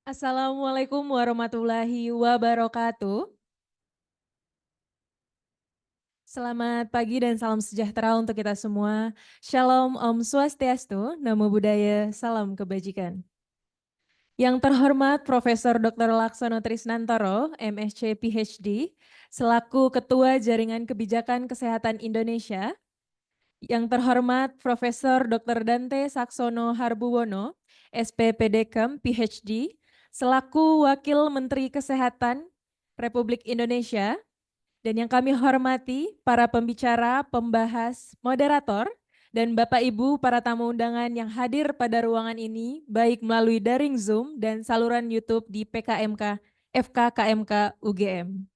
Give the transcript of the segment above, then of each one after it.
Assalamualaikum warahmatullahi wabarakatuh. Selamat pagi dan salam sejahtera untuk kita semua. Shalom Om Swastiastu, Namo Buddhaya, salam kebajikan. Yang terhormat Profesor Dr. Laksono Trisnantoro, MSc PhD, selaku Ketua Jaringan Kebijakan Kesehatan Indonesia. Yang terhormat Profesor Dr. Dante Saksono Harbuwono, SPPDKem PhD, selaku Wakil Menteri Kesehatan Republik Indonesia, dan yang kami hormati para pembicara, pembahas, moderator, dan Bapak Ibu para tamu undangan yang hadir pada ruangan ini, baik melalui daring Zoom dan saluran YouTube di PKMK, FKKMK UGM.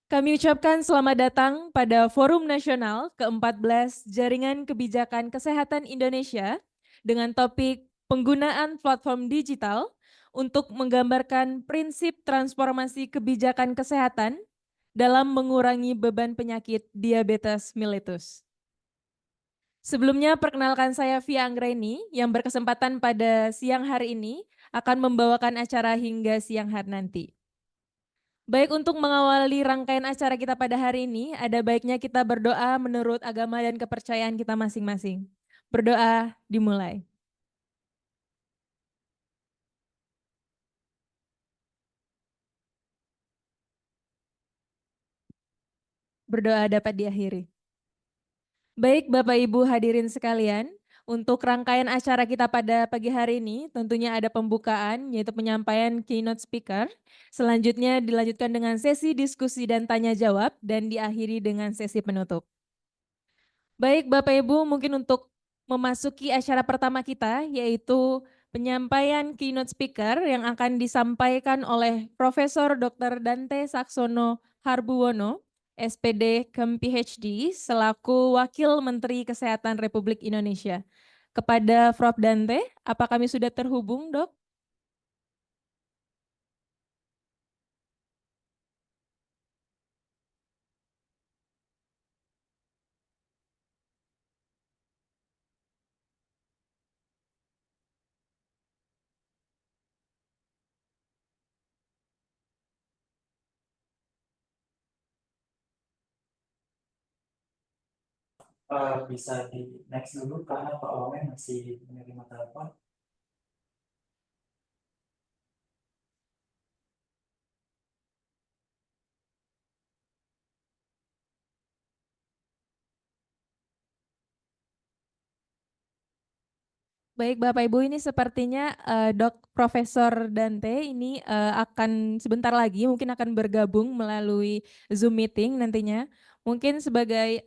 Kami ucapkan selamat datang pada Forum Nasional ke-14 Jaringan Kebijakan Kesehatan Indonesia dengan topik penggunaan platform digital untuk menggambarkan prinsip transformasi kebijakan kesehatan dalam mengurangi beban penyakit diabetes mellitus. Sebelumnya perkenalkan saya Via Anggreni yang berkesempatan pada siang hari ini akan membawakan acara hingga siang hari nanti. Baik, untuk mengawali rangkaian acara kita pada hari ini, ada baiknya kita berdoa menurut agama dan kepercayaan kita masing-masing. Berdoa dimulai. Berdoa dapat diakhiri. Baik Bapak Ibu hadirin sekalian, untuk rangkaian acara kita pada pagi hari ini tentunya ada pembukaan yaitu penyampaian keynote speaker. Selanjutnya dilanjutkan dengan sesi diskusi dan tanya jawab dan diakhiri dengan sesi penutup. Baik Bapak Ibu, mungkin untuk memasuki acara pertama kita yaitu penyampaian keynote speaker yang akan disampaikan oleh Profesor Dr. Dante Saksono Harbuwono, SPD Kem PhD, selaku Wakil Menteri Kesehatan Republik Indonesia. Kepada Prof. Dante, apa kami sudah terhubung, Dok? Bisa di next dulu karena Pak Wamen masih menerima telepon. Baik Bapak Ibu, ini sepertinya Dok Profesor Dante ini akan sebentar lagi mungkin akan bergabung melalui Zoom meeting nantinya. Mungkin sebagai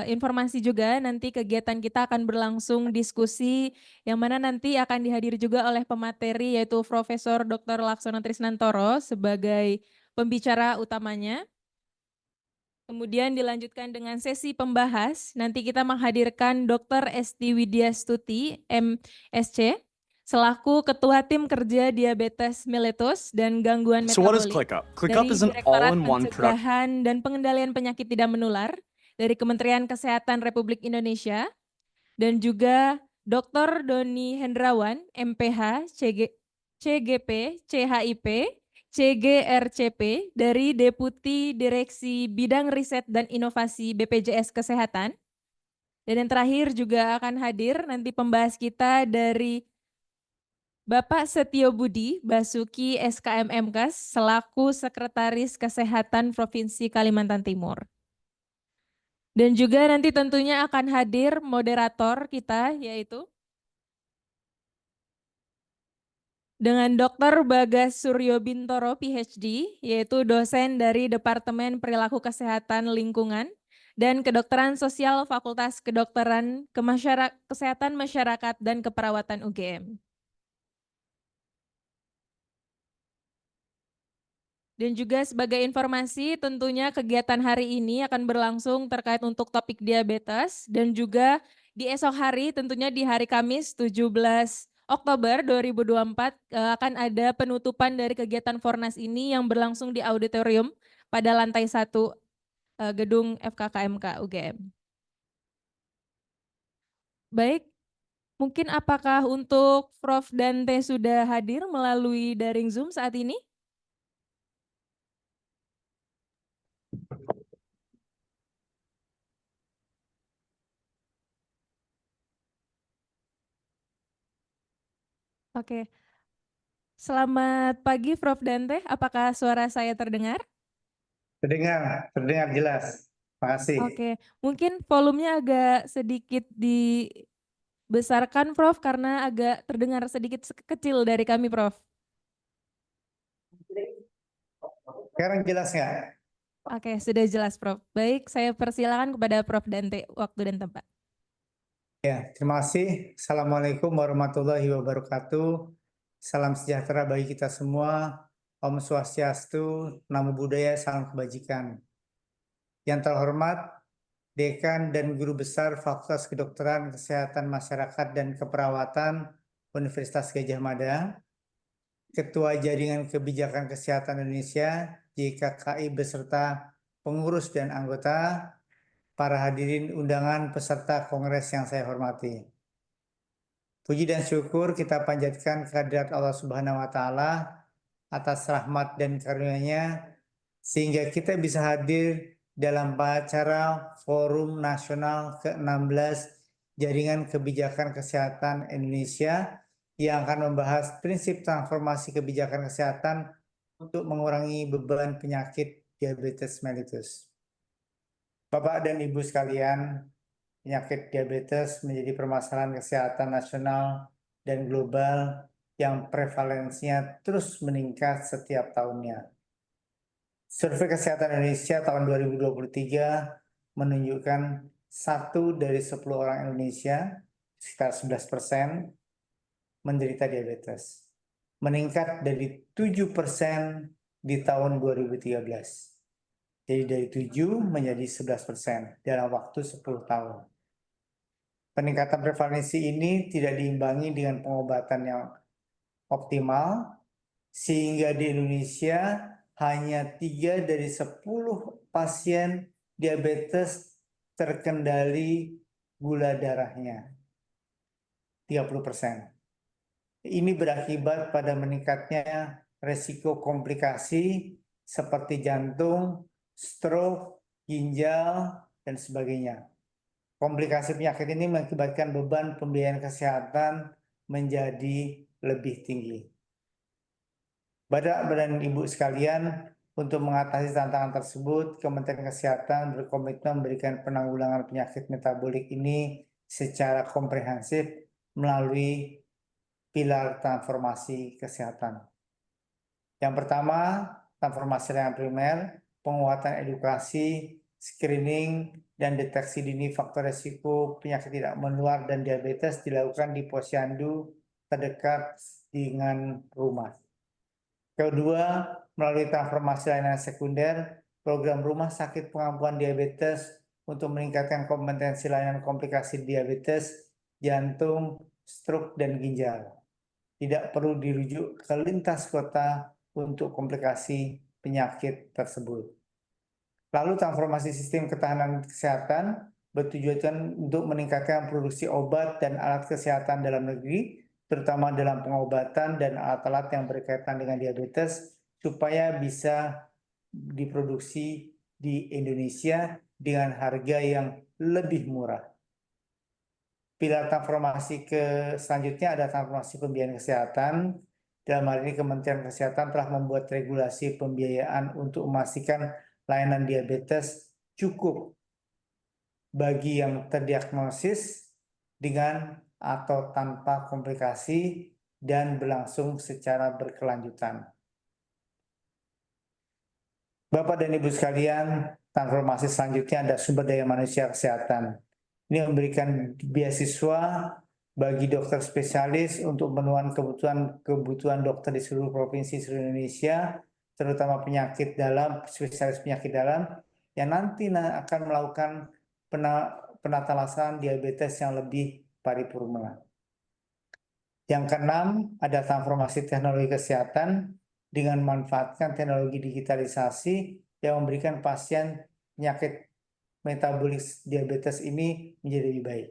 informasi juga nanti kegiatan kita akan berlangsung diskusi yang mana nanti akan dihadiri juga oleh pemateri yaitu Profesor Dr. Laksono Trisnantoro sebagai pembicara utamanya. Kemudian dilanjutkan dengan sesi pembahas, nanti kita menghadirkan Dr. Esti Widyastuti, MSc, selaku Ketua Tim Kerja Diabetes Mellitus dan Gangguan So what is Metabolik ClickUp? ClickUp dari is an Direktorat all-in-one product. Pencegahan dan Pengendalian Penyakit Tidak Menular dari Kementerian Kesehatan Republik Indonesia, dan juga Dr. Doni Hendrawan, MPH, CGP, CHIP, CGRCP dari Deputi Direksi Bidang Riset dan Inovasi BPJS Kesehatan. Dan yang terakhir juga akan hadir nanti pembahas kita dari Bapak Setio Budi Basuki SKM MKes selaku Sekretaris Kesehatan Provinsi Kalimantan Timur. Dan juga nanti tentunya akan hadir moderator kita yaitu dengan Dr. Bagas Suryo Bintoro, PhD, yaitu dosen dari Departemen Perilaku Kesehatan Lingkungan dan Kedokteran Sosial Fakultas Kedokteran Kesehatan Masyarakat dan Keperawatan UGM. Dan juga sebagai informasi tentunya kegiatan hari ini akan berlangsung terkait untuk topik diabetes dan juga di esok hari tentunya di hari Kamis 17 Oktober 2024 akan ada penutupan dari kegiatan Fornas ini yang berlangsung di auditorium pada lantai 1 gedung FKKMK UGM. Baik, Mungkin apakah untuk Prof. Dante sudah hadir melalui daring Zoom saat ini? Oke. Selamat pagi Prof. Dante, apakah suara saya terdengar? Terdengar jelas. Terima kasih. Oke, mungkin volumenya agak sedikit dibesarkan Prof, karena agak terdengar sedikit kecil dari kami Prof. Sekarang jelas nggak? Oke, sudah jelas Prof. Baik, saya persilakan kepada Prof. Dante, waktu dan tempat. Ya, terima kasih. Assalamualaikum warahmatullahi wabarakatuh. Salam sejahtera bagi kita semua. Om Swastiastu, Namo Buddhaya, salam kebajikan. Yang terhormat, Dekan dan Guru Besar Fakultas Kedokteran Kesehatan Masyarakat dan Keperawatan Universitas Gadjah Mada, Ketua Jaringan Kebijakan Kesehatan Indonesia, JKKI beserta pengurus dan anggota, para hadirin undangan peserta kongres yang saya hormati. Puji dan syukur kita panjatkan kehadirat Allah Subhanahu wa taala atas rahmat dan karunia-Nya sehingga kita bisa hadir dalam acara Forum Nasional ke-16 Jaringan Kebijakan Kesehatan Indonesia yang akan membahas prinsip transformasi kebijakan kesehatan untuk mengurangi beban penyakit diabetes mellitus. Bapak dan Ibu sekalian, penyakit diabetes menjadi permasalahan kesehatan nasional dan global yang prevalensinya terus meningkat setiap tahunnya. Survei Kesehatan Indonesia tahun 2023 menunjukkan 1 dari 10 orang Indonesia, sekitar 11%, menderita diabetes. Meningkat dari 7% di tahun 2013. Jadi dari 7 menjadi 11% dalam waktu 10 tahun. Peningkatan prevalensi ini tidak diimbangi dengan pengobatan yang optimal, sehingga di Indonesia hanya 3 dari 10 pasien diabetes terkendali gula darahnya, 30%. Ini berakibat pada meningkatnya resiko komplikasi seperti jantung, stroke, ginjal, dan sebagainya. Komplikasi penyakit ini mengakibatkan beban pembiayaan kesehatan menjadi lebih tinggi. Bapak dan Ibu sekalian, untuk mengatasi tantangan tersebut, Kementerian Kesehatan berkomitmen memberikan penanggulangan penyakit metabolik ini secara komprehensif melalui pilar transformasi kesehatan. Yang pertama, transformasi layanan primer, penguatan edukasi, screening, dan deteksi dini faktor risiko penyakit tidak menular dan diabetes dilakukan di posyandu terdekat dengan rumah. Kedua, melalui transformasi layanan sekunder, program rumah sakit pengampunan diabetes untuk meningkatkan kompetensi layanan komplikasi diabetes, jantung, stroke, dan ginjal. Tidak perlu dirujuk ke lintas kota untuk komplikasi penyakit tersebut. Lalu transformasi sistem ketahanan kesehatan bertujuan untuk meningkatkan produksi obat dan alat kesehatan dalam negeri, terutama dalam pengobatan dan alat-alat yang berkaitan dengan diabetes, supaya bisa diproduksi di Indonesia dengan harga yang lebih murah. Pilar transformasi selanjutnya ada transformasi pembiayaan kesehatan. Dalam hal ini Kementerian Kesehatan telah membuat regulasi pembiayaan untuk memastikan layanan diabetes cukup bagi yang terdiagnosis dengan atau tanpa komplikasi dan berlangsung secara berkelanjutan. Bapak dan Ibu sekalian, transformasi selanjutnya ada sumber daya manusia kesehatan. Ini memberikan beasiswa bagi dokter spesialis untuk memenuhi kebutuhan dokter di seluruh provinsi seluruh Indonesia, terutama penyakit dalam, spesialis penyakit dalam, yang nanti akan melakukan penata laksanaan diabetes yang lebih paripurna. Yang keenam, ada transformasi teknologi kesehatan dengan memanfaatkan teknologi digitalisasi yang memberikan pasien penyakit metabolik diabetes ini menjadi lebih baik.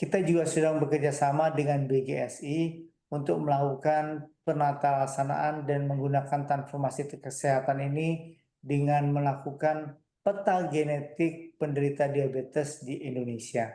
Kita juga sedang bekerja sama dengan BGSI untuk melakukan penata laksanaan dan menggunakan transformasi kesehatan ini dengan melakukan peta genetik penderita diabetes di Indonesia.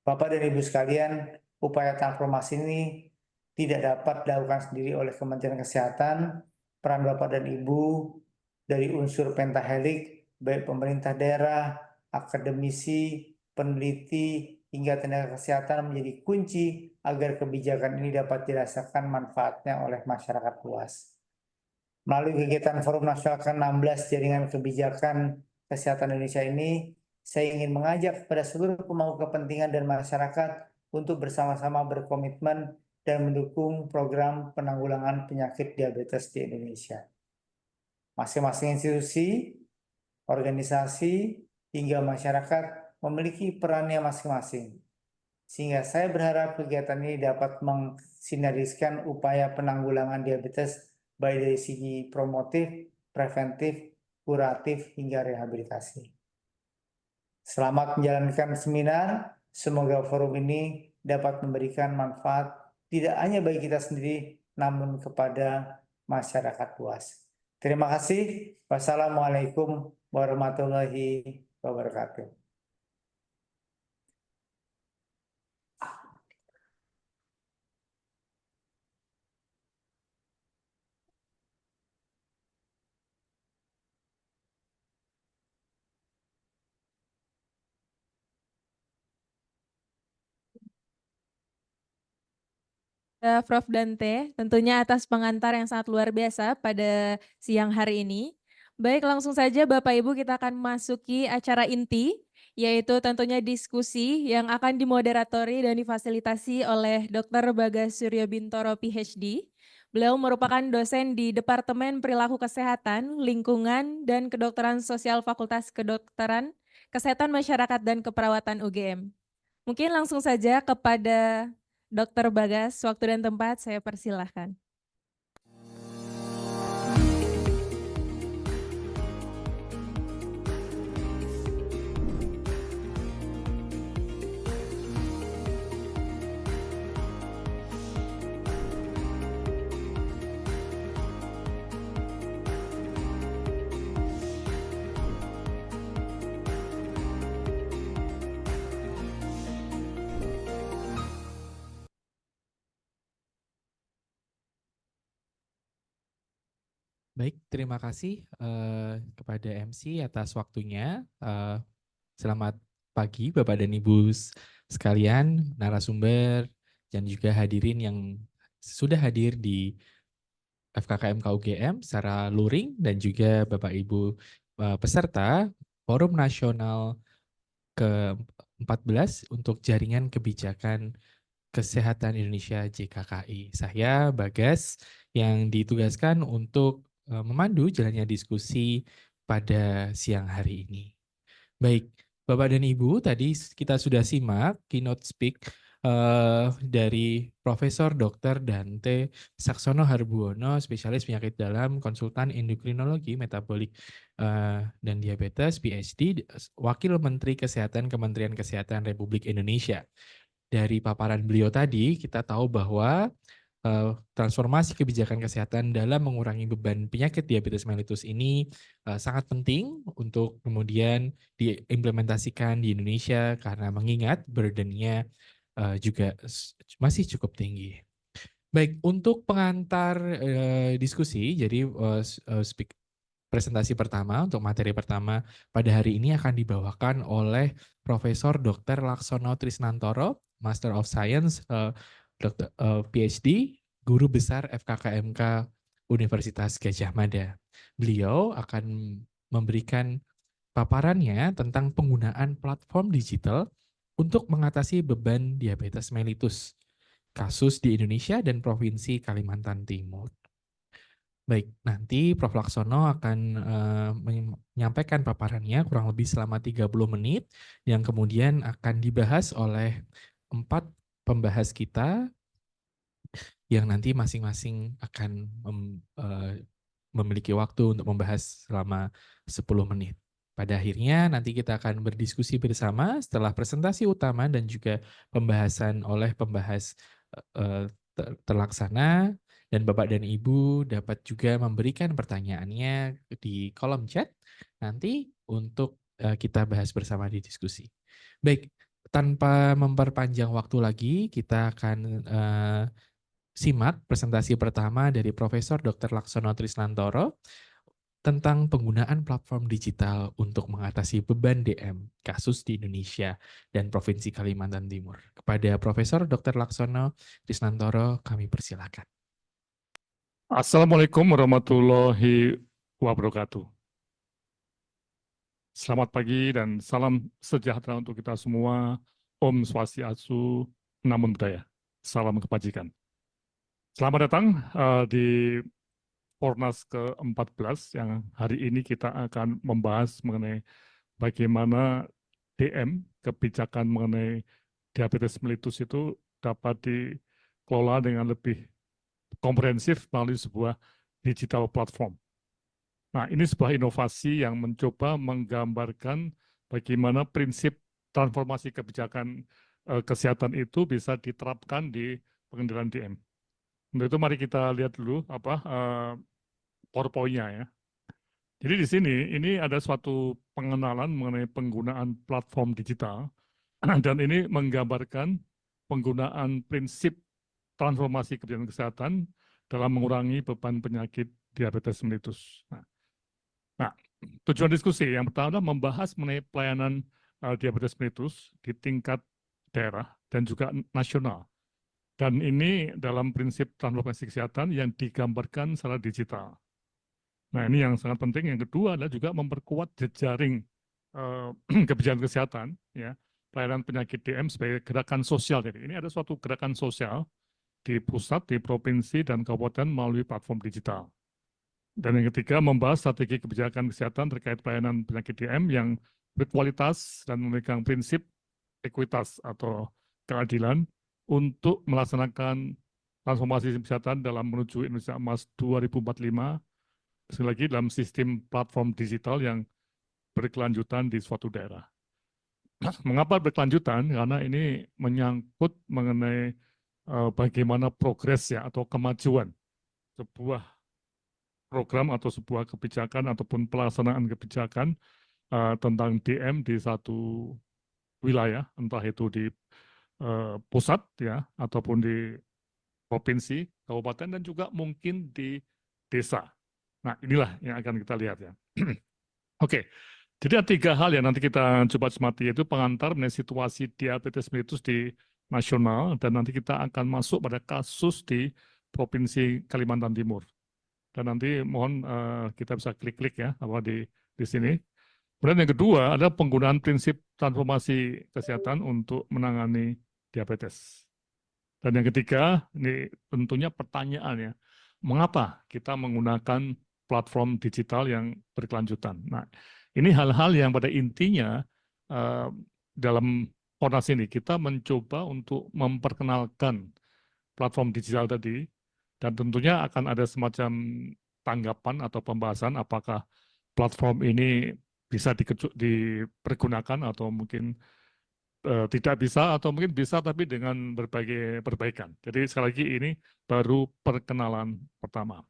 Bapak dan Ibu sekalian, upaya transformasi ini tidak dapat dilakukan sendiri oleh Kementerian Kesehatan. Peran Bapak dan Ibu dari unsur pentahelik, baik pemerintah daerah, akademisi, peneliti, hingga tenaga kesehatan menjadi kunci agar kebijakan ini dapat dirasakan manfaatnya oleh masyarakat luas. Melalui kegiatan Forum Nasional ke-16 Jaringan Kebijakan Kesehatan Indonesia ini, saya ingin mengajak kepada seluruh pemangku kepentingan dan masyarakat untuk bersama-sama berkomitmen dan mendukung program penanggulangan penyakit diabetes di Indonesia. Masing-masing institusi, organisasi, hingga masyarakat memiliki perannya masing-masing. Sehingga saya berharap kegiatan ini dapat mensinergiskan upaya penanggulangan diabetes baik dari segi promotif, preventif, kuratif, hingga rehabilitasi. Selamat menjalankan seminar. Semoga forum ini dapat memberikan manfaat tidak hanya bagi kita sendiri, namun kepada masyarakat luas. Terima kasih. Wassalamualaikum warahmatullahi wabarakatuh. Prof. Dante, tentunya atas pengantar yang sangat luar biasa pada siang hari ini. Baik, langsung saja Bapak Ibu kita akan masuki acara inti, yaitu tentunya diskusi yang akan dimoderatori dan difasilitasi oleh Dr. Bagas Suryo Bintoro PhD. Beliau merupakan dosen di Departemen Perilaku Kesehatan, Lingkungan, dan Kedokteran Sosial Fakultas Kedokteran, Kesehatan Masyarakat dan Keperawatan UGM. Mungkin langsung saja kepada Dr. Bagas, waktu dan tempat saya persilahkan. Baik, terima kasih kepada MC atas waktunya. Selamat pagi Bapak dan Ibu sekalian, narasumber, dan juga hadirin yang sudah hadir di FKKM KUGM secara luring, dan juga Bapak Ibu peserta Forum Nasional ke-14 untuk Jaringan Kebijakan Kesehatan Indonesia JKKI. Saya Bagas yang ditugaskan untuk memandu jalannya diskusi pada siang hari ini. Baik, Bapak dan Ibu, tadi kita sudah simak keynote speak dari Profesor Dr. Dante Saksono Harbuono, spesialis penyakit dalam, konsultan endokrinologi, metabolik dan diabetes, PhD, Wakil Menteri Kesehatan Kementerian Kesehatan Republik Indonesia. Dari paparan beliau tadi, kita tahu bahwa transformasi kebijakan kesehatan dalam mengurangi beban penyakit diabetes mellitus ini sangat penting untuk kemudian diimplementasikan di Indonesia karena mengingat burden-nya juga masih cukup tinggi. Baik, untuk pengantar diskusi, jadi presentasi pertama untuk materi pertama pada hari ini akan dibawakan oleh Profesor Dr. Laksono Trisnantoro, Master of Science, Dr. PhD, Guru Besar FKKMK Universitas Gadjah Mada. Beliau akan memberikan paparannya tentang penggunaan platform digital untuk mengatasi beban diabetes mellitus, kasus di Indonesia dan Provinsi Kalimantan Timur. Baik, nanti Prof. Laksono akan menyampaikan paparannya kurang lebih selama 30 menit yang kemudian akan dibahas oleh 4 pembahas kita yang nanti masing-masing akan memiliki waktu untuk membahas selama 10 menit. Pada akhirnya nanti kita akan berdiskusi bersama setelah presentasi utama dan juga pembahasan oleh pembahas terlaksana, dan Bapak dan Ibu dapat juga memberikan pertanyaannya di kolom chat nanti untuk kita bahas bersama di diskusi. Baik, tanpa memperpanjang waktu lagi, kita akan simak presentasi pertama dari Profesor Dr. Laksono Trisnantoro tentang penggunaan platform digital untuk mengatasi beban DM kasus di Indonesia dan Provinsi Kalimantan Timur. Kepada Profesor Dr. Laksono Trisnantoro, kami persilakan. Assalamualaikum warahmatullahi wabarakatuh. Selamat pagi dan salam sejahtera untuk kita semua. Om Swastiastu, Namo Buddhaya. Salam kebajikan. Selamat datang di Fornas ke-14 yang hari ini kita akan membahas mengenai bagaimana DM, kebijakan mengenai diabetes mellitus itu dapat dikelola dengan lebih komprehensif melalui sebuah digital platform. Nah, ini sebuah inovasi yang mencoba menggambarkan bagaimana prinsip transformasi kebijakan kesehatan itu bisa diterapkan di pengendalian DM. Untuk itu mari kita lihat dulu PowerPoint-nya ya. Jadi di sini ini ada suatu pengenalan mengenai penggunaan platform digital dan ini menggambarkan penggunaan prinsip transformasi kebijakan kesehatan dalam mengurangi beban penyakit diabetes mellitus. Nah, tujuan diskusi yang pertama membahas mengenai pelayanan diabetes mellitus di tingkat daerah dan juga nasional. Dan ini dalam prinsip transformasi kesehatan yang digambarkan secara digital. Nah, ini yang sangat penting. Yang kedua adalah juga memperkuat jejaring kebijakan kesehatan, ya, pelayanan penyakit DM sebagai gerakan sosial. Jadi ini ada suatu gerakan sosial di pusat, di provinsi, dan kabupaten melalui platform digital. Dan yang ketiga, membahas strategi kebijakan kesehatan terkait pelayanan penyakit DM yang berkualitas dan memegang prinsip ekuitas atau keadilan untuk melaksanakan transformasi kesehatan dalam menuju Indonesia Emas 2045, sekali lagi dalam sistem platform digital yang berkelanjutan di suatu daerah. Mengapa berkelanjutan? Karena ini menyangkut mengenai bagaimana progres ya atau kemajuan sebuah program atau sebuah kebijakan ataupun pelaksanaan kebijakan tentang DM di satu wilayah, entah itu di pusat ya ataupun di provinsi, kabupaten, dan juga mungkin di desa. Nah, inilah yang akan kita lihat ya. Oke, jadi ada 3 hal yang nanti kita coba cermati, yaitu pengantar mengenai situasi diabetes mellitus di nasional, dan nanti kita akan masuk pada kasus di Provinsi Kalimantan Timur. Dan nanti mohon kita bisa klik-klik ya apa di sini. Kemudian yang kedua adalah penggunaan prinsip transformasi kesehatan untuk menangani diabetes. Dan yang ketiga, ini tentunya pertanyaannya, mengapa kita menggunakan platform digital yang berkelanjutan? Nah, ini hal-hal yang pada intinya dalam Fornas ini kita mencoba untuk memperkenalkan platform digital tadi, dan tentunya akan ada semacam tanggapan atau pembahasan apakah platform ini bisa dipergunakan atau mungkin tidak bisa, atau mungkin bisa tapi dengan berbagai perbaikan. Jadi sekali lagi ini baru perkenalan pertama.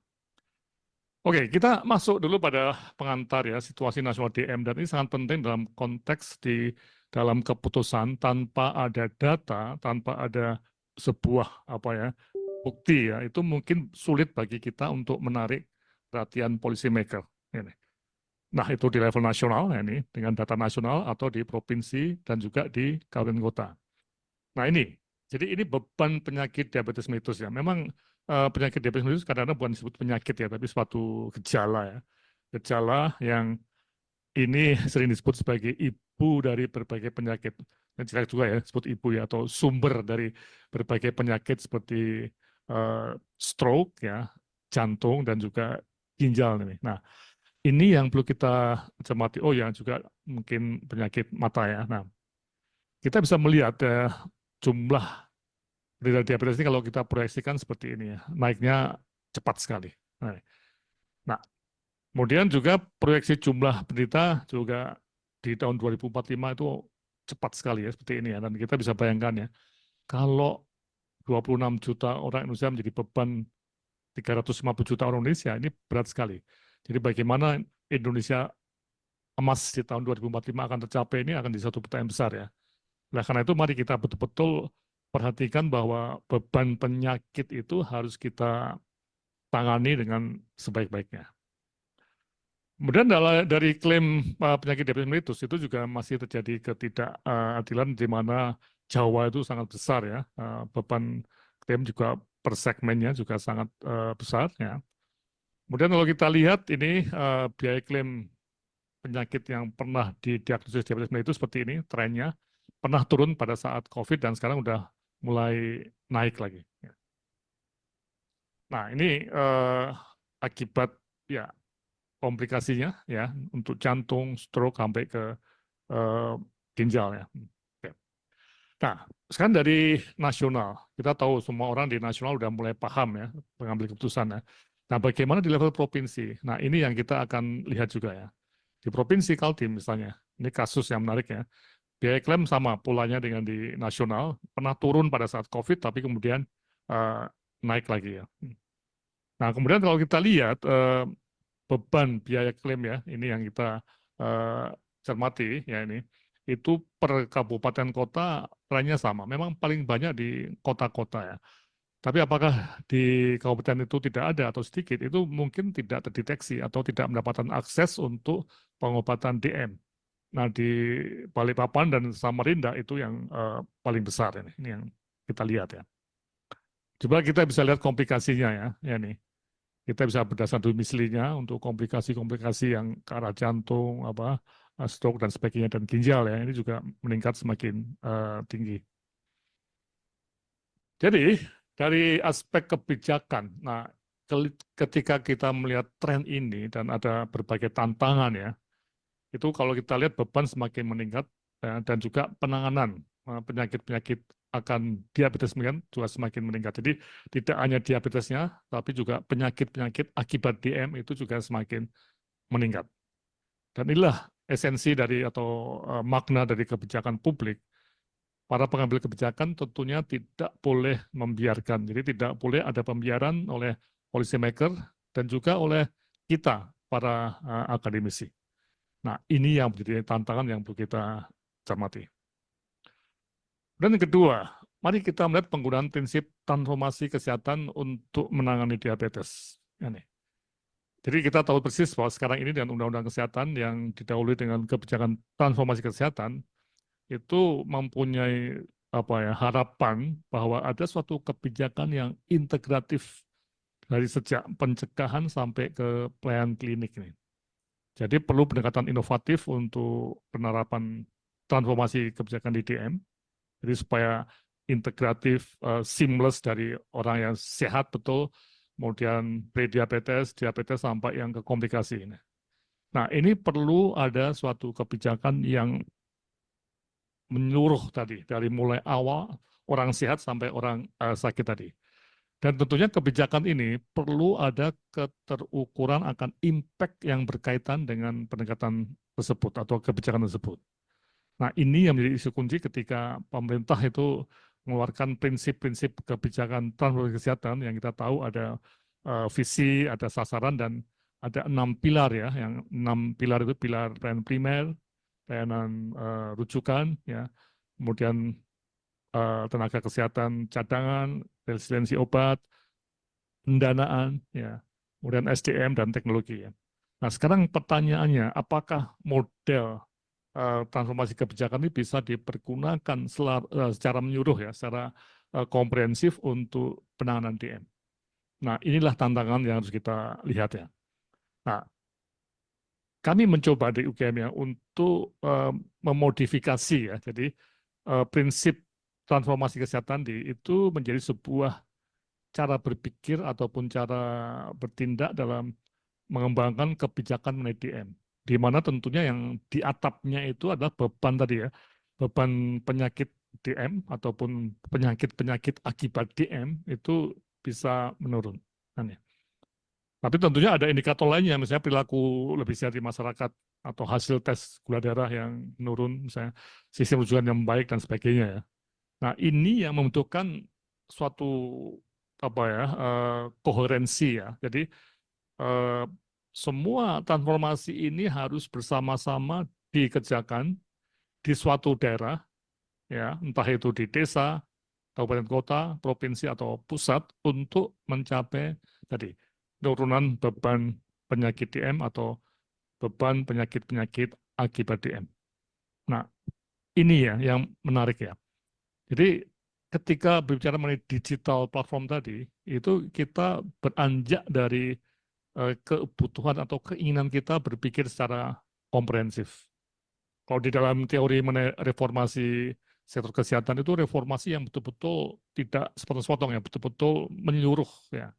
Oke, kita masuk dulu pada pengantar ya, situasi nasional DM, dan ini sangat penting dalam konteks di dalam keputusan. Tanpa ada data, tanpa ada sebuah bukti ya, itu mungkin sulit bagi kita untuk menarik perhatian policy maker. Ini. Nah, itu di level nasional ya, ini dengan data nasional atau di provinsi dan juga di kabupaten kota. Nah, ini. Jadi ini beban penyakit diabetes mellitus ya. Memang penyakit diabetes mellitus kadang-kadang bukan disebut penyakit ya, tapi suatu gejala ya. Gejala yang ini sering disebut sebagai ibu dari berbagai penyakit. Dan jelas juga ya, disebut ibu ya, atau sumber dari berbagai penyakit seperti stroke ya, jantung, dan juga ginjal ini. Nah, ini yang perlu kita cermati. Oh ya, juga mungkin penyakit mata ya. Nah, kita bisa melihat jumlah penderita diabetes ini kalau kita proyeksikan seperti ini ya, naiknya cepat sekali. Nah, kemudian juga proyeksi jumlah penderita juga di tahun 2045 itu cepat sekali ya seperti ini ya. Dan kita bisa bayangkan ya, kalau 26 juta orang Indonesia menjadi beban 350 juta orang Indonesia, ini berat sekali. Jadi bagaimana Indonesia emas di tahun 2045 akan tercapai ini akan jadi satu pertanyaan besar ya. Nah, karena itu mari kita betul-betul perhatikan bahwa beban penyakit itu harus kita tangani dengan sebaik-baiknya. Kemudian dari klaim penyakit diabetes mellitus itu juga masih terjadi ketidakadilan di mana Jawa itu sangat besar ya, beban klaim juga per segmennya juga sangat besar ya. Kemudian kalau kita lihat ini biaya klaim penyakit yang pernah didiagnosis diabetes mellitus seperti ini trennya, pernah turun pada saat COVID dan sekarang udah mulai naik lagi. Nah ini akibat ya komplikasinya ya untuk jantung, stroke sampai ke ginjal ya. Oke. Nah sekarang dari nasional kita tahu semua orang di nasional udah mulai paham ya mengambil keputusan ya. Nah bagaimana di level provinsi? Nah ini yang kita akan lihat juga ya. Di Provinsi Kaltim misalnya, ini kasus yang menarik ya. Biaya klaim sama polanya dengan di nasional, pernah turun pada saat COVID, tapi kemudian naik lagi ya. Nah kemudian kalau kita lihat beban biaya klaim ya, ini yang kita cermati ya ini, itu per kabupaten kota trennya sama. Memang paling banyak di kota-kota ya. Tapi apakah di kabupaten itu tidak ada atau sedikit, itu mungkin tidak terdeteksi atau tidak mendapatkan akses untuk pengobatan DM. Nah di Balikpapan dan Samarinda itu yang paling besar ini yang kita lihat ya. Coba kita bisa lihat komplikasinya ya nih. Kita bisa berdasarkan domisilinya untuk komplikasi-komplikasi yang ke arah jantung, stroke dan sebagainya dan ginjal ya. Ini juga meningkat semakin tinggi. Jadi dari aspek kebijakan, nah ketika kita melihat tren ini dan ada berbagai tantangan ya, itu kalau kita lihat beban semakin meningkat ya, dan juga penanganan penyakit-penyakit akan diabetes mellitus juga semakin meningkat. Jadi tidak hanya diabetesnya, tapi juga penyakit-penyakit akibat DM itu juga semakin meningkat. Dan inilah esensi dari atau makna dari kebijakan publik. Para pengambil kebijakan tentunya tidak boleh membiarkan. Jadi tidak boleh ada pembiaran oleh policy maker dan juga oleh kita, para akademisi. Nah, ini yang menjadi tantangan yang perlu kita cermati. Dan yang kedua, mari kita melihat penggunaan prinsip transformasi kesehatan untuk menangani diabetes. Ini. Jadi kita tahu persis bahwa sekarang ini dengan Undang-Undang Kesehatan yang didahului dengan kebijakan transformasi kesehatan, itu mempunyai harapan bahwa ada suatu kebijakan yang integratif dari sejak pencegahan sampai ke pelayanan klinik ini. Jadi perlu pendekatan inovatif untuk penerapan transformasi kebijakan di DM, jadi supaya integratif, seamless dari orang yang sehat betul, kemudian prediabetes, diabetes sampai yang ke komplikasi ini. Nah ini perlu ada suatu kebijakan yang menyeluruh tadi, dari mulai awal orang sehat sampai orang sakit tadi. Dan tentunya kebijakan ini perlu ada keterukuran akan impact yang berkaitan dengan pendekatan tersebut atau kebijakan tersebut. Nah ini yang menjadi isu kunci ketika pemerintah itu mengeluarkan prinsip-prinsip kebijakan transformasi kesehatan yang kita tahu ada visi, ada sasaran, dan ada 6 pilar ya, yang 6 pilar itu pilar pelayanan primer, pelayanan rujukan, ya, kemudian tenaga kesehatan cadangan, resiliensi obat, pendanaan, ya, kemudian SDM dan teknologi. Ya. Nah sekarang pertanyaannya, apakah model transformasi kebijakan ini bisa dipergunakan secara menyeluruh ya, secara komprehensif untuk penanganan DM. Nah inilah tantangan yang harus kita lihat ya. Nah kami mencoba di UGM ya untuk memodifikasi ya, jadi prinsip transformasi kesehatan itu menjadi sebuah cara berpikir ataupun cara bertindak dalam mengembangkan kebijakan mengenai DM, di mana tentunya yang di atapnya itu adalah beban tadi ya, beban penyakit DM ataupun penyakit-penyakit akibat DM itu bisa menurun. Tapi tentunya ada indikator lainnya, misalnya perilaku lebih sehat di masyarakat atau hasil tes gula darah yang menurun, misalnya sistem rujukan yang baik dan sebagainya ya. Nah, ini yang membutuhkan suatu koherensi ya. Jadi semua transformasi ini harus bersama-sama dikerjakan di suatu daerah, ya, entah itu di desa, kabupaten kota, provinsi atau pusat untuk mencapai tadi penurunan beban penyakit DM atau beban penyakit-penyakit akibat DM. Nah, ini ya yang menarik ya. Jadi ketika berbicara mengenai digital platform tadi, itu kita beranjak dari kebutuhan atau keinginan kita berpikir secara komprehensif. Kalau di dalam teori mengenai reformasi sektor kesehatan itu reformasi yang betul-betul tidak sepotong-sepotong ya, betul-betul menyeluruh ya,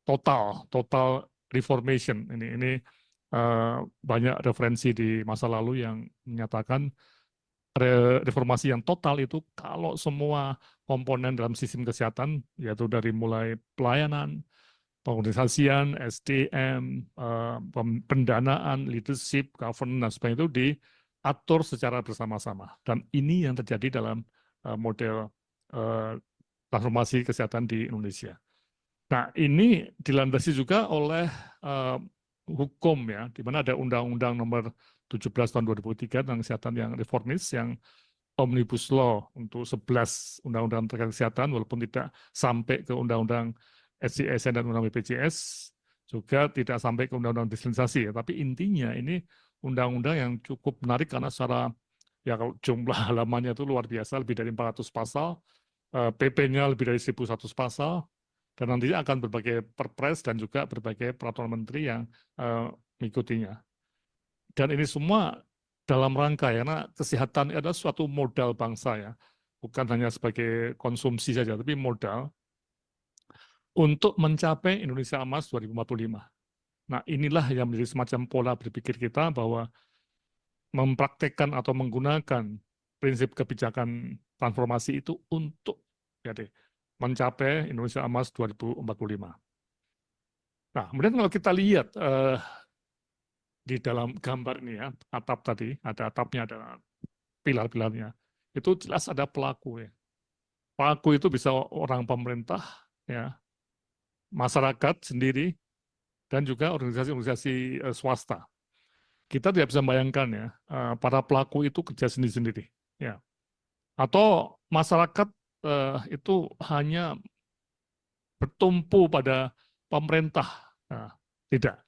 total reformation. Ini banyak referensi di masa lalu yang menyatakan reformasi yang total itu kalau semua komponen dalam sistem kesehatan, yaitu dari mulai pelayanan, pengorganisasian, SDM, pendanaan, leadership, governance, dan sebagainya itu diatur secara bersama-sama. Dan ini yang terjadi dalam model transformasi kesehatan di Indonesia. Nah, ini dilandasi juga oleh hukum ya, di mana ada Undang-Undang Nomor 17 tahun 2003 tentang kesehatan yang reformis, yang Omnibus Law untuk 11 undang-undang terkait kesehatan, walaupun tidak sampai ke Undang-Undang SDSN dan Undang BPJS, juga tidak sampai ke Undang-Undang Digitalisasi. Ya. Tapi intinya ini undang-undang yang cukup menarik karena secara, ya kalau jumlah halamannya itu luar biasa, lebih dari 400 pasal, PP-nya lebih dari 1.100 pasal, dan nantinya akan berbagai perpres dan juga berbagai peraturan menteri yang mengikutinya. Dan ini semua dalam rangka ya, karena kesehatan adalah suatu modal bangsa ya, bukan hanya sebagai konsumsi saja, tapi modal untuk mencapai Indonesia Emas 2045. Nah, inilah yang menjadi semacam pola berpikir kita bahwa mempraktekkan atau menggunakan prinsip kebijakan transformasi itu untuk mencapai Indonesia Emas 2045. Nah, kemudian kalau kita lihat di dalam gambar ini ya, atap tadi, ada atapnya, ada pilar-pilarnya. Itu jelas ada pelaku ya. Pelaku itu bisa orang pemerintah, ya, masyarakat sendiri, dan juga organisasi-organisasi swasta. Kita tidak bisa membayangkan ya, para pelaku itu kerja sendiri-sendiri. Ya. Atau masyarakat itu hanya bertumpu pada pemerintah. Nah, tidak.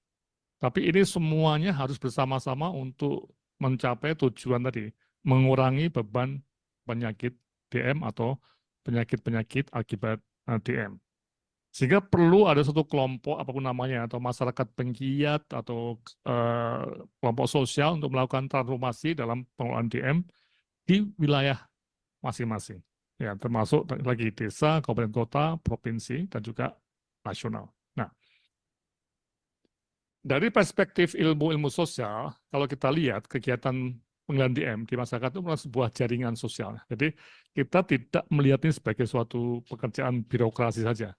Tapi ini semuanya harus bersama-sama untuk mencapai tujuan tadi, mengurangi beban penyakit DM atau penyakit-penyakit akibat DM. Sehingga perlu ada satu kelompok, apapun namanya, atau masyarakat penggiat, atau kelompok sosial untuk melakukan transformasi dalam pengelolaan DM di wilayah masing-masing. Ya, termasuk lagi desa, kabupaten kota, provinsi, dan juga nasional. Nah, dari perspektif ilmu-ilmu sosial, kalau kita lihat kegiatan pengelolaan DM di masyarakat itu adalah sebuah jaringan sosial. Jadi kita tidak melihat ini sebagai suatu pekerjaan birokrasi saja,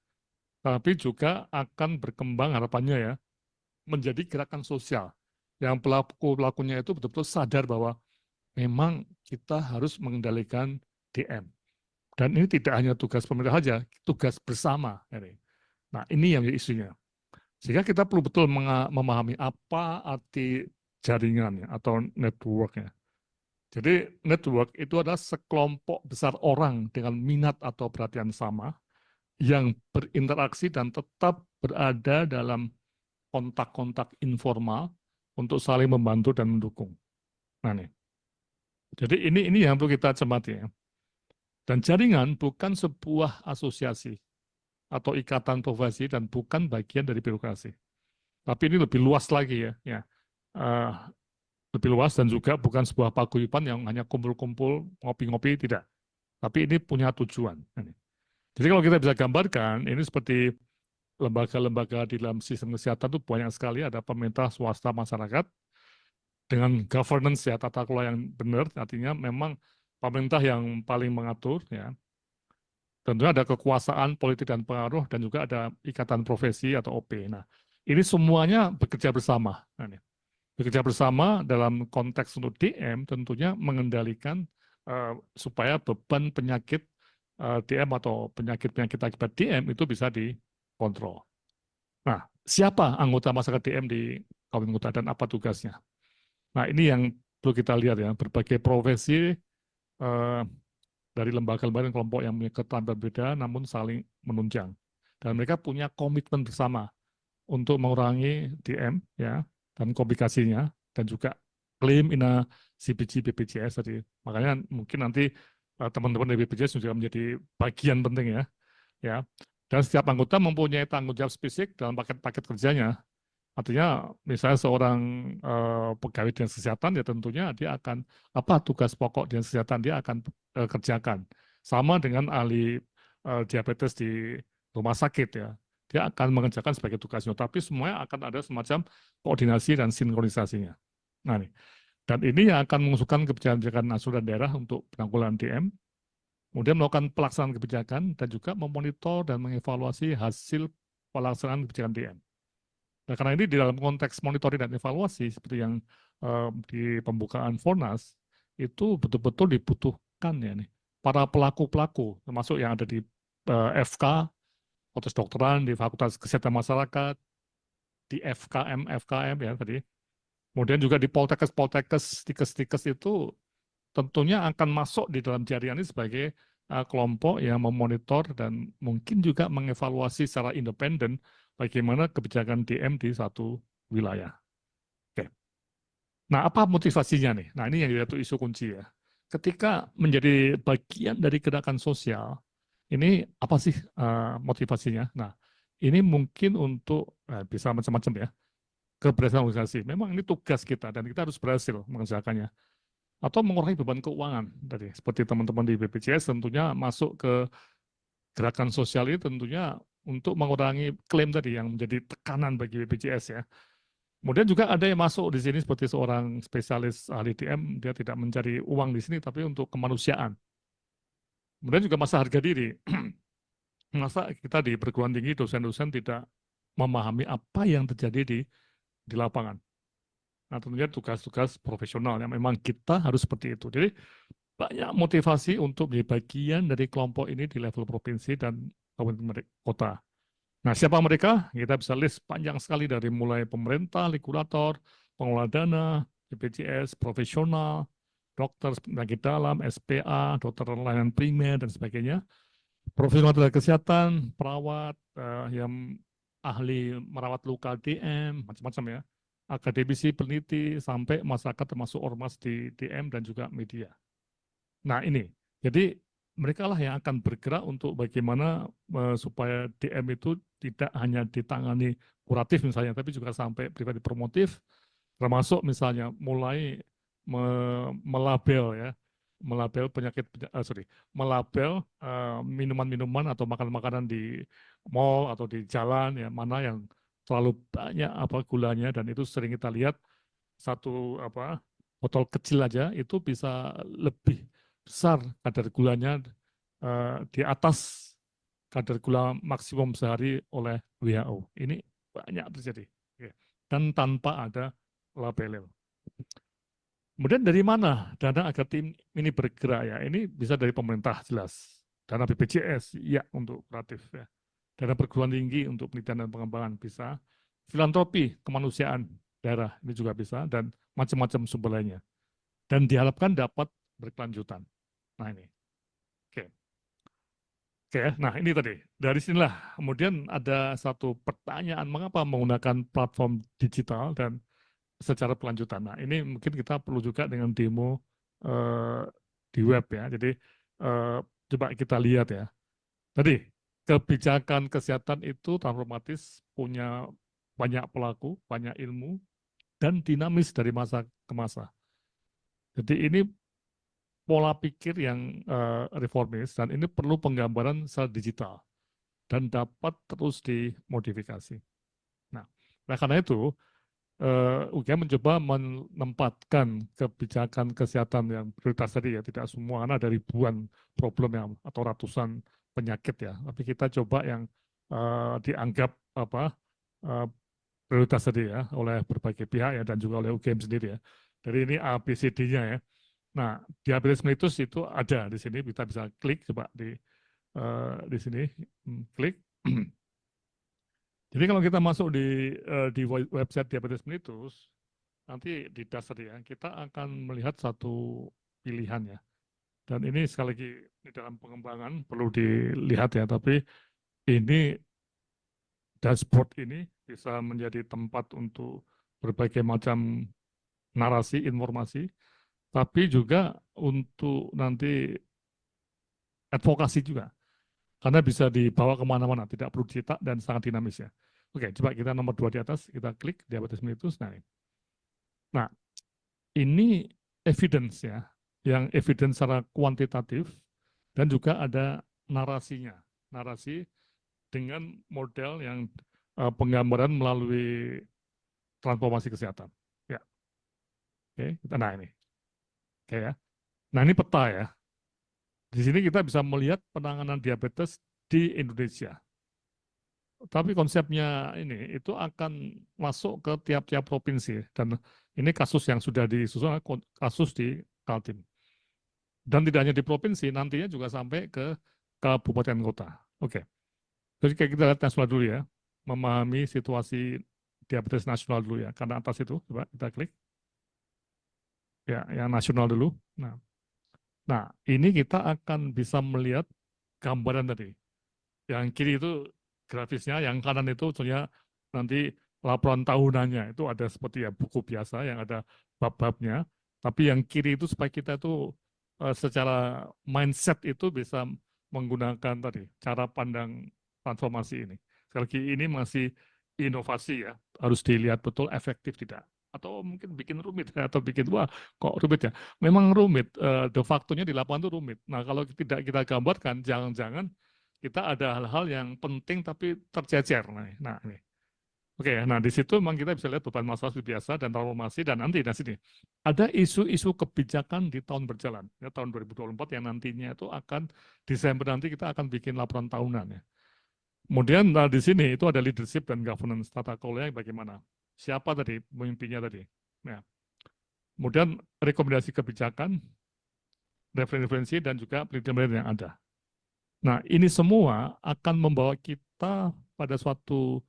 tapi juga akan berkembang harapannya ya menjadi gerakan sosial yang pelaku-pelakunya itu betul-betul sadar bahwa memang kita harus mengendalikan DM. Dan ini tidak hanya tugas pemerintah saja, tugas bersama. Nah, ini yang menjadi isunya. Sehingga kita perlu betul memahami apa arti jaringannya atau networknya. Jadi network itu adalah sekelompok besar orang dengan minat atau perhatian sama yang berinteraksi dan tetap berada dalam kontak-kontak informal untuk saling membantu dan mendukung. Nah, nih. Jadi ini yang perlu kita cermati ya. Dan jaringan bukan sebuah asosiasi atau ikatan profesi dan bukan bagian dari birokrasi. Tapi ini lebih luas lagi ya. Lebih luas dan juga bukan sebuah paguyuban yang hanya kumpul-kumpul, ngopi-ngopi, tidak. Tapi ini punya tujuan. Jadi kalau kita bisa gambarkan, ini seperti lembaga-lembaga di dalam sistem kesehatan itu banyak sekali, ada pemerintah, swasta, masyarakat, dengan governance ya, tata kelola yang benar, artinya memang pemerintah yang paling mengatur, ya. Tentunya ada kekuasaan politik dan pengaruh, dan juga ada ikatan profesi atau OP. Nah, ini semuanya bekerja bersama. Nah, ini. Bekerja bersama dalam konteks untuk DM tentunya mengendalikan supaya beban penyakit DM atau penyakit-penyakit akibat DM itu bisa dikontrol. Nah, siapa anggota masyarakat DM di Kabupaten Kota dan apa tugasnya? Nah, ini yang perlu kita lihat ya, berbagai profesi dari lembaga-lembaga dan kelompok yang punya keterampilan berbeda namun saling menunjang. Dan mereka punya komitmen bersama untuk mengurangi DM ya dan komplikasinya dan juga klaim ina CPG BPJS tadi. Makanya mungkin nanti teman-teman dari BPJS juga menjadi bagian penting ya. Dan setiap anggota mempunyai tanggung jawab spesifik dalam paket-paket kerjanya. Artinya misalnya seorang pegawai dinas kesehatan ya tentunya dia akan apa tugas pokok dinas kesehatan dia akan kerjakan. Sama dengan ahli diabetes di rumah sakit ya. Dia akan mengerjakan sebagai tugasnya, tapi semuanya akan ada semacam koordinasi dan sinkronisasinya. Nah, nih. Dan ini yang akan mengusulkan kebijakan nasional dan daerah untuk penanggulangan DM, kemudian melakukan pelaksanaan kebijakan dan juga memonitor dan mengevaluasi hasil pelaksanaan kebijakan DM. Nah, karena ini di dalam konteks monitoring dan evaluasi seperti yang di pembukaan Fornas itu betul-betul dibutuhkan ya nih para pelaku-pelaku termasuk yang ada di FK Fakultas Kedokteran, di Fakultas Kesehatan Masyarakat, di FKM ya tadi. Kemudian juga di Poltekkes, Tikes itu tentunya akan masuk di dalam jaringan ini sebagai kelompok yang memonitor dan mungkin juga mengevaluasi secara independen bagaimana kebijakan DM di satu wilayah. Oke. Nah, apa motivasinya nih? Nah, ini yang yaitu isu kunci ya. Ketika menjadi bagian dari gerakan sosial, ini apa sih motivasinya? Nah, ini mungkin untuk bisa macam-macam ya. Keberhasilan organisasi. Memang ini tugas kita dan kita harus berhasil mengerjakannya. Atau mengurangi beban keuangan tadi. Seperti teman-teman di BPJS tentunya masuk ke gerakan sosial ini tentunya untuk mengurangi klaim tadi yang menjadi tekanan bagi BPJS ya. Kemudian juga ada yang masuk di sini seperti seorang spesialis ahli DM, dia tidak mencari uang di sini tapi untuk kemanusiaan. Kemudian juga masa harga diri. Masa kita di perguruan tinggi dosen-dosen tidak memahami apa yang terjadi di lapangan. Nah, tentunya tugas-tugas profesional yang memang kita harus seperti itu. Jadi banyak motivasi untuk menjadi bagian dari kelompok ini di level provinsi dan kabupaten kota. Nah, siapa mereka? Kita bisa list panjang sekali dari mulai pemerintah, regulator, pengelola dana, BPJS, profesional, dokter penyakit dalam, SPA, dokter layanan primer, dan sebagainya. Profesional tenaga kesehatan, perawat, yang ahli merawat luka DM, macam-macam ya. Akademisi, peneliti, sampai masyarakat termasuk ormas di DM dan juga media. Nah ini, jadi mereka lah yang akan bergerak untuk bagaimana supaya DM itu tidak hanya ditangani kuratif misalnya, tapi juga sampai pribadi promotif, termasuk misalnya mulai melabel ya, melabel penyakit, melabel minuman-minuman atau makanan-makanan di mall atau di jalan ya, mana yang terlalu banyak gulanya dan itu sering kita lihat satu botol kecil aja itu bisa lebih besar kadar gulanya di atas kadar gula maksimum sehari oleh WHO. Ini banyak terjadi dan tanpa ada label. Kemudian dari mana dana agar tim ini bergerak ya? Ini bisa dari pemerintah jelas. Dana BPJS ya untuk kreatif ya. Dana perguruan tinggi untuk penelitian dan pengembangan bisa. Filantropi kemanusiaan daerah ini juga bisa dan macam-macam sumber lainnya. Dan diharapkan dapat berkelanjutan. Nah ini. Oke, nah ini tadi. Dari sinilah kemudian ada satu pertanyaan mengapa menggunakan platform digital dan secara pelanjutan. Nah, ini mungkin kita perlu juga dengan demo di web ya. Jadi coba kita lihat ya. Tadi kebijakan kesehatan itu transformatif, punya banyak pelaku, banyak ilmu, dan dinamis dari masa ke masa. Jadi ini pola pikir yang reformis dan ini perlu penggambaran secara digital dan dapat terus dimodifikasi. Nah, karena itu UGM mencoba menempatkan kebijakan kesehatan yang prioritas tadi ya, tidak semua karena ada ribuan problem yang atau ratusan penyakit ya, tapi kita coba yang dianggap prioritas tadi ya oleh berbagai pihak ya dan juga oleh UGM sendiri ya. Jadi ini ABCD-nya ya. Nah, diabetes mellitus itu ada di sini, kita bisa klik coba di sini, klik. Jadi kalau kita masuk di website diabetes mellitus, nanti di dasar ya, kita akan melihat satu pilihan ya. Dan ini sekali lagi di dalam pengembangan perlu dilihat ya, tapi ini dashboard ini bisa menjadi tempat untuk berbagai macam narasi, informasi, tapi juga untuk nanti advokasi juga. Karena bisa dibawa kemana-mana, tidak perlu dicetak dan sangat dinamis ya. Oke, coba kita nomor 2 di atas, kita klik diabetes mellitus. Nah, ini evidence ya, yang evidence secara kuantitatif dan juga ada narasinya, narasi dengan model yang penggambaran melalui transformasi kesehatan. Ya, oke, nah ini, oke ya. Nah ini peta ya. Di sini kita bisa melihat penanganan diabetes di Indonesia. Tapi konsepnya ini itu akan masuk ke tiap-tiap provinsi dan ini kasus yang sudah disusun kasus di Kaltim. Dan tidak hanya di provinsi, nantinya juga sampai ke kabupaten kota. Oke. Jadi kayak kita lihat nasional dulu ya, memahami situasi diabetes nasional dulu ya. Karena atas itu, coba kita klik. Ya, yang nasional dulu. Nah, ini kita akan bisa melihat gambaran tadi. Yang kiri itu grafisnya, yang kanan itu contohnya nanti laporan tahunannya itu ada seperti ya buku biasa yang ada bab-babnya. Tapi yang kiri itu supaya kita itu secara mindset itu bisa menggunakan tadi cara pandang transformasi ini. Sekali lagi ini masih inovasi ya, harus dilihat betul efektif tidak. Atau mungkin bikin rumit ya, atau bikin wah kok rumit ya. Memang rumit, de facto-nya di lapangan itu rumit. Nah kalau tidak kita gambarkan, jangan-jangan kita ada hal-hal yang penting tapi tercecer. Nah ini. Oke, nah di situ memang kita bisa lihat beban masalah seperti biasa dan transformasi dan nanti di sini ada isu-isu kebijakan di tahun berjalan ya tahun 2024 yang nantinya itu akan Desember nanti kita akan bikin laporan tahunan ya. Kemudian nah, di sini itu ada leadership dan governance tata kelolanya bagaimana. Siapa tadi pemimpinnya tadi. Nah, kemudian rekomendasi kebijakan, referensi dan juga penelitian yang ada. Nah, ini semua akan membawa kita pada suatu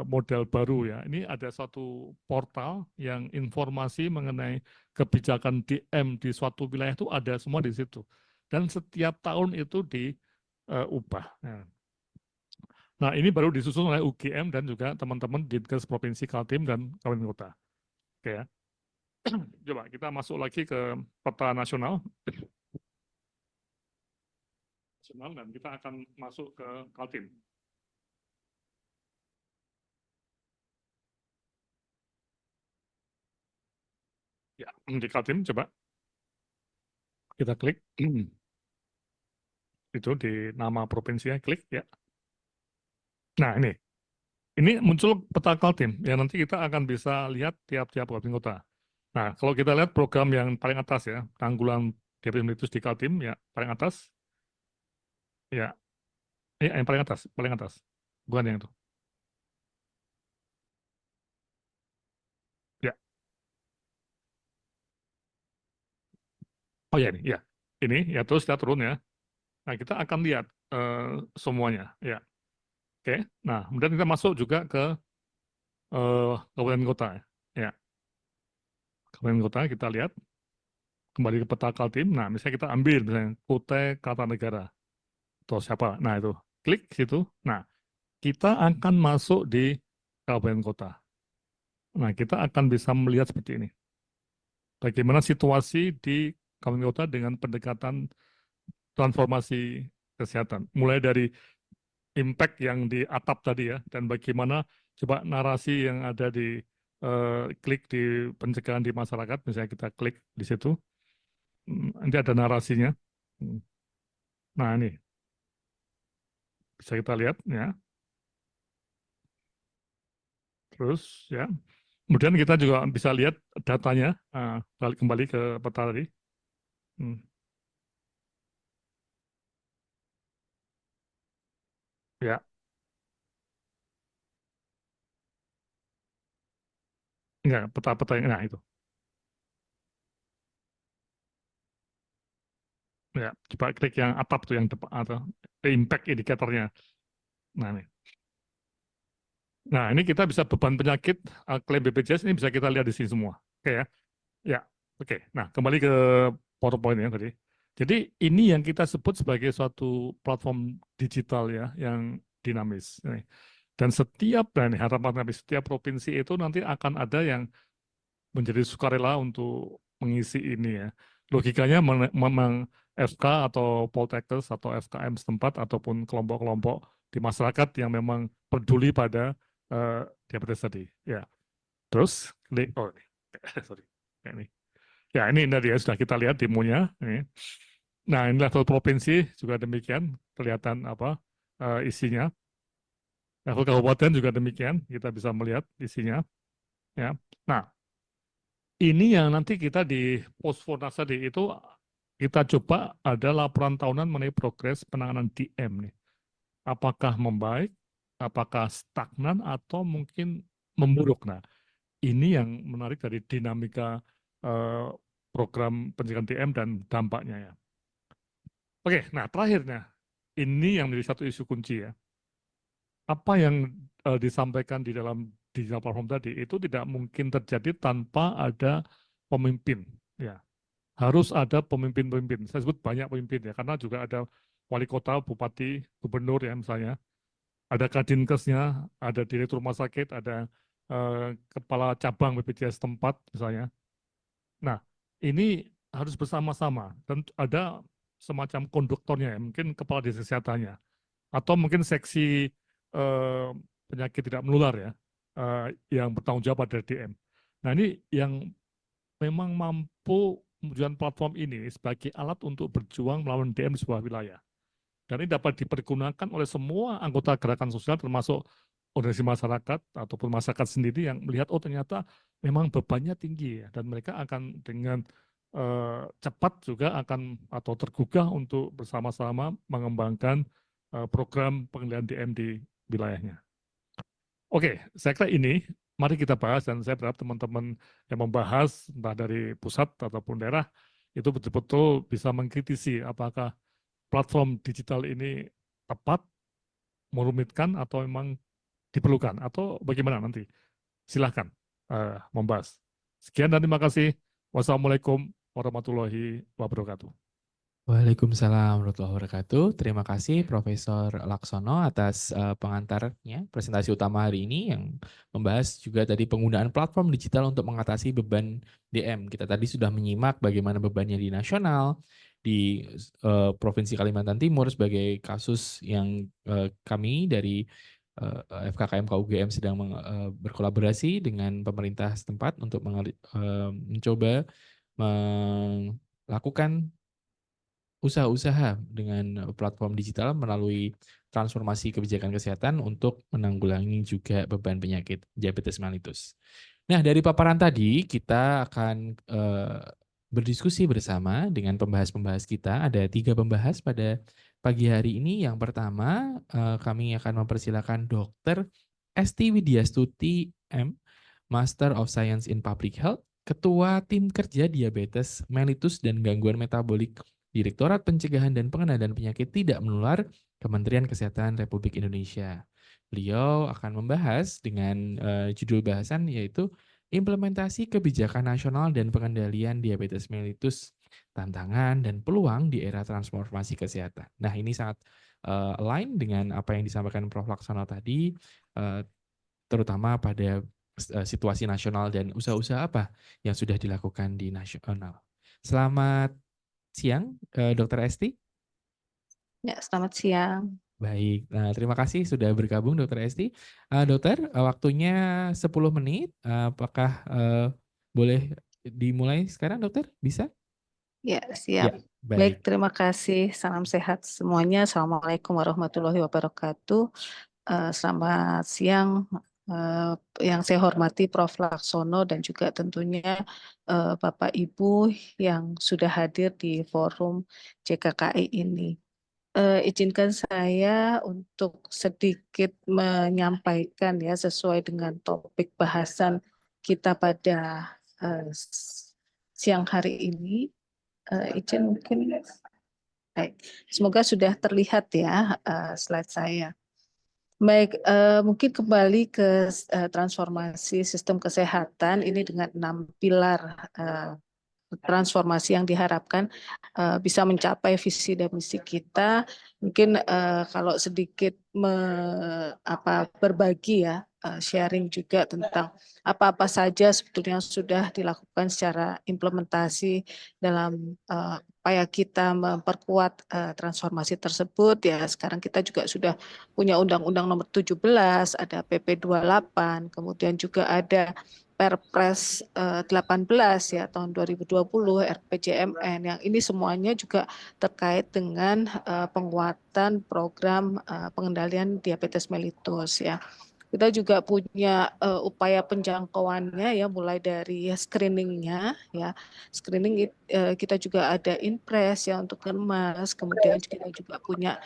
model baru ya. Ini ada suatu portal yang informasi mengenai kebijakan DM di suatu wilayah itu ada semua di situ. Dan setiap tahun itu diubah. Nah, ini baru disusun oleh UGM dan juga teman-teman Dinkes Provinsi Kaltim dan Kabupaten Kota. Oke ya. Coba kita masuk lagi ke peta nasional. Dan kita akan masuk ke Kaltim. Ya, di Kaltim coba kita klik. Itu di nama provinsinya, klik ya. Nah, ini muncul peta Kaltim, ya nanti kita akan bisa lihat tiap-tiap kabupaten kota. Nah, kalau kita lihat program yang paling atas ya, tanggulan diabetes mellitus di Kaltim, ya paling atas, ya, yang paling atas, bukan yang itu. Ya, oh ya ini ya terus kita turun ya. Nah, kita akan lihat semuanya, ya. Oke, nah kemudian kita masuk juga ke kabupaten kota, ya. Kabupaten kota kita lihat kembali ke peta Kaltim. Nah, misalnya kita ambil misalnya Kutai Kartanegara atau siapa. Nah, itu klik situ. Nah, kita akan masuk di kabupaten kota. Nah, kita akan bisa melihat seperti ini. Bagaimana situasi di kabupaten kota dengan pendekatan transformasi kesehatan. Mulai dari impact yang di atap tadi ya, dan bagaimana coba narasi yang ada di klik di pencegahan di masyarakat, misalnya kita klik di situ, nanti ada narasinya. Nah, ini bisa kita lihat ya. Terus ya, kemudian kita juga bisa lihat datanya, balik kembali ke peta tadi. Ya, Enggak, peta-peta yang nah itu. Ya, coba klik yang atap tuh yang depan atau impact indikatornya. Nah, ini. Nah, ini kita bisa beban penyakit klaim BPJS ini bisa kita lihat di sini semua. Oke ya. Ya, oke. Nah, kembali ke PowerPoint ya tadi. Jadi ini yang kita sebut sebagai suatu platform digital ya yang dinamis. Dan setiap dan harapan kami setiap provinsi itu nanti akan ada yang menjadi sukarela untuk mengisi ini ya. Logikanya memang FK atau Poltekkes atau FKM setempat ataupun kelompok-kelompok di masyarakat yang memang peduli pada diabetes tadi. Ya, terus klik oh ini. Sorry, ini. Ya ini tadi ya sudah kita lihat demonya. Ini. Nah ini level provinsi juga demikian kelihatan apa isinya. Level kabupaten juga demikian kita bisa melihat isinya. Ya. Nah ini yang nanti kita di Postfornas tadi itu kita coba ada laporan tahunan mengenai progres penanganan DM nih. Apakah membaik, apakah stagnan atau mungkin memburuk. Nah, ini yang menarik dari dinamika program pencegahan DM dan dampaknya ya. Oke, nah terakhirnya ini yang menjadi satu isu kunci ya. Apa yang disampaikan di dalam digital platform tadi itu tidak mungkin terjadi tanpa ada pemimpin ya. Harus ada pemimpin-pemimpin. Saya sebut banyak pemimpin ya, karena juga ada wali kota, bupati, gubernur ya misalnya. Ada Kadinkesnya, ada direktur rumah sakit, ada kepala cabang BPJS tempat misalnya. Nah, ini harus bersama-sama dan ada semacam konduktornya ya, mungkin kepala dinas kesehatannya, atau mungkin seksi penyakit tidak menular ya, yang bertanggung jawab pada DM. Nah, ini yang memang mampu menunjukkan platform ini sebagai alat untuk berjuang melawan DM di sebuah wilayah. Dan ini dapat dipergunakan oleh semua anggota gerakan sosial termasuk organisasi masyarakat ataupun masyarakat sendiri yang melihat oh ternyata memang bebannya tinggi ya dan mereka akan dengan cepat juga akan atau tergugah untuk bersama-sama mengembangkan program pengendalian DM di wilayahnya. Oke, saya kira ini mari kita bahas dan saya berharap teman-teman yang membahas entah dari pusat ataupun daerah itu betul-betul bisa mengkritisi apakah platform digital ini tepat, merumitkan atau memang diperlukan atau bagaimana nanti. Silahkan membahas. Sekian dan terima kasih. Wassalamualaikum warahmatullahi wabarakatuh. Waalaikumsalam warahmatullahi wabarakatuh. Terima kasih Profesor Laksono atas pengantarnya, presentasi utama hari ini yang membahas juga tadi penggunaan platform digital untuk mengatasi beban DM. Kita tadi sudah menyimak bagaimana bebannya di nasional, di Provinsi Kalimantan Timur sebagai kasus yang kami dari FKKM KUGM sedang berkolaborasi dengan pemerintah setempat untuk mencoba melakukan usaha-usaha dengan platform digital melalui transformasi kebijakan kesehatan untuk menanggulangi juga beban penyakit diabetes mellitus. Nah, dari paparan tadi kita akan berdiskusi bersama dengan pembahas-pembahas kita. Ada 3 pembahas pada pagi hari ini. Yang pertama, kami akan mempersilakan Dr. Esti Widyastuti M, Master of Science in Public Health, Ketua Tim Kerja Diabetes Mellitus dan Gangguan Metabolik Direktorat Pencegahan dan Pengendalian Penyakit Tidak Menular Kementerian Kesehatan Republik Indonesia. Beliau akan membahas dengan judul bahasan yaitu Implementasi Kebijakan Nasional dan Pengendalian Diabetes Mellitus, Tantangan dan Peluang di Era Transformasi Kesehatan. Nah, ini sangat align dengan apa yang disampaikan Prof. Laksono tadi, terutama pada situasi nasional dan usaha-usaha apa yang sudah dilakukan di nasional. Selamat siang, Dr. Esti. Ya, selamat siang. Baik, nah, terima kasih sudah bergabung Dr. Esti. Dokter, waktunya 10 menit, apakah boleh dimulai sekarang Dokter? Bisa? Ya, siap. Ya, Baik, baik. terima kasih. Salam sehat semuanya. Assalamualaikum warahmatullahi wabarakatuh. Selamat siang yang saya hormati Prof. Laksono dan juga tentunya Bapak Ibu yang sudah hadir di forum JKKI ini. Izinkan saya untuk sedikit menyampaikan ya sesuai dengan topik bahasan kita pada siang hari ini. Izin mungkin, baik. Semoga sudah terlihat ya slide saya. Baik, mungkin kembali ke transformasi sistem kesehatan ini dengan 6 pilar transformasi yang diharapkan bisa mencapai visi dan misi kita. Mungkin kalau sedikit berbagi ya, sharing juga tentang apa-apa saja sebetulnya sudah dilakukan secara implementasi dalam upaya kita memperkuat transformasi tersebut ya. Sekarang kita juga sudah punya Undang-Undang Nomor 17, ada PP 28, kemudian juga ada Perpres 18 ya tahun 2020, RPJMN, yang ini semuanya juga terkait dengan penguatan program pengendalian diabetes mellitus ya. Kita juga punya upaya penjangkauannya ya, mulai dari screeningnya ya. Screening kita juga ada Inpres ya untuk Kermas, kemudian kita juga punya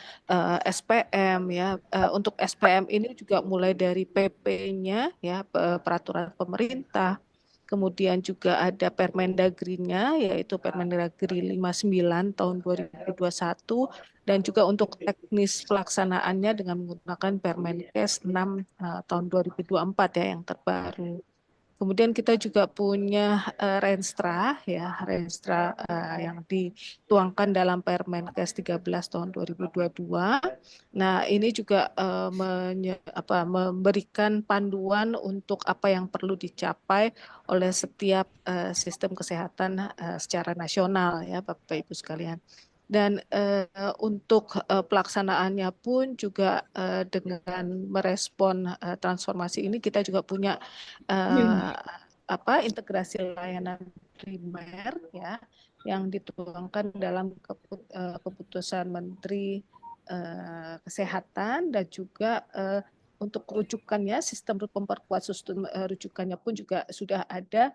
SPM ya. Untuk SPM ini juga mulai dari PP-nya ya, peraturan pemerintah. Kemudian juga ada Permendagri-nya, yaitu Permendagri 59 tahun 2021, dan juga untuk teknis pelaksanaannya dengan menggunakan Permenkes 6 tahun 2024 ya, yang terbaru. Kemudian kita juga punya Renstra ya, Renstra yang dituangkan dalam Permenkes 13 tahun 2022. Nah, ini juga memberikan panduan untuk apa yang perlu dicapai oleh setiap sistem kesehatan secara nasional ya, Bapak Ibu sekalian. Dan untuk pelaksanaannya pun juga dengan merespon transformasi ini, kita juga punya integrasi layanan primer ya, yang dituangkan dalam keputusan Menteri Kesehatan, dan juga untuk rujukannya, sistem memperkuat sistem rujukannya pun juga sudah ada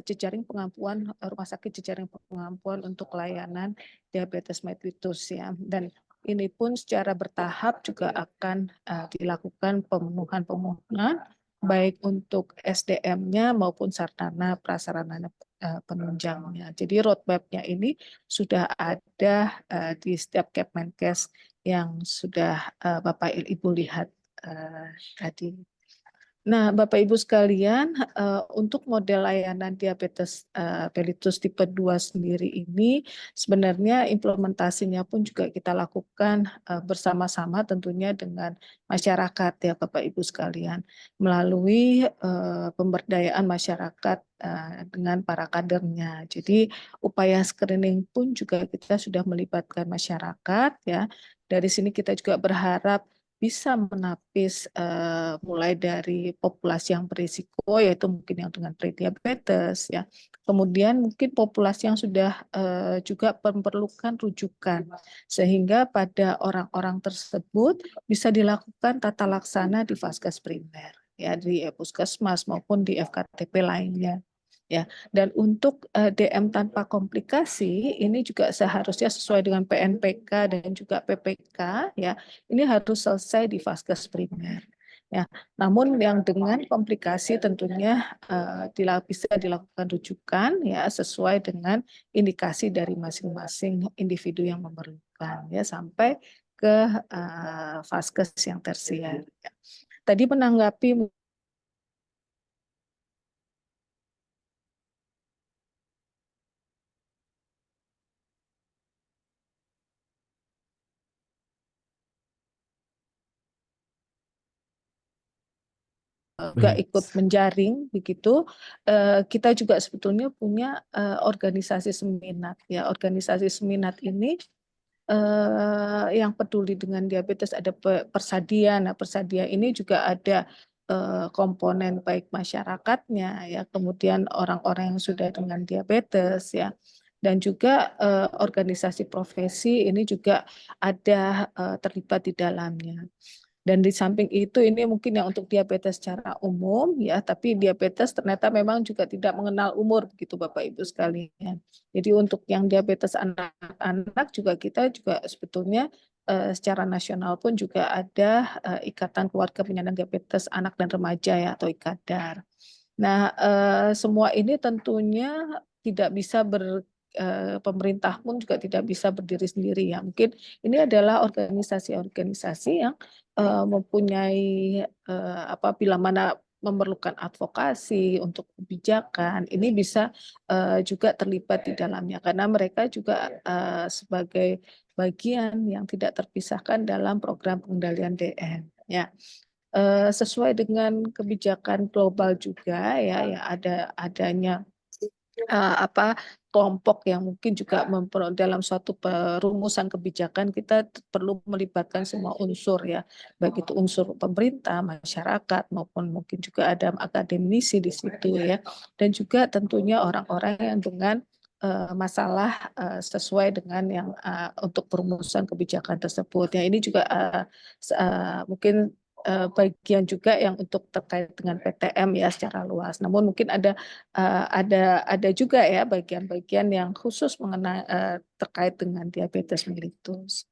jejaring pengampuan, rumah sakit jejaring pengampuan untuk layanan diabetes mellitus ya. Dan ini pun secara bertahap juga akan dilakukan pemenuhan baik untuk SDM-nya maupun sarana prasarana penunjangnya. Jadi roadmap-nya ini sudah ada di setiap Kemenkes yang sudah Bapak Ibu lihat tadi. Nah, Bapak Ibu sekalian, untuk model layanan diabetes mellitus tipe 2 sendiri ini sebenarnya implementasinya pun juga kita lakukan bersama-sama tentunya dengan masyarakat ya Bapak Ibu sekalian, melalui pemberdayaan masyarakat dengan para kadernya. Jadi upaya screening pun juga kita sudah melibatkan masyarakat ya. Dari sini kita juga berharap bisa menapis mulai dari populasi yang berisiko, yaitu mungkin yang dengan prediabetes ya. Kemudian mungkin populasi yang sudah juga memerlukan rujukan, sehingga pada orang-orang tersebut bisa dilakukan tata laksana di Vaskes primer ya, di Puskesmas maupun di FKTP lainnya. Ya, dan untuk DM tanpa komplikasi ini juga seharusnya sesuai dengan PNPK dan juga PPK ya. Ini harus selesai di Vaskes primer. Ya, namun yang dengan komplikasi tentunya bisa dilakukan rujukan ya, sesuai dengan indikasi dari masing-masing individu yang memerlukan ya, sampai ke Vaskes yang tersier. Ya. Tadi menanggapi juga ikut menjaring begitu, kita juga sebetulnya punya organisasi seminat ya. Organisasi seminat ini yang peduli dengan diabetes, ada Persadia. Nah, Persadia ini juga ada komponen baik masyarakatnya ya, kemudian orang-orang yang sudah dengan diabetes ya, dan juga organisasi profesi ini juga ada terlibat di dalamnya. Dan di samping itu ini mungkin yang untuk diabetes secara umum ya, tapi diabetes ternyata memang juga tidak mengenal umur begitu Bapak Ibu sekalian. Jadi untuk yang diabetes anak-anak juga kita juga sebetulnya secara nasional pun juga ada Ikatan Keluarga Penyandang Diabetes Anak dan Remaja ya, atau IKADAR. Nah, semua ini tentunya tidak bisa pemerintah pun juga tidak bisa berdiri sendiri ya. Mungkin ini adalah organisasi-organisasi yang mempunyai apabila mana memerlukan advokasi untuk kebijakan, ini bisa juga terlibat di dalamnya karena mereka juga sebagai bagian yang tidak terpisahkan dalam program pengendalian DM ya. Sesuai dengan kebijakan global juga ya adanya kelompok yang mungkin juga dalam suatu perumusan kebijakan kita perlu melibatkan semua unsur ya, baik itu unsur pemerintah, masyarakat maupun mungkin juga ada akademisi di situ ya, dan juga tentunya orang-orang yang dengan masalah sesuai dengan yang untuk perumusan kebijakan tersebut. Ya ini juga mungkin bagian juga yang untuk terkait dengan PTM ya secara luas. Namun mungkin ada juga ya bagian-bagian yang khusus mengenai terkait dengan diabetes mellitus.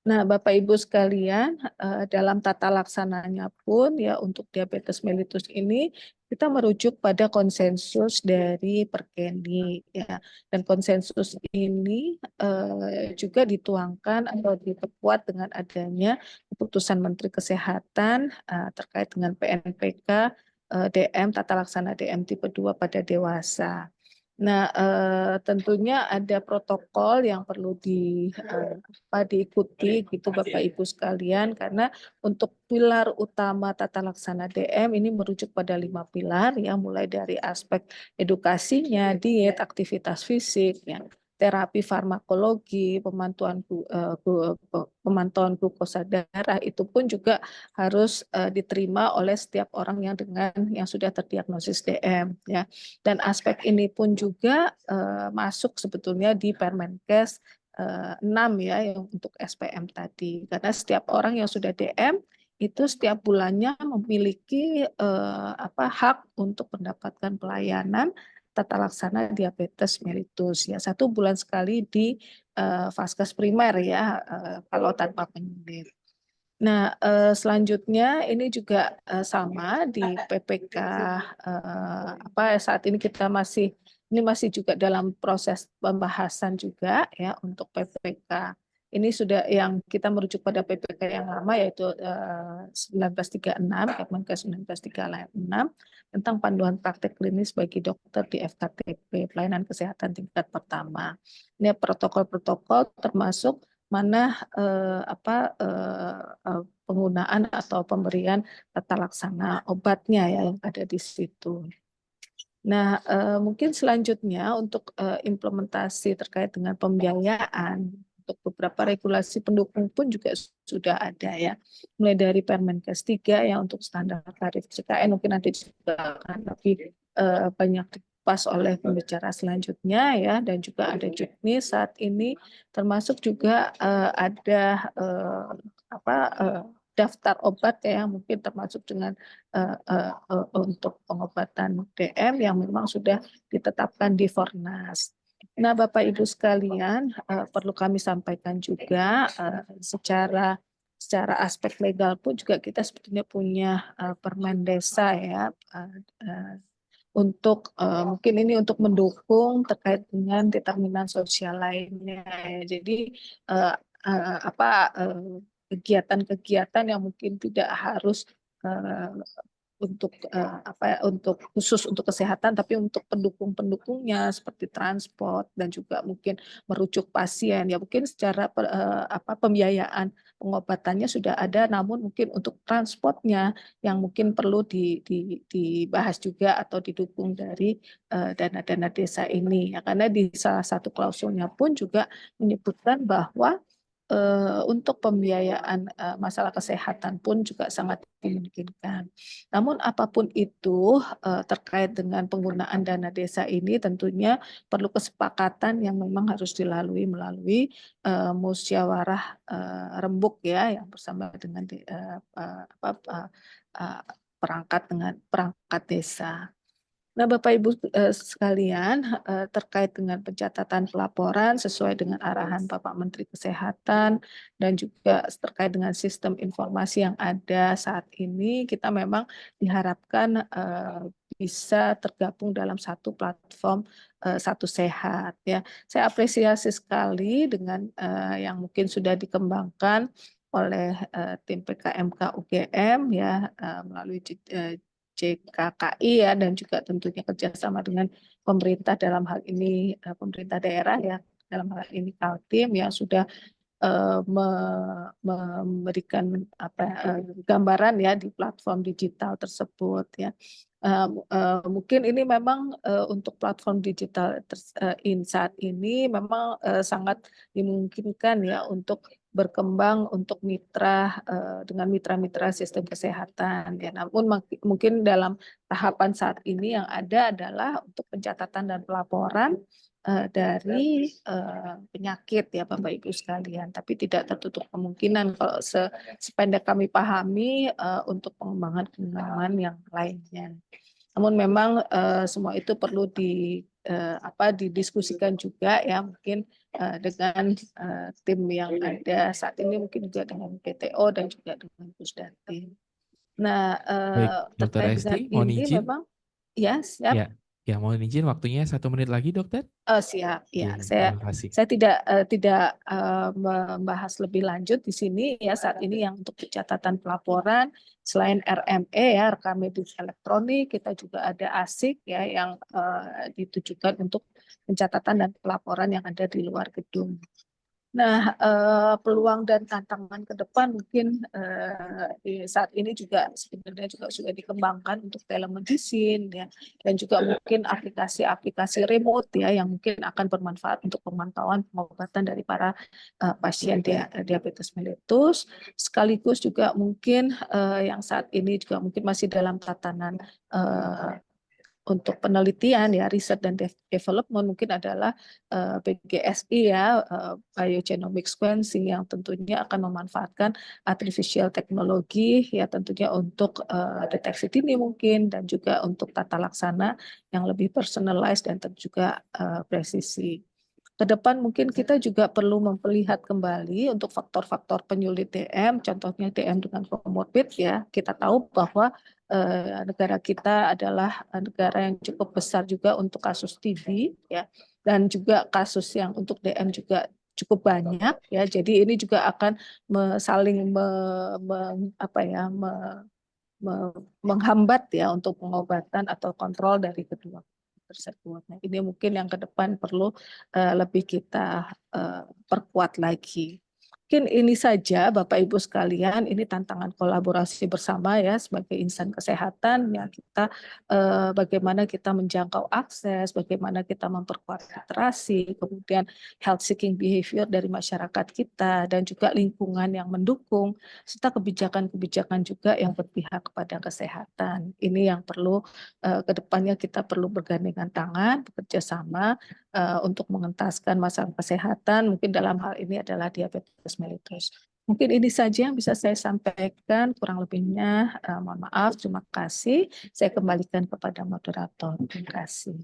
Nah, Bapak Ibu sekalian, dalam tata laksananya pun ya untuk diabetes mellitus ini kita merujuk pada konsensus dari Perkeni ya. Dan konsensus ini juga dituangkan atau diperkuat dengan adanya keputusan Menteri Kesehatan terkait dengan PNPK DM tata laksana DM tipe 2 pada dewasa. Nah, tentunya ada protokol yang perlu diikuti gitu Bapak Ibu sekalian karena untuk pilar utama tata laksana DM ini merujuk pada 5 pilar ya, mulai dari aspek edukasinya, diet, aktivitas fisik, ya, terapi farmakologi, pemantauan glukosa darah itu pun juga harus diterima oleh setiap orang yang sudah terdiagnosis DM ya. Dan aspek ini pun juga masuk sebetulnya di Permenkes 6 ya yang untuk SPM tadi. Karena setiap orang yang sudah DM itu setiap bulannya memiliki hak untuk mendapatkan pelayanan tata laksana diabetes mellitus ya 1 bulan sekali di vaskes primer ya kalau tanpa penyakit. Nah, selanjutnya ini juga sama di PPK saat ini ini masih juga dalam proses pembahasan juga ya untuk PPK. Ini sudah yang kita merujuk pada PPK yang lama yaitu 1936, Kemenkes 1936 tentang panduan praktek klinis bagi dokter di FKTP, pelayanan kesehatan tingkat pertama. Ini protokol-protokol termasuk mana penggunaan atau pemberian tata laksana obatnya ya yang ada di situ. Nah, mungkin selanjutnya untuk implementasi terkait dengan pembiayaan untuk beberapa regulasi pendukung pun juga sudah ada ya. Mulai dari Permenkes 3 ya untuk standar tarif CKN mungkin nanti juga akan lebih banyak dikupas oleh pembicara selanjutnya ya, dan juga ada Juknis saat ini termasuk juga ada daftar obat ya mungkin termasuk dengan untuk pengobatan DM yang memang sudah ditetapkan di Fornas. Nah, Bapak Ibu sekalian, perlu kami sampaikan juga secara aspek legal pun juga kita sebetulnya punya Permen Desa ya untuk mungkin ini untuk mendukung terkait dengan determinan sosial lainnya. Jadi kegiatan-kegiatan yang mungkin tidak harus untuk khusus untuk kesehatan tapi untuk pendukung-pendukungnya seperti transport dan juga mungkin merujuk pasien ya mungkin secara pembiayaan pengobatannya sudah ada namun mungkin untuk transportnya yang mungkin perlu dibahas juga atau didukung dari dana-dana desa ini ya karena di salah satu klausulnya pun juga menyebutkan bahwa untuk pembiayaan masalah kesehatan pun juga sangat dimungkinkan. Namun apapun itu terkait dengan penggunaan dana desa ini tentunya perlu kesepakatan yang memang harus dilalui melalui musyawarah rembuk ya yang bersama dengan perangkat desa. Nah, Bapak Ibu sekalian, terkait dengan pencatatan pelaporan sesuai dengan arahan Bapak Menteri Kesehatan dan juga terkait dengan sistem informasi yang ada saat ini, kita memang diharapkan bisa tergabung dalam satu platform Satu Sehat ya. Saya apresiasi sekali dengan yang mungkin sudah dikembangkan oleh tim PKMK UGM ya melalui JKKI ya dan juga tentunya kerjasama dengan pemerintah dalam hal ini pemerintah daerah ya dalam hal ini Kaltim yang sudah memberikan gambaran ya di platform digital tersebut ya. Mungkin ini memang untuk platform digital saat ini memang sangat dimungkinkan ya untuk berkembang untuk mitra dengan mitra-mitra sistem kesehatan ya. Namun mungkin dalam tahapan saat ini yang ada adalah untuk pencatatan dan pelaporan dari penyakit ya Bapak Ibu sekalian, tapi tidak tertutup kemungkinan kalau sependek kami pahami untuk pengembangan yang lainnya. Namun memang semua itu perlu didiskusikan juga ya mungkin dengan tim yang ada saat ini mungkin juga dengan PTO dan juga dengan Pusdatin. Nah Baik, Dokter terkait Esti, dengan mohon ini izin. memang ya siap. Ya, mohon izin waktunya 1 menit lagi, Dokter. Siap ya Oke, saya terima kasih. tidak membahas lebih lanjut di sini ya saat ini yang untuk pencatatan pelaporan selain RME ya rekam medis elektronik kita juga ada ASIK ya yang ditujukan untuk pencatatan dan pelaporan yang ada di luar gedung. Nah, peluang dan tantangan ke depan mungkin saat ini juga sebenarnya juga sudah dikembangkan untuk telemedicine ya dan juga mungkin aplikasi-aplikasi remote ya yang mungkin akan bermanfaat untuk pemantauan pengobatan dari para pasien diabetes mellitus sekaligus juga mungkin yang saat ini juga mungkin masih dalam tatanan untuk penelitian ya riset dan development mungkin adalah BGSI ya biogenomic sequencing yang tentunya akan memanfaatkan artificial technology ya tentunya untuk deteksi dini mungkin dan juga untuk tata laksana yang lebih personalized dan juga presisi. Ke depan mungkin kita juga perlu melihat kembali untuk faktor-faktor penyulit DM, contohnya DM dengan komorbid ya. Kita tahu bahwa negara kita adalah negara yang cukup besar juga untuk kasus TB ya dan juga kasus yang untuk DM juga cukup banyak ya. Jadi ini juga akan saling menghambat ya untuk pengobatan atau kontrol dari kedua tersebut. Nah, ini mungkin yang ke depan perlu lebih kita perkuat lagi. Mungkin ini saja Bapak Ibu sekalian, ini tantangan kolaborasi bersama ya sebagai insan kesehatan ya kita bagaimana kita menjangkau akses, bagaimana kita memperkuat literasi, kemudian health seeking behavior dari masyarakat kita dan juga lingkungan yang mendukung serta kebijakan-kebijakan juga yang berpihak kepada kesehatan. Ini yang perlu kedepannya kita perlu bergandengan tangan, bekerja sama untuk mengentaskan masalah kesehatan. Mungkin dalam hal ini adalah diabetes mellitus. Mungkin ini saja yang bisa saya sampaikan. Kurang lebihnya mohon maaf. Terima kasih. Saya kembalikan kepada moderator. Terima kasih.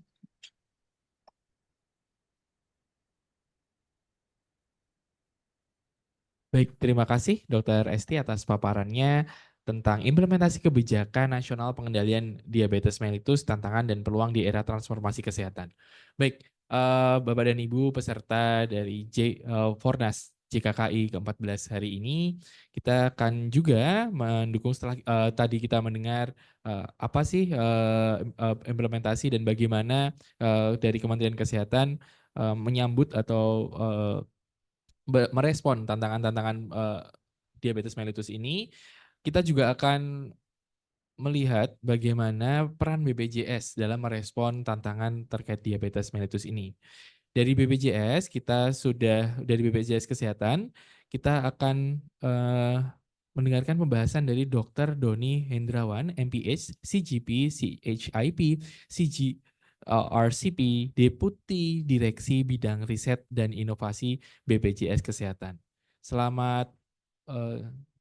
Baik, terima kasih Dr. Esti atas paparannya tentang implementasi kebijakan nasional pengendalian diabetes mellitus, tantangan dan peluang di era transformasi kesehatan. Baik, Bapak dan Ibu peserta dari Fornas JKKI ke-14 hari ini, kita akan juga mendukung setelah tadi kita mendengar apa sih implementasi dan bagaimana dari Kementerian Kesehatan menyambut atau merespon tantangan-tantangan diabetes mellitus ini. Kita juga akan melihat bagaimana peran BPJS dalam merespon tantangan terkait diabetes mellitus ini. Dari BPJS dari BPJS Kesehatan kita akan mendengarkan pembahasan dari Dr. Doni Hendrawan, MPH, CGP, CHIP, RCP, Deputi Direksi Bidang Riset dan Inovasi BPJS Kesehatan. Selamat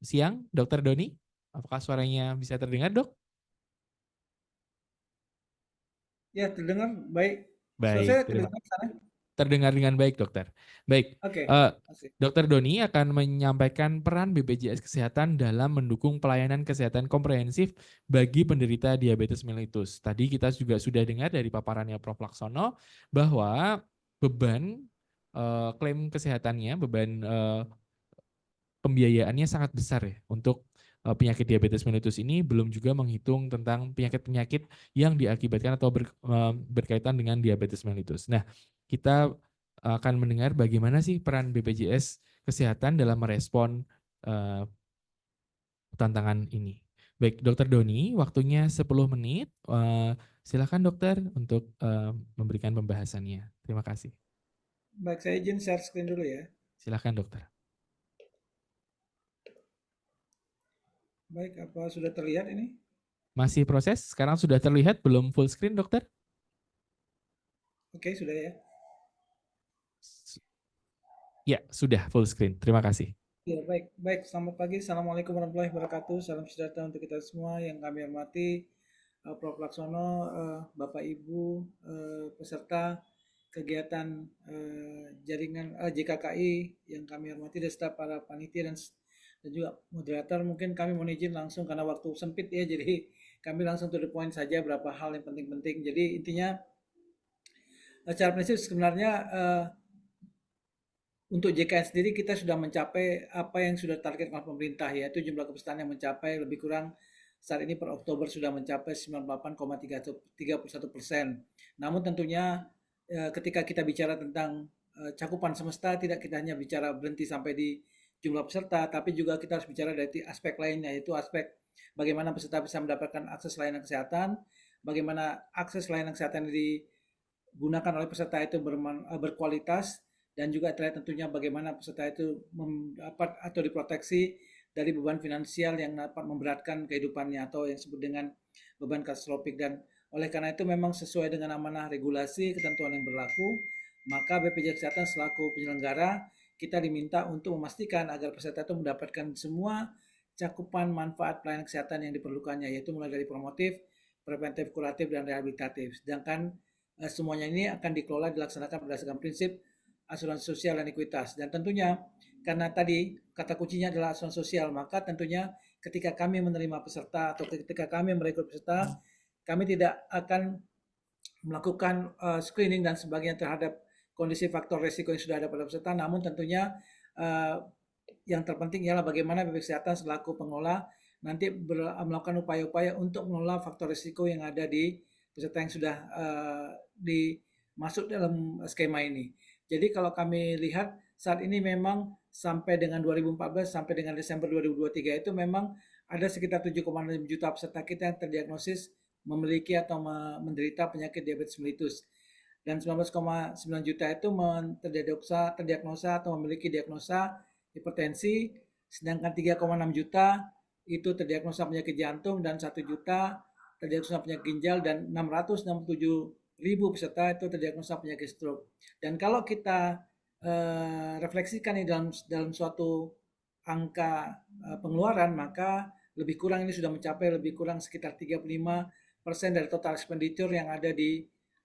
siang, Dr. Doni. Apakah suaranya bisa terdengar, Dok? Ya, terdengar baik. Baik, Selesai terdengar sana? Terdengar dengan baik, dokter. Baik, Oke, makasih. Dokter Doni akan menyampaikan peran BPJS Kesehatan dalam mendukung pelayanan kesehatan komprehensif bagi penderita diabetes mellitus. Tadi kita juga sudah dengar dari paparannya Prof. Laksono bahwa beban klaim kesehatannya, beban pembiayaannya sangat besar ya untuk penyakit diabetes mellitus ini, belum juga menghitung tentang penyakit-penyakit yang diakibatkan atau berkaitan dengan diabetes mellitus. Nah, kita akan mendengar bagaimana sih peran BPJS Kesehatan dalam merespon tantangan ini. Baik, Dokter Doni, waktunya 10 menit. Silakan dokter untuk memberikan pembahasannya. Terima kasih. Baik, saya izin share screen dulu ya. Silakan dokter. Baik, apa sudah terlihat ini? Masih proses, sekarang sudah terlihat, belum full screen dokter? Oke, sudah ya. Ya, sudah full screen. Terima kasih. Ya, baik. Selamat pagi. Assalamualaikum warahmatullahi wabarakatuh. Salam sejahtera untuk kita semua yang kami hormati, Prof. Laksono, Bapak Ibu, peserta kegiatan jaringan JKKI yang kami hormati, dan staf para panitia dan juga moderator. Mungkin kami mohon izin langsung karena waktu sempit ya, jadi kami langsung to the point saja beberapa hal yang penting-penting. Jadi intinya secara prinsip sebenarnya untuk JKN sendiri kita sudah mencapai apa yang sudah target oleh pemerintah, yaitu jumlah kepesertaan yang mencapai lebih kurang saat ini per Oktober sudah mencapai 98,31%. Namun tentunya ketika kita bicara tentang cakupan semesta, tidak kita hanya bicara berhenti sampai di jumlah peserta, tapi juga kita harus bicara dari aspek lainnya, yaitu aspek bagaimana peserta bisa mendapatkan akses layanan kesehatan, bagaimana akses layanan kesehatan yang digunakan oleh peserta itu berkualitas, dan juga terlihat tentunya bagaimana peserta itu mendapat atau diproteksi dari beban finansial yang dapat memberatkan kehidupannya atau yang disebut dengan beban katastrofik. Dan oleh karena itu memang sesuai dengan amanah regulasi ketentuan yang berlaku, maka BPJS Kesehatan selaku penyelenggara kita diminta untuk memastikan agar peserta itu mendapatkan semua cakupan manfaat pelayanan kesehatan yang diperlukannya, yaitu mulai dari promotif, preventif, kuratif, dan rehabilitatif. Sedangkan semuanya ini akan dikelola dilaksanakan berdasarkan prinsip asuransi sosial dan ekuitas. Dan tentunya karena tadi kata kuncinya adalah asuransi sosial, maka tentunya ketika kami menerima peserta atau ketika kami merekrut peserta, kami tidak akan melakukan screening dan sebagainya terhadap kondisi faktor risiko yang sudah ada pada peserta, namun tentunya yang terpenting ialah bagaimana BPJS Kesehatan selaku pengelola nanti melakukan upaya-upaya untuk mengelola faktor risiko yang ada di peserta yang sudah masuk dalam skema ini. Jadi kalau kami lihat saat ini memang sampai dengan 2014 sampai dengan Desember 2023 itu memang ada sekitar 7,6 juta peserta kita yang terdiagnosis memiliki atau menderita penyakit diabetes mellitus. Dan 19,9 juta itu terdiagnosa atau memiliki diagnosa hipertensi, sedangkan 3,6 juta itu terdiagnosa penyakit jantung, dan 1 juta terdiagnosa penyakit ginjal, dan 667.000 peserta itu terdiagnosa penyakit stroke. Dan kalau kita refleksikan ini dalam suatu angka pengeluaran, maka lebih kurang ini sudah mencapai lebih kurang sekitar 35% dari total expenditure yang ada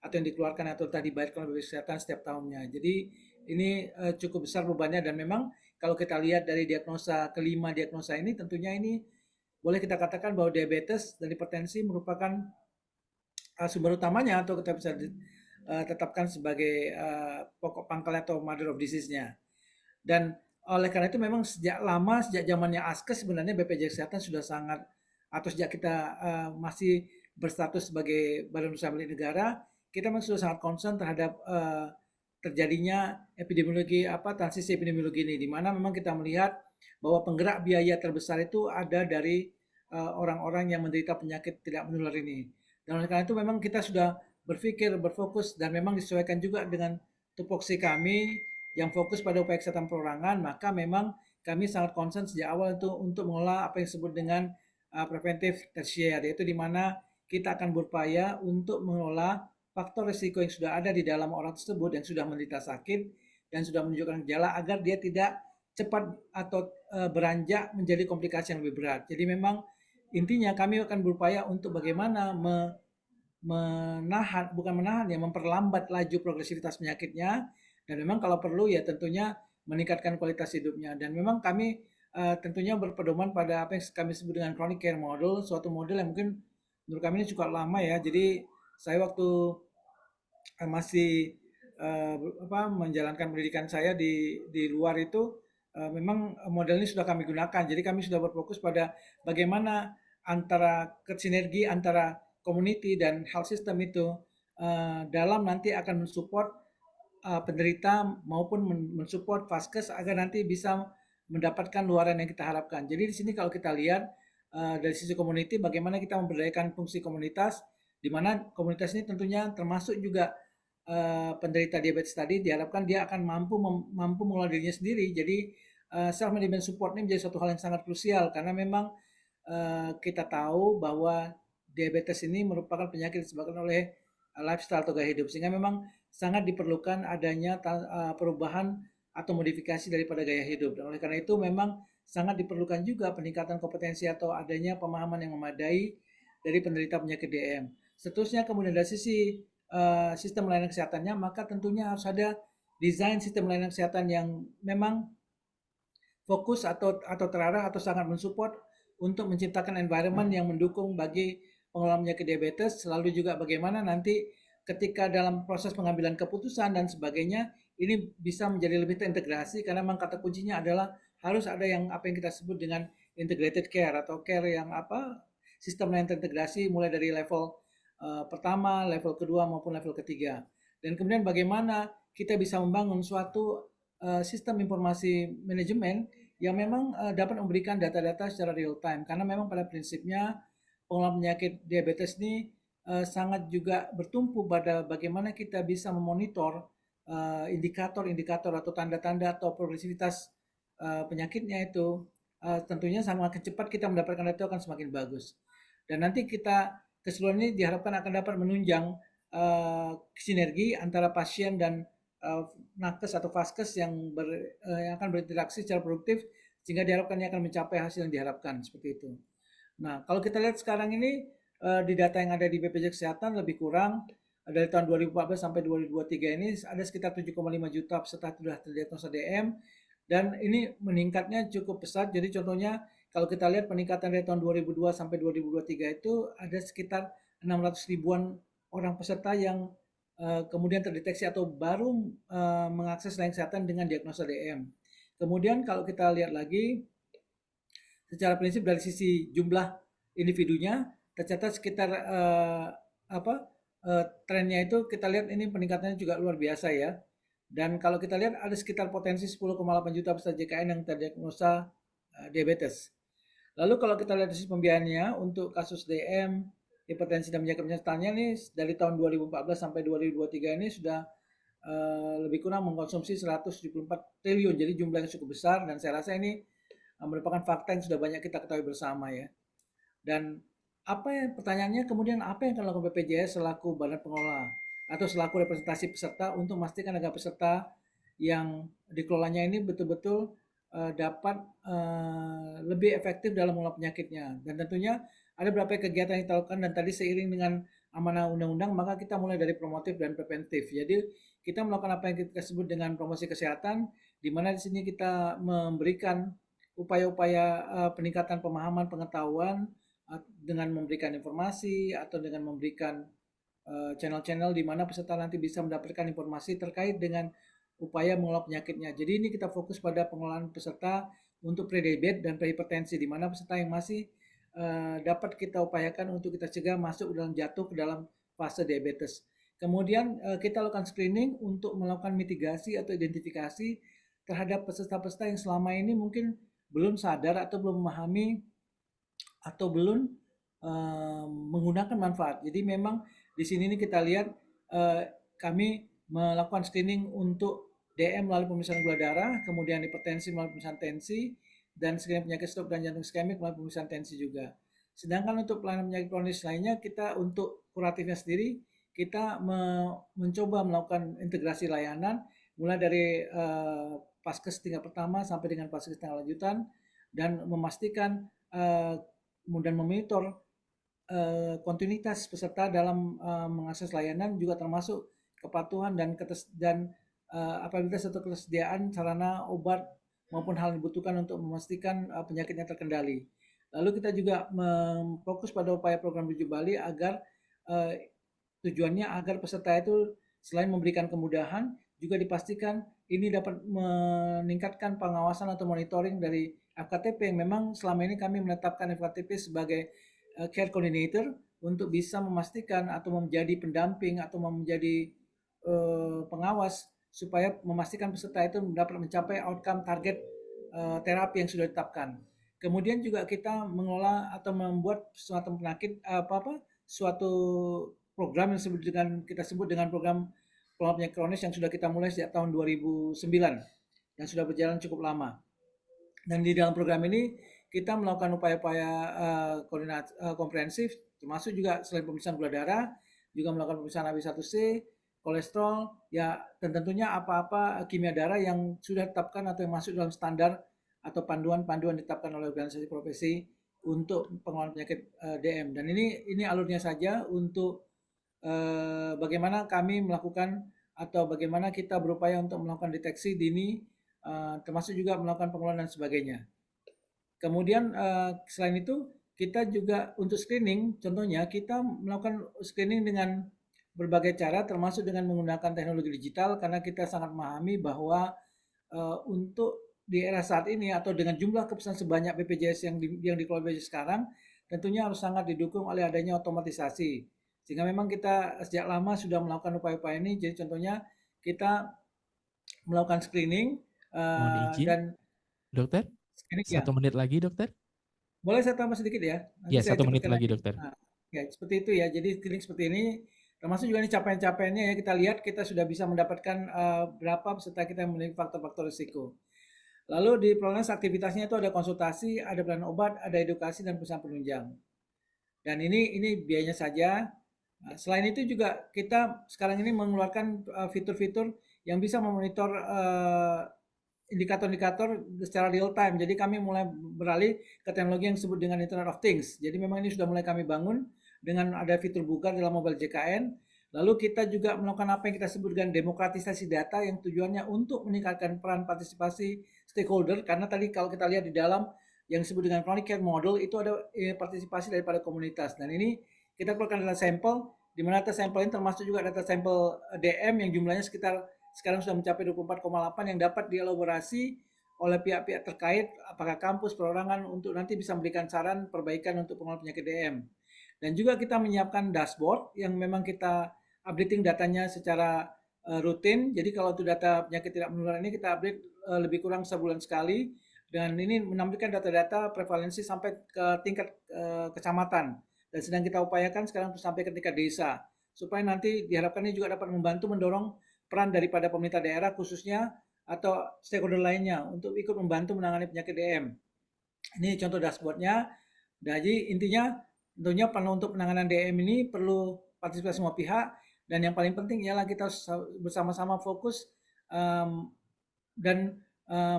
atau yang dikeluarkan atau tadi dibayarkan oleh BPJS Kesehatan setiap tahunnya. Jadi ini cukup besar bebannya, dan memang kalau kita lihat dari kelima diagnosa ini, tentunya ini boleh kita katakan bahwa diabetes dan hipertensi merupakan sumber utamanya atau kita bisa tetapkan sebagai pokok pangkal atau mother of disease-nya. Dan oleh karena itu memang sejak zamannya ASKES sebenarnya BPJS Kesehatan sudah sangat, atau sejak kita masih berstatus sebagai badan usaha milik negara, kita memang sudah sangat concern terhadap terjadinya transisi epidemiologi ini, di mana memang kita melihat bahwa penggerak biaya terbesar itu ada dari orang-orang yang menderita penyakit tidak menular ini. Dan oleh karena itu memang kita sudah berfokus, dan memang disesuaikan juga dengan tupoksi kami yang fokus pada upaya kesehatan perorangan, maka memang kami sangat concern sejak awal untuk mengelola apa yang disebut dengan preventif tertiary, yaitu di mana kita akan berupaya untuk mengelola faktor risiko yang sudah ada di dalam orang tersebut yang sudah menderita sakit dan sudah menunjukkan gejala, agar dia tidak cepat atau beranjak menjadi komplikasi yang lebih berat. Jadi memang intinya kami akan berupaya untuk bagaimana memperlambat laju progresivitas penyakitnya, Dan memang kalau perlu ya tentunya meningkatkan kualitas hidupnya. Dan memang kami tentunya berpedoman pada apa yang kami sebut dengan chronic care model, suatu model yang mungkin menurut kami ini cukup lama ya. Jadi saya waktu masih menjalankan pendidikan saya di luar itu memang model ini sudah kami gunakan. Jadi kami sudah berfokus pada bagaimana antara sinergi antara community dan health system itu dalam nanti akan mensupport penderita maupun mensupport vaskes agar nanti bisa mendapatkan luaran yang kita harapkan. Jadi di sini kalau kita lihat dari sisi community bagaimana kita memberdayakan fungsi komunitas, di mana komunitas ini tentunya termasuk juga penderita diabetes tadi, diharapkan dia akan mampu mengelola dirinya sendiri. Jadi self management support ini menjadi suatu hal yang sangat krusial karena memang kita tahu bahwa diabetes ini merupakan penyakit disebabkan oleh lifestyle atau gaya hidup, sehingga memang sangat diperlukan adanya perubahan atau modifikasi daripada gaya hidup. Dan oleh karena itu memang sangat diperlukan juga peningkatan kompetensi atau adanya pemahaman yang memadai dari penderita penyakit DM. Seterusnya kemudian dari sisi sistem layanan kesehatannya, maka tentunya harus ada desain sistem layanan kesehatan yang memang fokus atau terarah atau sangat mensupport untuk menciptakan environment yang mendukung bagi pengelola penyakit diabetes, selalu juga bagaimana nanti ketika dalam proses pengambilan keputusan dan sebagainya ini bisa menjadi lebih terintegrasi, karena memang kata kuncinya adalah harus ada yang apa yang kita sebut dengan integrated care atau care yang sistem yang terintegrasi mulai dari level pertama, level kedua maupun level ketiga. Dan kemudian bagaimana kita bisa membangun suatu sistem informasi manajemen yang memang dapat memberikan data-data secara real time, karena memang pada prinsipnya pengelola penyakit diabetes ini sangat juga bertumpu pada bagaimana kita bisa memonitor indikator-indikator atau tanda-tanda atau progresivitas penyakitnya itu. Tentunya semakin cepat kita mendapatkan data akan semakin bagus. Dan nanti kita keseluruhan ini diharapkan akan dapat menunjang sinergi antara pasien dan nakes atau vaskes yang akan berinteraksi secara produktif, sehingga diharapkan ini akan mencapai hasil yang diharapkan seperti itu. Nah, kalau kita lihat sekarang ini di data yang ada di BPJS Kesehatan lebih kurang dari tahun 2014 sampai 2023 ini ada sekitar 7,5 juta peserta sudah terdiagnosa DM, dan ini meningkatnya cukup pesat. Jadi contohnya kalau kita lihat peningkatan dari tahun 2002 sampai 2023 itu ada sekitar 600 ribuan orang peserta yang kemudian terdeteksi atau baru mengakses layanan kesehatan dengan diagnosa DM. Kemudian kalau kita lihat lagi secara prinsip dari sisi jumlah individunya tercatat sekitar trennya itu kita lihat ini peningkatannya juga luar biasa ya. Dan kalau kita lihat ada sekitar potensi 10,8 juta peserta JKN yang terdiagnosa diabetes. Lalu kalau kita lihat dari sisi pembiayaannya untuk kasus DM, hipertensi dan penyakit penyertanya ini dari tahun 2014 sampai 2023 ini sudah lebih kurang mengkonsumsi 174 triliun. Jadi jumlah yang cukup besar, dan saya rasa ini merupakan fakta yang sudah banyak kita ketahui bersama ya. Dan pertanyaannya kemudian apa yang akan dilakukan BPJS selaku badan pengelola atau selaku representasi peserta untuk memastikan agar peserta yang dikelolanya ini betul-betul dapat lebih efektif dalam mengelola penyakitnya. Dan tentunya ada beberapa kegiatan yang kita lakukan, dan tadi seiring dengan amanah undang-undang maka kita mulai dari promotif dan preventif. Jadi kita melakukan apa yang kita sebut dengan promosi kesehatan, di mana di sini kita memberikan upaya-upaya peningkatan pemahaman pengetahuan dengan memberikan informasi atau dengan memberikan channel-channel di mana peserta nanti bisa mendapatkan informasi terkait dengan upaya mengelola penyakitnya. Jadi ini kita fokus pada pengelolaan peserta untuk pre-diabetes dan pre-hipertensi, di mana peserta yang masih dapat kita upayakan untuk kita cegah masuk dalam jatuh ke dalam fase diabetes. Kemudian kita lakukan screening untuk melakukan mitigasi atau identifikasi terhadap peserta-peserta yang selama ini mungkin belum sadar atau belum memahami atau belum menggunakan manfaat. Jadi memang di sini kita lihat kami melakukan screening untuk DM melalui pemeriksaan gula darah, kemudian hipertensi melalui pemeriksaan tensi, dan screening penyakit stroke dan jantung iskemik melalui pemeriksaan tensi juga. Sedangkan untuk pelayanan penyakit kronis lainnya, kita untuk kuratifnya sendiri, kita mencoba melakukan integrasi layanan, mulai dari paskes tingkat pertama sampai dengan paskes tingkat lanjutan, dan memastikan dan memonitor kontinuitas peserta dalam mengakses layanan, juga termasuk kepatuhan dan apabila satu kesediaan sarana obat maupun hal yang dibutuhkan untuk memastikan penyakitnya terkendali. Lalu kita juga fokus pada upaya program Tujuh Bali agar tujuannya agar peserta itu selain memberikan kemudahan, juga dipastikan ini dapat meningkatkan pengawasan atau monitoring dari FKTP yang memang selama ini kami menetapkan FKTP sebagai care coordinator untuk bisa memastikan atau menjadi pendamping atau menjadi pengawas supaya memastikan peserta itu dapat mencapai outcome target terapi yang sudah ditetapkan. Kemudian juga kita mengelola atau membuat suatu suatu program yang kita sebut dengan program pengelola penyakit kronis yang sudah kita mulai sejak tahun 2009 yang sudah berjalan cukup lama. Dan di dalam program ini kita melakukan upaya-upaya komprehensif, termasuk juga selain pemeriksaan gula darah, juga melakukan pemeriksaan AB1C, kolesterol, ya dan tentunya apa-apa kimia darah yang sudah ditetapkan atau yang masuk dalam standar atau panduan-panduan ditetapkan oleh organisasi profesi untuk pengelolaan penyakit DM. Dan ini alurnya saja untuk bagaimana kami melakukan atau bagaimana kita berupaya untuk melakukan deteksi dini, termasuk juga melakukan pengelolaan dan sebagainya. Kemudian selain itu kita juga untuk screening, contohnya kita melakukan screening dengan berbagai cara, termasuk dengan menggunakan teknologi digital, karena kita sangat memahami bahwa untuk di era saat ini atau dengan jumlah kepesan sebanyak BPJS yang dikelola BPJS sekarang, tentunya harus sangat didukung oleh adanya otomatisasi. Sehingga memang kita sejak lama sudah melakukan upaya-upaya ini. Jadi contohnya kita melakukan screening Mohon izin, dan dokter, screening ya. 1 menit lagi, dokter. Boleh saya tambah sedikit ya? Nanti Ya, saya 1 menit cepatkan lagi, dokter. Nah, ya, seperti itu ya. Jadi screening seperti ini, termasuk juga ini capaian-capaiannya ya. Kita lihat kita sudah bisa mendapatkan berapa peserta kita yang memiliki faktor-faktor risiko. Lalu di proses aktivitasnya itu ada konsultasi, ada pelayanan obat, ada edukasi dan perusahaan penunjang. Dan ini biayanya saja. Nah, selain itu juga kita sekarang ini mengeluarkan fitur-fitur yang bisa memonitor indikator-indikator secara real time. Jadi kami mulai beralih ke teknologi yang disebut dengan Internet of Things. Jadi memang ini sudah mulai kami bangun dengan ada fitur buka dalam mobile JKN. Lalu kita juga melakukan apa yang kita sebut dengan demokratisasi data yang tujuannya untuk meningkatkan peran partisipasi stakeholder. Karena tadi kalau kita lihat di dalam yang disebut dengan chronic care model itu ada partisipasi daripada komunitas. Dan ini kita keluarkan data sampel, di mana data sampel ini termasuk juga data sampel DM yang jumlahnya sekitar sekarang sudah mencapai 24,8 yang dapat dielaborasi oleh pihak-pihak terkait, apakah kampus, perorangan, untuk nanti bisa memberikan saran perbaikan untuk pengelolaan penyakit DM. Dan juga kita menyiapkan dashboard yang memang kita updating datanya secara rutin. Jadi kalau itu data penyakit tidak menular ini kita update lebih kurang sebulan sekali. Dan ini menampilkan data-data prevalensi sampai ke tingkat kecamatan. Dan sedang kita upayakan sekarang sampai ke tingkat desa. Supaya nanti diharapkan ini juga dapat membantu mendorong peran daripada pemerintah daerah khususnya atau stakeholder lainnya untuk ikut membantu menangani penyakit DM. Ini contoh dashboardnya. Jadi intinya tentunya untuk penanganan DM ini perlu partisipasi semua pihak. Dan yang paling penting ialah kita bersama-sama fokus dan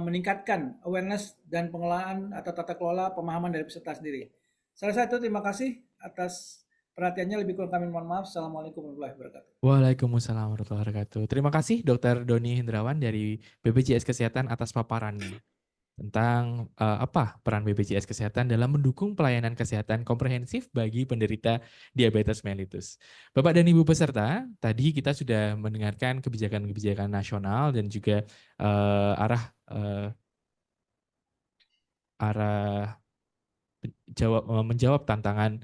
meningkatkan awareness dan pengelolaan atau tata kelola pemahaman dari peserta sendiri. Salah satu terima kasih atas perhatiannya, lebih kurang kami mohon maaf. Assalamualaikum warahmatullahi wabarakatuh. Waalaikumsalam warahmatullahi wabarakatuh. Terima kasih Dr. Doni Hendrawan dari BPJS Kesehatan atas paparannya tentang apa peran BPJS Kesehatan dalam mendukung pelayanan kesehatan komprehensif bagi penderita diabetes mellitus. Bapak dan Ibu peserta, tadi kita sudah mendengarkan kebijakan-kebijakan nasional dan juga menjawab tantangan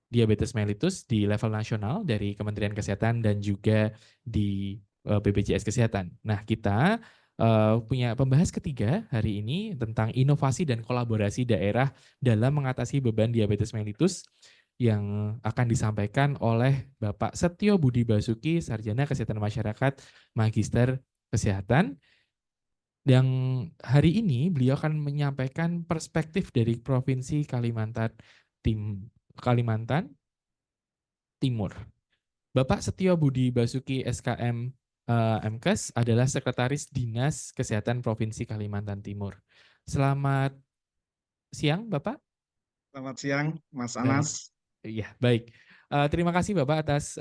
diabetes mellitus di level nasional dari Kementerian Kesehatan dan juga di BPJS Kesehatan. Nah, kita punya pembahas ketiga hari ini tentang inovasi dan kolaborasi daerah dalam mengatasi beban diabetes mellitus yang akan disampaikan oleh Bapak Setio Budi Basuki, Sarjana Kesehatan Masyarakat, Magister Kesehatan. Yang hari ini beliau akan menyampaikan perspektif dari Provinsi Kalimantan Timur. Bapak Setio Budi Basuki SKM MKes adalah Sekretaris Dinas Kesehatan Provinsi Kalimantan Timur. Selamat siang, Bapak. Selamat siang, Mas Anas. Iya, baik. Terima kasih Bapak atas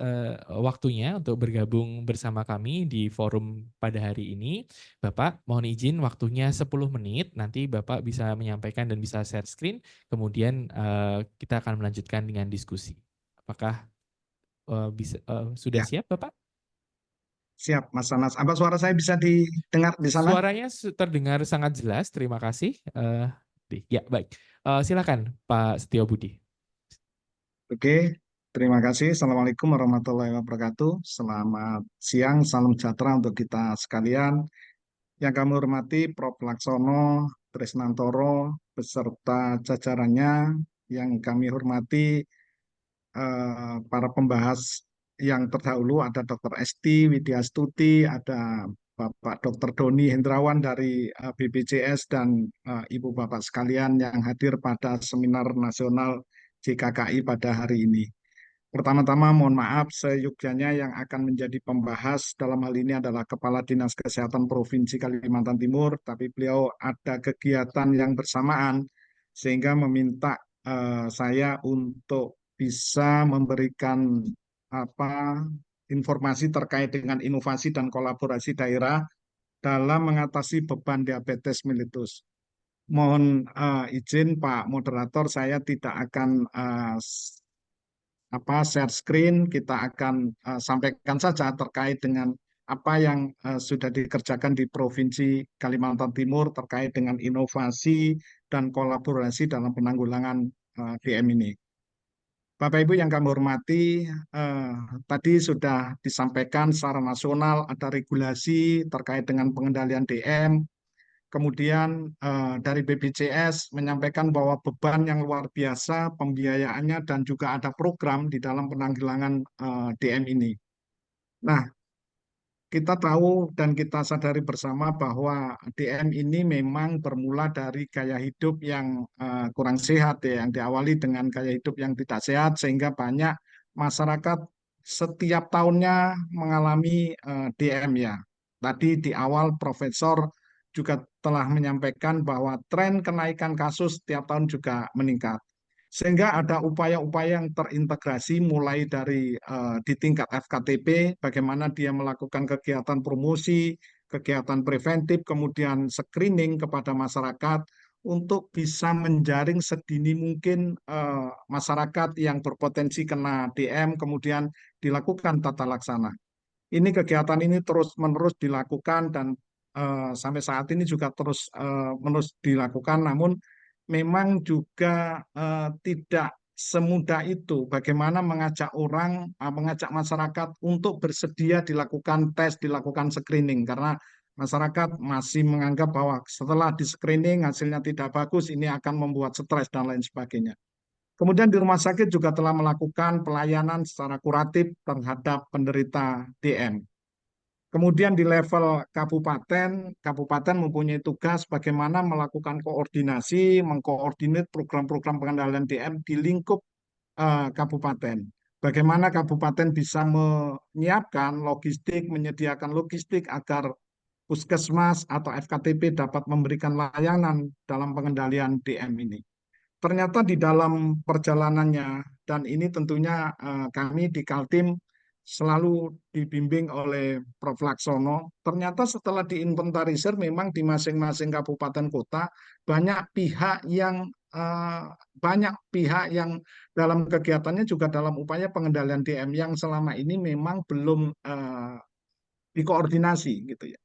waktunya untuk bergabung bersama kami di forum pada hari ini. Bapak, mohon izin waktunya 10 menit, nanti Bapak bisa menyampaikan dan bisa share screen, kemudian kita akan melanjutkan dengan diskusi. Apakah sudah Ya, siap Bapak? siap Mas Anas. Apa suara saya bisa didengar di sana? Suaranya terdengar sangat jelas, terima kasih. Ya, baik. Silakan Pak Setio Budi. Oke, terima kasih. Assalamualaikum warahmatullahi wabarakatuh. Selamat siang, salam sejahtera untuk kita sekalian. Yang kami hormati Prof. Laksono, Trisnantoro, beserta jajarannya. Yang kami hormati para pembahas yang terdahulu, ada Dr. Esti Widyastuti, ada Bapak Dr. Doni Hendrawan dari BPJS, dan Ibu Bapak sekalian yang hadir pada seminar nasional JKKI pada hari ini. Pertama-tama mohon maaf seyogyanya yang akan menjadi pembahas dalam hal ini adalah Kepala Dinas Kesehatan Provinsi Kalimantan Timur, tapi beliau ada kegiatan yang bersamaan sehingga meminta saya untuk bisa memberikan informasi terkait dengan inovasi dan kolaborasi daerah dalam mengatasi beban diabetes mellitus. Mohon izin Pak Moderator, saya tidak akan share screen, kita akan sampaikan saja terkait dengan apa yang sudah dikerjakan di Provinsi Kalimantan Timur terkait dengan inovasi dan kolaborasi dalam penanggulangan DM ini. Bapak Ibu yang kami hormati, tadi sudah disampaikan secara nasional ada regulasi terkait dengan pengendalian DM. Kemudian dari BPJS menyampaikan bahwa beban yang luar biasa pembiayaannya dan juga ada program di dalam penanggulangan DM ini. Nah, kita tahu dan kita sadari bersama bahwa DM ini memang bermula dari gaya hidup yang kurang sehat ya, yang diawali dengan gaya hidup yang tidak sehat sehingga banyak masyarakat setiap tahunnya mengalami DM ya. Tadi di awal Profesor juga telah menyampaikan bahwa tren kenaikan kasus setiap tahun juga meningkat. Sehingga ada upaya-upaya yang terintegrasi mulai dari di tingkat FKTP, bagaimana dia melakukan kegiatan promosi, kegiatan preventif, kemudian screening kepada masyarakat untuk bisa menjaring sedini mungkin masyarakat yang berpotensi kena DM, kemudian dilakukan tata laksana. Ini kegiatan ini terus-menerus dilakukan dan sampai saat ini juga terus-menerus dilakukan, namun memang juga tidak semudah itu bagaimana mengajak orang, mengajak masyarakat untuk bersedia dilakukan tes, dilakukan screening, karena masyarakat masih menganggap bahwa setelah di screening hasilnya tidak bagus, ini akan membuat stres dan lain sebagainya. Kemudian di rumah sakit juga telah melakukan pelayanan secara kuratif terhadap penderita DM. Kemudian di level kabupaten, kabupaten mempunyai tugas bagaimana melakukan koordinasi, mengkoordinir program-program pengendalian DM di lingkup kabupaten. Bagaimana kabupaten bisa menyiapkan logistik, menyediakan logistik agar puskesmas atau FKTP dapat memberikan layanan dalam pengendalian DM ini. Ternyata di dalam perjalanannya, dan ini tentunya kami di Kaltim selalu dibimbing oleh Prof. Laksono, ternyata setelah diinventarisir memang di masing-masing kabupaten kota banyak pihak yang dalam kegiatannya juga dalam upaya pengendalian DM yang selama ini memang belum dikoordinasi gitu ya.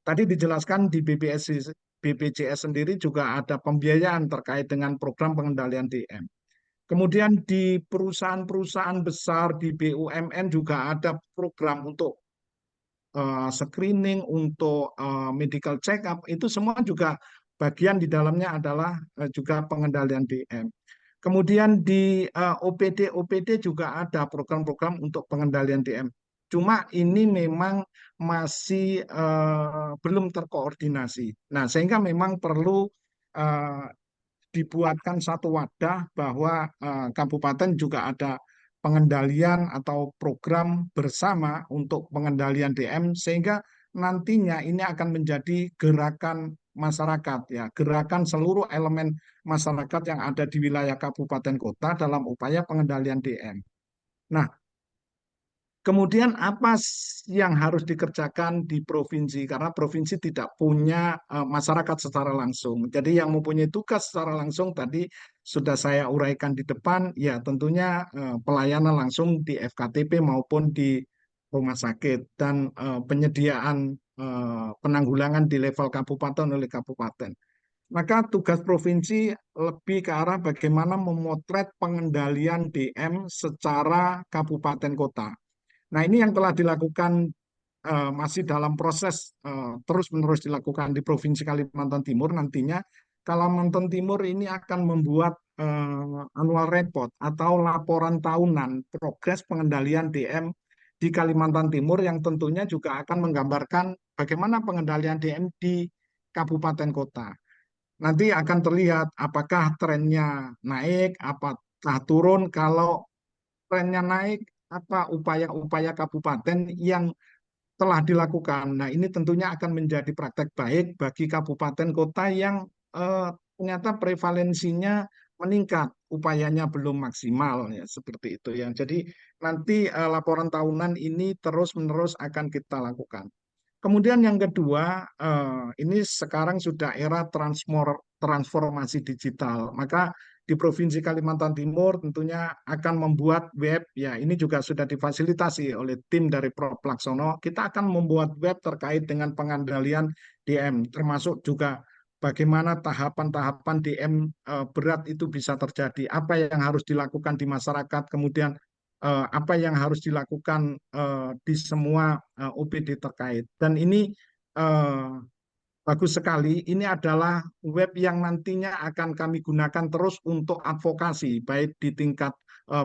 Tadi dijelaskan di BPJS sendiri juga ada pembiayaan terkait dengan program pengendalian DM. Kemudian di perusahaan-perusahaan besar, di BUMN juga ada program untuk screening, untuk medical check-up, itu semua juga bagian di dalamnya adalah juga pengendalian DM. Kemudian di OPD juga ada program-program untuk pengendalian DM. Cuma ini memang masih belum terkoordinasi. Nah, sehingga memang perlu dibuatkan satu wadah bahwa kabupaten juga ada pengendalian atau program bersama untuk pengendalian DM sehingga nantinya ini akan menjadi gerakan masyarakat ya, gerakan seluruh elemen masyarakat yang ada di wilayah kabupaten kota dalam upaya pengendalian DM. Nah, kemudian apa yang harus dikerjakan di provinsi? Karena provinsi tidak punya masyarakat secara langsung. Jadi yang mempunyai tugas secara langsung tadi sudah saya uraikan di depan, ya tentunya pelayanan langsung di FKTP maupun di rumah sakit dan penyediaan penanggulangan di level kabupaten oleh kabupaten. Maka tugas provinsi lebih ke arah bagaimana memotret pengendalian DM secara kabupaten kota. Nah, ini yang telah dilakukan masih dalam proses terus-menerus dilakukan di Provinsi Kalimantan Timur. Nantinya Kalimantan Timur ini akan membuat annual report atau laporan tahunan progres pengendalian DM di Kalimantan Timur yang tentunya juga akan menggambarkan bagaimana pengendalian DM di kabupaten kota. Nanti akan terlihat apakah trennya naik, apakah turun. Kalau trennya naik, apa upaya-upaya kabupaten yang telah dilakukan. Nah, ini tentunya akan menjadi praktek baik bagi kabupaten kota yang ternyata prevalensinya meningkat, upayanya belum maksimal ya seperti itu ya. Jadi nanti laporan tahunan ini terus-menerus akan kita lakukan. Kemudian yang kedua, ini sekarang sudah era transformasi digital. Maka di Provinsi Kalimantan Timur tentunya akan membuat web, ya ini juga sudah difasilitasi oleh tim dari Prof. Laksono. Kita akan membuat web terkait dengan pengendalian DM, termasuk juga bagaimana tahapan-tahapan DM berat itu bisa terjadi, apa yang harus dilakukan di masyarakat, kemudian apa yang harus dilakukan di semua OPD terkait. Dan ini bagus sekali. Ini adalah web yang nantinya akan kami gunakan terus untuk advokasi, baik di tingkat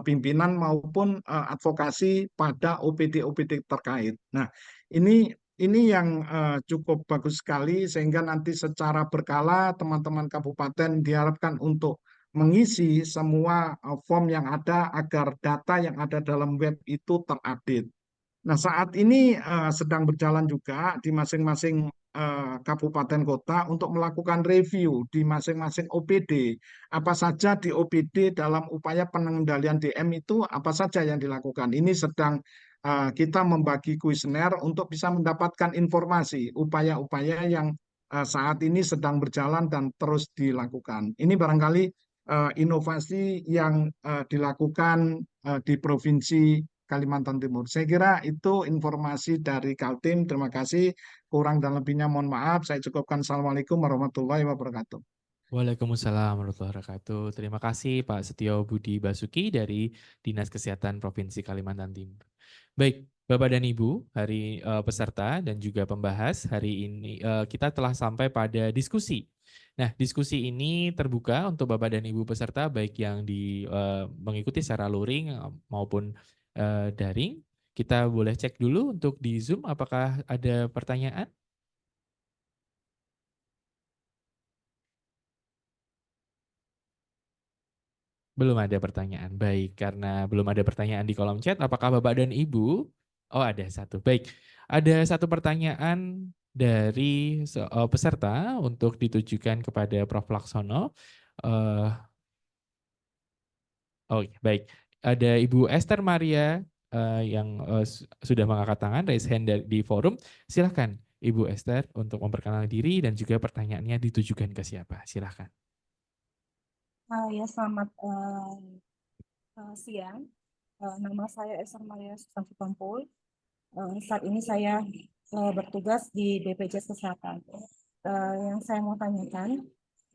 pimpinan maupun advokasi pada OPD-OPD terkait. Nah, ini yang cukup bagus sekali sehingga nanti secara berkala teman-teman kabupaten diharapkan untuk mengisi semua form yang ada agar data yang ada dalam web itu terupdate. Nah, saat ini sedang berjalan juga di masing-masing kabupaten kota untuk melakukan review di masing-masing OPD. Apa saja di OPD dalam upaya pengendalian DM itu apa saja yang dilakukan. Ini sedang kita membagi kuesioner untuk bisa mendapatkan informasi upaya-upaya yang saat ini sedang berjalan dan terus dilakukan. Ini barangkali inovasi yang dilakukan di Provinsi Kalimantan Timur. Saya kira itu informasi dari Kaltim. Terima kasih. Kurang dan lebihnya mohon maaf. Saya cukupkan. Assalamualaikum warahmatullahi wabarakatuh. Waalaikumsalam warahmatullahi wabarakatuh. Terima kasih Pak Setio Budi Basuki dari Dinas Kesehatan Provinsi Kalimantan Timur. Baik, Bapak dan Ibu, hari peserta dan juga pembahas, hari ini kita telah sampai pada diskusi. Nah, diskusi ini terbuka untuk Bapak dan Ibu peserta, baik yang mengikuti secara luring maupun daring. Kita boleh cek dulu untuk di Zoom apakah ada pertanyaan? Belum ada pertanyaan. Baik, karena belum ada pertanyaan di kolom chat, apakah Bapak dan Ibu? Oh, ada satu. Baik, ada satu pertanyaan dari peserta untuk ditujukan kepada Prof. Laksono. Oh, baik. Ada Ibu Esther Maria yang sudah mengangkat tangan, raise hand di forum. Silakan Ibu Esther untuk memperkenalkan diri dan juga pertanyaannya ditujukan ke siapa. Silakan. Ya, selamat siang. Nama saya Esther Maria Susanti Tompul. Saat ini saya bertugas di BPJS Kesehatan. Yang saya mau tanyakan,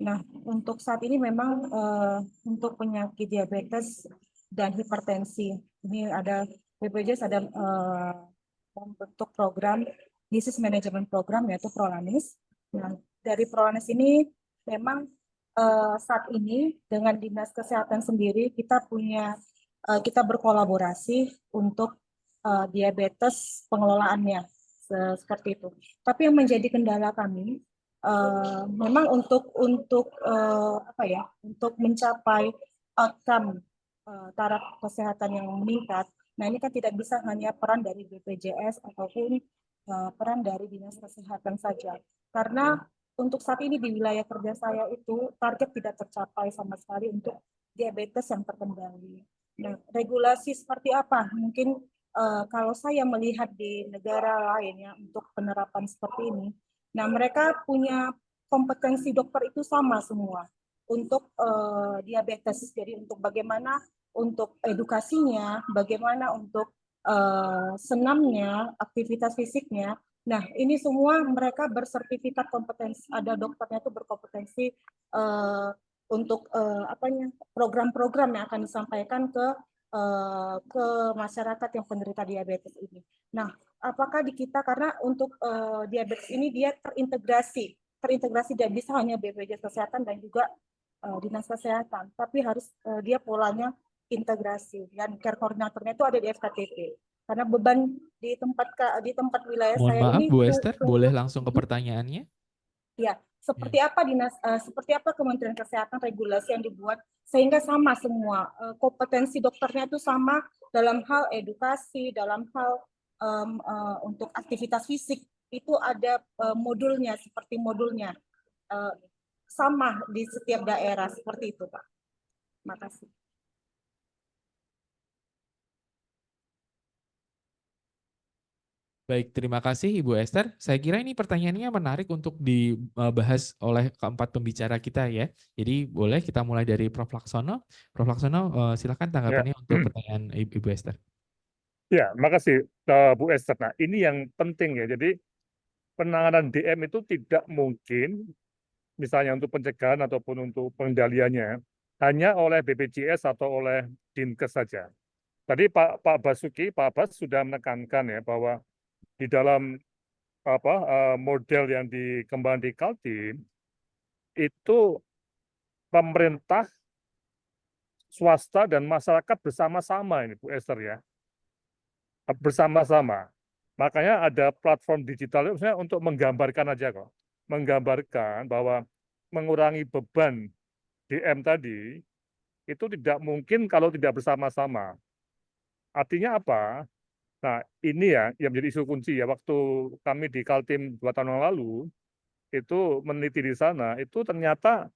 nah untuk saat ini memang untuk penyakit diabetes dan hipertensi, ini ada BPJS ada membentuk program disease management program yaitu Prolanis. Nah, dari Prolanis ini memang saat ini dengan Dinas Kesehatan sendiri kita berkolaborasi untuk diabetes pengelolaannya seperti itu. Tapi yang menjadi kendala kami memang untuk mencapai outcome taraf kesehatan yang meningkat. Nah, ini kan tidak bisa hanya peran dari BPJS ataupun peran dari Dinas Kesehatan saja. Karena untuk saat ini di wilayah kerja saya itu target tidak tercapai sama sekali untuk diabetes yang terkendali. Nah, regulasi seperti apa? Mungkin kalau saya melihat di negara lain ya untuk penerapan seperti ini, nah mereka punya kompetensi dokter itu sama semua untuk diabetes. Jadi untuk bagaimana untuk edukasinya, bagaimana untuk senamnya, aktivitas fisiknya. Nah, ini semua mereka bersertifikat kompetensi, ada dokternya itu berkompetensi untuk program-program yang akan disampaikan ke masyarakat yang penderita diabetes ini. Nah, apakah di kita karena untuk diabetes ini dia terintegrasi dan bisa hanya BPJS Kesehatan dan juga Dinas Kesehatan, tapi harus dia polanya integrasi dan care koordinatornya itu ada di FKTP. Karena beban di tempat wilayah Mohon saya maaf ini Bu Esther, boleh langsung ke pertanyaannya? ya, seperti apa seperti apa Kementerian Kesehatan regulasi yang dibuat sehingga sama semua kompetensi dokternya itu sama dalam hal edukasi, dalam hal untuk aktivitas fisik itu ada modulnya seperti modulnya sama di setiap daerah seperti itu, Pak. Makasih. Baik, terima kasih Ibu Esther. Saya kira ini pertanyaannya menarik untuk dibahas oleh keempat pembicara kita ya. Jadi boleh kita mulai dari Prof. Laksono. Prof. Laksono, silakan tanggapannya untuk pertanyaan Ibu Esther. Ya, makasih Bu Esther. Nah, ini yang penting ya. Jadi penanganan DM itu tidak mungkin, misalnya untuk pencegahan ataupun untuk pengendaliannya, hanya oleh BPJS atau oleh Dinkes saja. Tadi Pak Basuki, Pak Abbas sudah menekankan ya bahwa di dalam model yang dikembangkan di Kaltim itu pemerintah, swasta dan masyarakat bersama-sama ini Bu Esther ya, bersama-sama. Makanya ada platform digital misalnya untuk menggambarkan aja kok, menggambarkan bahwa mengurangi beban DM tadi itu tidak mungkin kalau tidak bersama-sama. Artinya apa? Nah, ini ya yang menjadi isu kunci ya. Waktu kami di Kaltim 2 tahun yang lalu, itu meneliti di sana, itu ternyata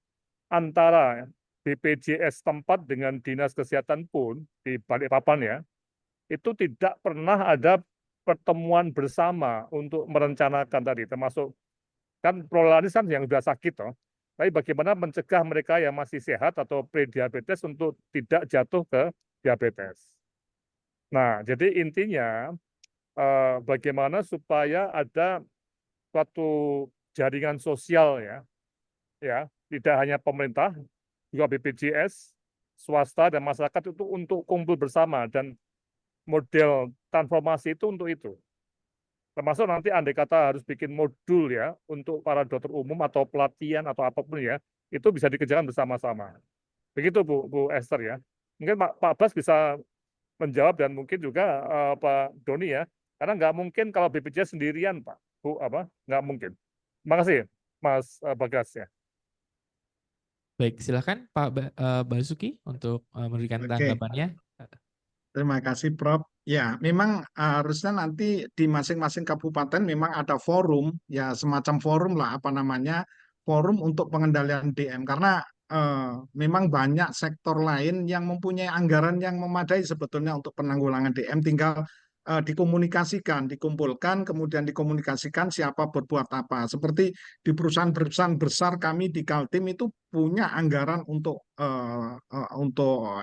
antara BPJS tempat dengan Dinas Kesehatan pun di Balikpapan ya, itu tidak pernah ada pertemuan bersama untuk merencanakan tadi, termasuk kan prolaris kan yang sudah sakit toh. Tapi bagaimana mencegah mereka yang masih sehat atau pre-diabetes untuk tidak jatuh ke diabetes. Nah, jadi intinya bagaimana supaya ada suatu jaringan sosial ya, tidak hanya pemerintah, juga BPJS, swasta dan masyarakat itu untuk kumpul bersama dan model transformasi itu untuk itu. Termasuk nanti andai kata harus bikin modul ya untuk para dokter umum atau pelatihan atau apapun ya, itu bisa dikerjakan bersama-sama. Begitu Bu Esther ya. Mungkin Pak Bas bisa menjawab dan mungkin juga Pak Doni ya, karena nggak mungkin kalau BPJS sendirian Pak, Bu nggak mungkin. Terima kasih Mas Bagas ya. Baik, silakan Pak Basuki untuk memberikan Oke. tanggapannya. Terima kasih, Prof. Ya, memang harusnya nanti di masing-masing kabupaten memang ada forum, ya semacam forum lah, apa namanya, forum untuk pengendalian DM. Karena memang banyak sektor lain yang mempunyai anggaran yang memadai sebetulnya untuk penanggulangan DM, tinggal dikomunikasikan, dikumpulkan, kemudian dikomunikasikan siapa berbuat apa. Seperti di perusahaan-perusahaan besar kami di Kaltim itu punya anggaran untuk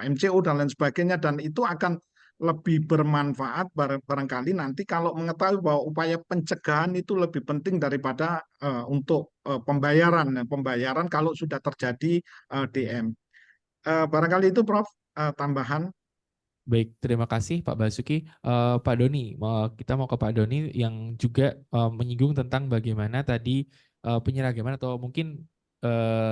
MCO dan lain sebagainya, dan itu akan lebih bermanfaat barangkali nanti kalau mengetahui bahwa upaya pencegahan itu lebih penting daripada untuk pembayaran. Nah, pembayaran kalau sudah terjadi DM. Barangkali itu Prof, tambahan. Baik, terima kasih Pak Basuki. Pak Doni, kita mau ke Pak Doni yang juga menyinggung tentang bagaimana tadi penyeragaman atau mungkin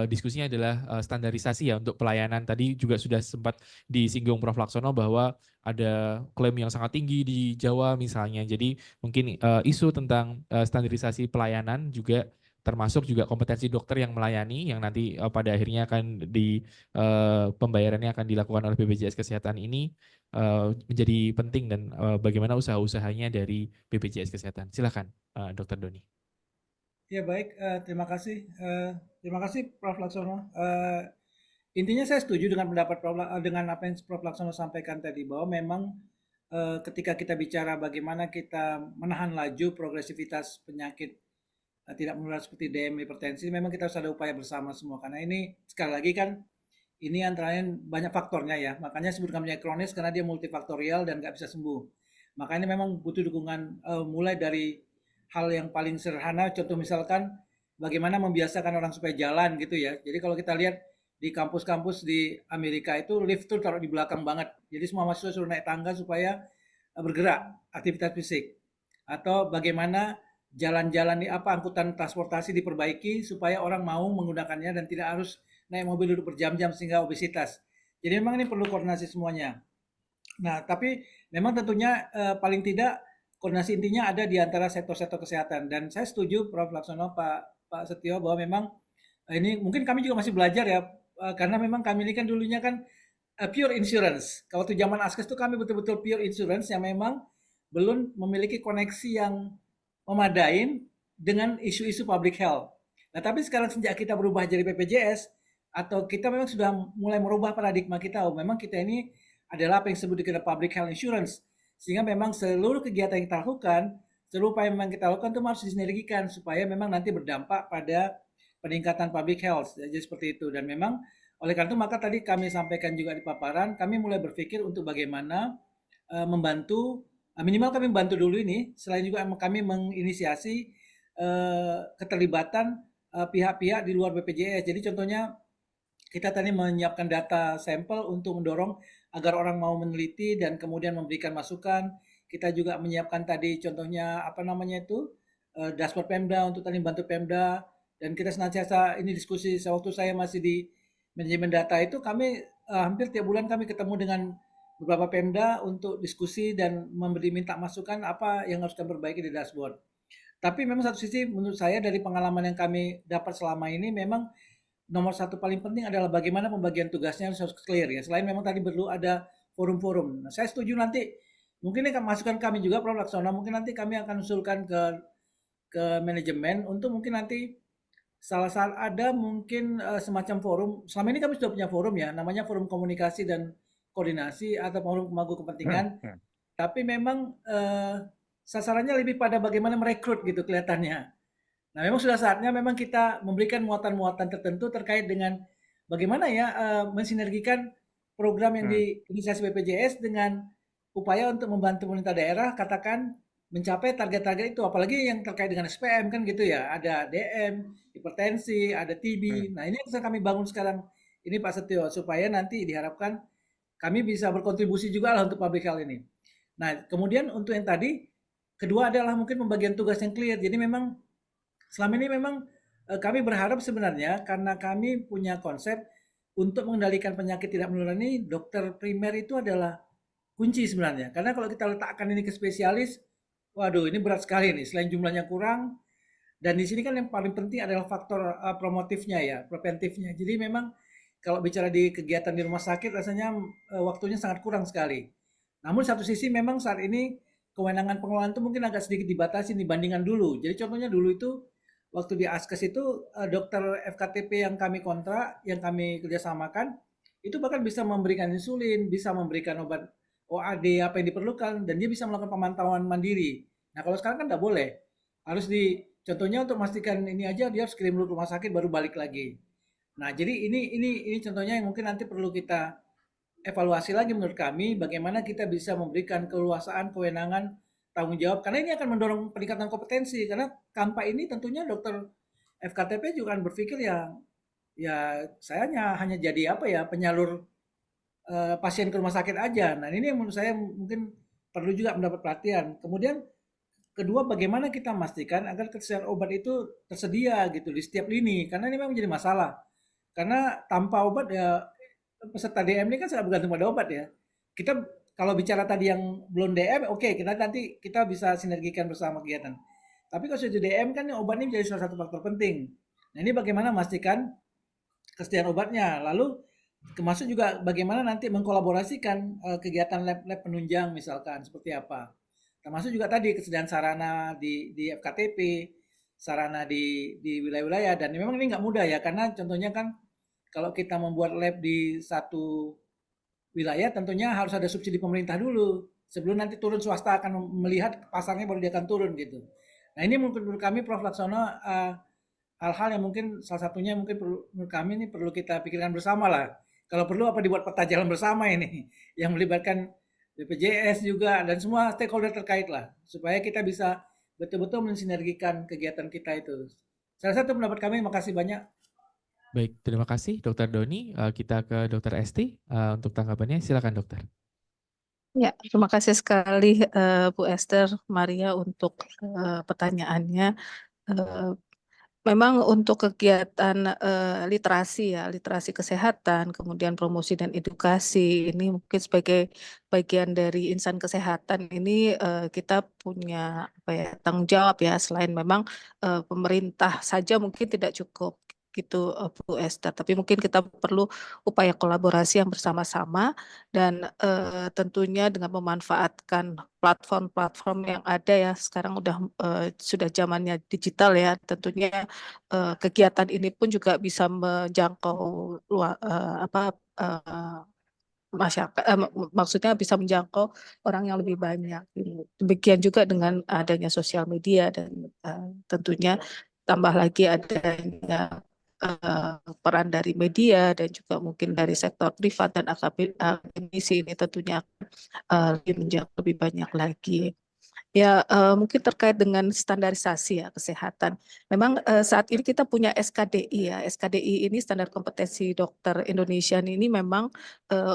diskusinya adalah standarisasi ya untuk pelayanan. Tadi juga sudah sempat disinggung Prof. Laksono bahwa ada klaim yang sangat tinggi di Jawa misalnya. Jadi mungkin isu tentang standarisasi pelayanan juga termasuk juga kompetensi dokter yang melayani yang nanti pada akhirnya akan pembayarannya akan dilakukan oleh BPJS Kesehatan ini menjadi penting dan bagaimana usaha-usahanya dari BPJS Kesehatan. Silakan, Dr. Doni. Ya baik, terima kasih Prof. Laksono. intinya saya setuju dengan dengan apa yang Prof. Laksono sampaikan tadi, bahwa memang ketika kita bicara bagaimana kita menahan laju progresivitas penyakit tidak menular seperti DM, hipertensi, memang kita harus ada upaya bersama semua. Karena ini sekali lagi kan, ini antara lain banyak faktornya ya. Makanya sebut namanya kronis karena dia multifaktorial dan nggak bisa sembuh. Makanya memang butuh dukungan mulai dari hal yang paling sederhana. Contoh misalkan bagaimana membiasakan orang supaya jalan gitu ya. Jadi kalau kita lihat di kampus-kampus di Amerika itu lift tuh taruh di belakang banget. Jadi semua mahasiswa suruh naik tangga supaya bergerak, aktivitas fisik. Atau bagaimana jalan-jalan di angkutan transportasi diperbaiki supaya orang mau menggunakannya dan tidak harus naik mobil duduk berjam-jam sehingga obesitas. Jadi memang ini perlu koordinasi semuanya. Nah, tapi memang tentunya paling tidak koordinasi intinya ada di antara sektor-sektor kesehatan. Dan saya setuju Prof. Laksono, Pak Setio, bahwa memang ini mungkin kami juga masih belajar ya, karena memang kami ini kan dulunya kan pure insurance. Kalau waktu zaman Askes itu kami betul-betul pure insurance yang memang belum memiliki koneksi yang memadai dengan isu-isu public health. Nah, tapi sekarang sejak kita berubah jadi BPJS, atau kita memang sudah mulai merubah paradigma kita, memang kita ini adalah apa yang disebut dengan public health insurance. Sehingga memang seluruh kegiatan yang kita lakukan, seluruh upaya yang memang kita lakukan itu harus disinergikan supaya memang nanti berdampak pada peningkatan public health. Jadi seperti itu. Dan memang oleh karena itu maka tadi kami sampaikan juga di paparan, kami mulai berpikir untuk bagaimana membantu, minimal kami membantu dulu ini, selain juga kami menginisiasi keterlibatan pihak-pihak di luar BPJS. Jadi contohnya kita tadi menyiapkan data sampel untuk mendorong agar orang mau meneliti dan kemudian memberikan masukan. Kita juga menyiapkan tadi contohnya dashboard Pemda untuk tadi bantu Pemda, dan kita senantiasa ini diskusi. Waktu saya masih di manajemen data itu kami hampir tiap bulan kami ketemu dengan beberapa Pemda untuk diskusi dan minta masukan apa yang harus kami perbaiki di dashboard. Tapi memang satu sisi menurut saya dari pengalaman yang kami dapat selama ini, memang nomor satu paling penting adalah bagaimana pembagian tugasnya harus clear ya. Selain memang tadi perlu ada forum-forum. Nah, saya setuju nanti mungkin ini masukan kami juga Prof. Laksono, mungkin nanti kami akan usulkan ke manajemen untuk mungkin nanti salah ada mungkin semacam forum. Selama ini kami sudah punya forum ya, namanya forum komunikasi dan koordinasi atau forum pemangku kepentingan. Tapi memang sasarannya lebih pada bagaimana merekrut gitu kelihatannya. Nah, memang sudah saatnya memang kita memberikan muatan-muatan tertentu terkait dengan bagaimana ya mensinergikan program yang diinisiasi BPJS dengan upaya untuk membantu pemerintah daerah, katakan mencapai target-target itu, apalagi yang terkait dengan SPM kan gitu ya, ada DM, hipertensi, ada TB. Nah, ini yang sedang kami bangun sekarang ini Pak Setio, supaya nanti diharapkan kami bisa berkontribusi juga lah untuk public health ini. Nah, kemudian untuk yang tadi, kedua adalah mungkin pembagian tugas yang clear. Jadi memang selama ini memang kami berharap sebenarnya karena kami punya konsep untuk mengendalikan penyakit tidak menular ini, dokter primer itu adalah kunci sebenarnya. Karena kalau kita letakkan ini ke spesialis, waduh ini berat sekali nih, selain jumlahnya kurang, dan di sini kan yang paling penting adalah faktor promotifnya ya, preventifnya. Jadi memang kalau bicara di kegiatan di rumah sakit rasanya waktunya sangat kurang sekali. Namun satu sisi memang saat ini kewenangan pengelolaan itu mungkin agak sedikit dibatasi dibandingkan dulu. Jadi contohnya dulu itu waktu di Askes itu dokter FKTP yang kami kontrak, yang kami kerjasamakan, itu bahkan bisa memberikan insulin, bisa memberikan obat OAD apa yang diperlukan, dan dia bisa melakukan pemantauan mandiri. Nah kalau sekarang kan tidak boleh, harus contohnya untuk memastikan ini aja dia harus kirim dulu ke rumah sakit baru balik lagi. Nah jadi ini contohnya yang mungkin nanti perlu kita evaluasi lagi menurut kami, bagaimana kita bisa memberikan keleluasaan, kewenangan, tanggung jawab, karena ini akan mendorong peningkatan kompetensi. Karena tanpa ini tentunya dokter FKTP juga akan berpikir ya saya hanya jadi penyalur pasien ke rumah sakit aja. Nah ini yang menurut saya mungkin perlu juga mendapat perhatian. Kemudian kedua, bagaimana kita memastikan agar ketersediaan obat itu tersedia gitu di setiap lini, karena ini memang menjadi masalah. Karena tanpa obat ya peserta DM ini kan sangat bergantung pada obat ya. Kita kalau bicara tadi yang belum DM, oke, nanti kita bisa sinergikan bersama kegiatan. Tapi kalau sudah DM kan obat ini menjadi salah satu faktor penting. Nah ini bagaimana memastikan kesediaan obatnya. Lalu termasuk juga bagaimana nanti mengkolaborasikan kegiatan lab-lab penunjang misalkan seperti apa. Termasuk juga tadi kesediaan sarana di FKTP, sarana di wilayah-wilayah, dan memang ini nggak mudah ya, karena contohnya kan kalau kita membuat lab di satu wilayah tentunya harus ada subsidi pemerintah dulu. Sebelum nanti turun swasta akan melihat pasarnya baru dia akan turun gitu. Nah ini menurut kami Prof. Laksono hal-hal yang mungkin salah satunya mungkin menurut kami ini perlu kita pikirkan bersama lah. Kalau perlu apa dibuat peta jalan bersama ini yang melibatkan BPJS juga dan semua stakeholder terkait lah supaya kita bisa betul-betul mensinergikan kegiatan kita itu. Salah satu pendapat kami, makasih banyak. Baik, terima kasih Dr. Doni. Kita ke Dr. Esti untuk tanggapannya. Silakan dokter. Ya, terima kasih sekali Bu Esther Maria untuk pertanyaannya. Memang untuk kegiatan literasi ya, literasi kesehatan, kemudian promosi dan edukasi, ini mungkin sebagai bagian dari insan kesehatan ini kita punya apa ya, tanggung jawab ya, selain memang pemerintah saja mungkin tidak cukup gitu Bu Esther, tapi mungkin kita perlu upaya kolaborasi yang bersama-sama dan tentunya dengan memanfaatkan platform-platform yang ada ya, sekarang sudah zamannya digital ya, tentunya kegiatan ini pun juga bisa menjangkau masyarakat, maksudnya bisa menjangkau orang yang lebih banyak. Demikian juga dengan adanya sosial media dan tentunya tambah lagi adanya peran dari media dan juga mungkin dari sektor privat dan akademisi ini tentunya lebih menjangkau lebih banyak lagi. Ya, mungkin terkait dengan standarisasi ya kesehatan. Memang saat ini kita punya SKDI ya. SKDI ini Standar Kompetensi Dokter Indonesia ini memang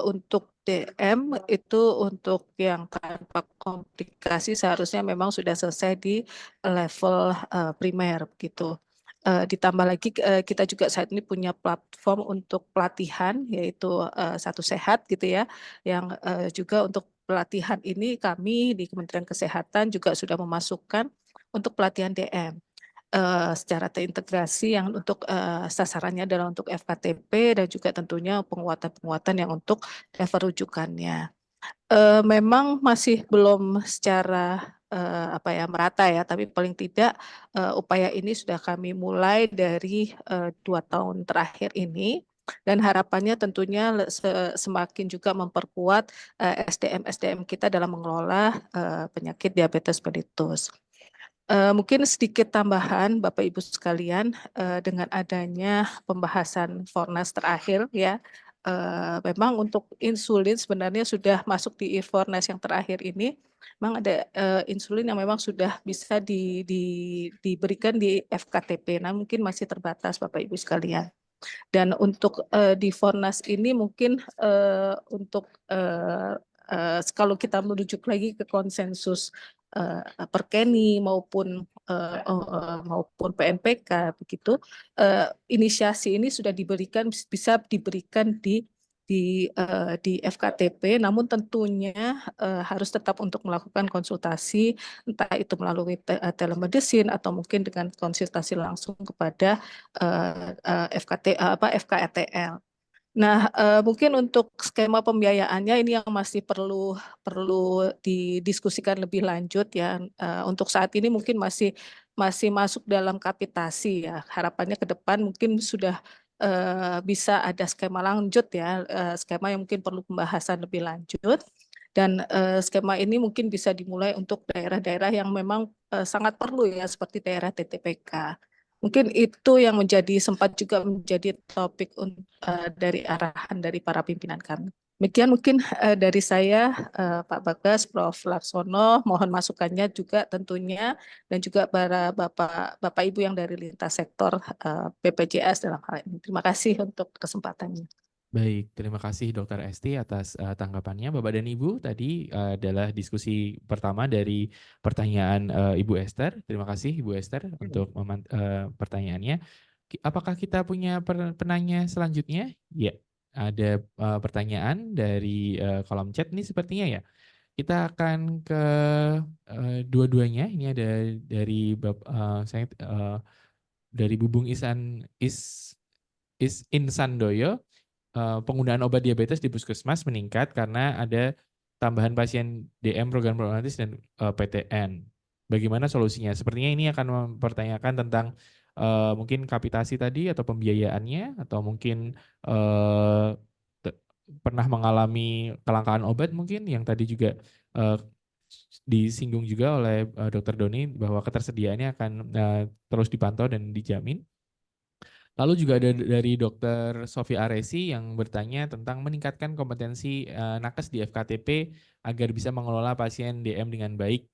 untuk DM itu untuk yang tanpa komplikasi seharusnya memang sudah selesai di level primer begitu. Ditambah lagi kita juga saat ini punya platform untuk pelatihan yaitu Satu Sehat gitu ya, yang juga untuk pelatihan ini kami di Kementerian Kesehatan juga sudah memasukkan untuk pelatihan DM secara terintegrasi yang untuk sasarannya adalah untuk FKTP dan juga tentunya penguatan-penguatan yang untuk level rujukannya. Memang masih belum secara merata ya, tapi paling tidak upaya ini sudah kami mulai dari 2 tahun terakhir ini. Dan harapannya tentunya semakin juga memperkuat SDM kita dalam mengelola penyakit diabetes mellitus. Mungkin sedikit tambahan Bapak Ibu sekalian dengan adanya pembahasan Fornas terakhir ya, memang untuk insulin sebenarnya sudah masuk di Fornas yang terakhir ini. Memang ada insulin yang memang sudah bisa diberikan di FKTP, nah mungkin masih terbatas Bapak Ibu sekalian. Dan untuk di Fornas ini mungkin untuk kalau kita merujuk lagi ke konsensus Perkeni maupun PNPK begitu, inisiasi ini sudah bisa diberikan di FKTP, namun tentunya harus tetap untuk melakukan konsultasi, entah itu melalui telemedicine atau mungkin dengan konsultasi langsung kepada FKRTL. Nah, mungkin untuk skema pembiayaannya ini yang masih perlu didiskusikan lebih lanjut ya. Untuk saat ini mungkin masih masuk dalam kapitasi ya. Harapannya ke depan mungkin sudah bisa ada skema lanjut ya, skema yang mungkin perlu pembahasan lebih lanjut. Dan skema ini mungkin bisa dimulai untuk daerah-daerah yang memang sangat perlu ya, seperti daerah TTPK. Mungkin itu yang sempat juga menjadi topik dari arahan dari para pimpinan kami. Demikian mungkin dari saya, Pak Bagas, Prof. Laksono, mohon masukannya juga tentunya, dan juga para Bapak Ibu yang dari lintas sektor BPJS dalam hal ini. Terima kasih untuk kesempatannya. Baik, terima kasih Dr. Esti atas tanggapannya. Bapak dan Ibu, tadi adalah diskusi pertama dari pertanyaan Ibu Esther. Terima kasih Ibu Esther untuk pertanyaannya. Apakah kita punya penanya selanjutnya? Ya, ada pertanyaan dari kolom chat ini sepertinya ya. Kita akan ke dua-duanya. Ini ada dari dari Bubung Insandoyo. Penggunaan obat diabetes di puskesmas meningkat karena ada tambahan pasien DM program programatis dan PTN. Bagaimana solusinya? Sepertinya ini akan mempertanyakan tentang mungkin kapitasi tadi atau pembiayaannya, atau mungkin eh, pernah mengalami kelangkaan obat mungkin yang tadi juga eh, disinggung juga oleh Dr. Doni bahwa ketersediaannya akan terus dipantau dan dijamin. Lalu juga ada dari Dr. Sofi Aresi yang bertanya tentang meningkatkan kompetensi nakes di FKTP agar bisa mengelola pasien DM dengan baik.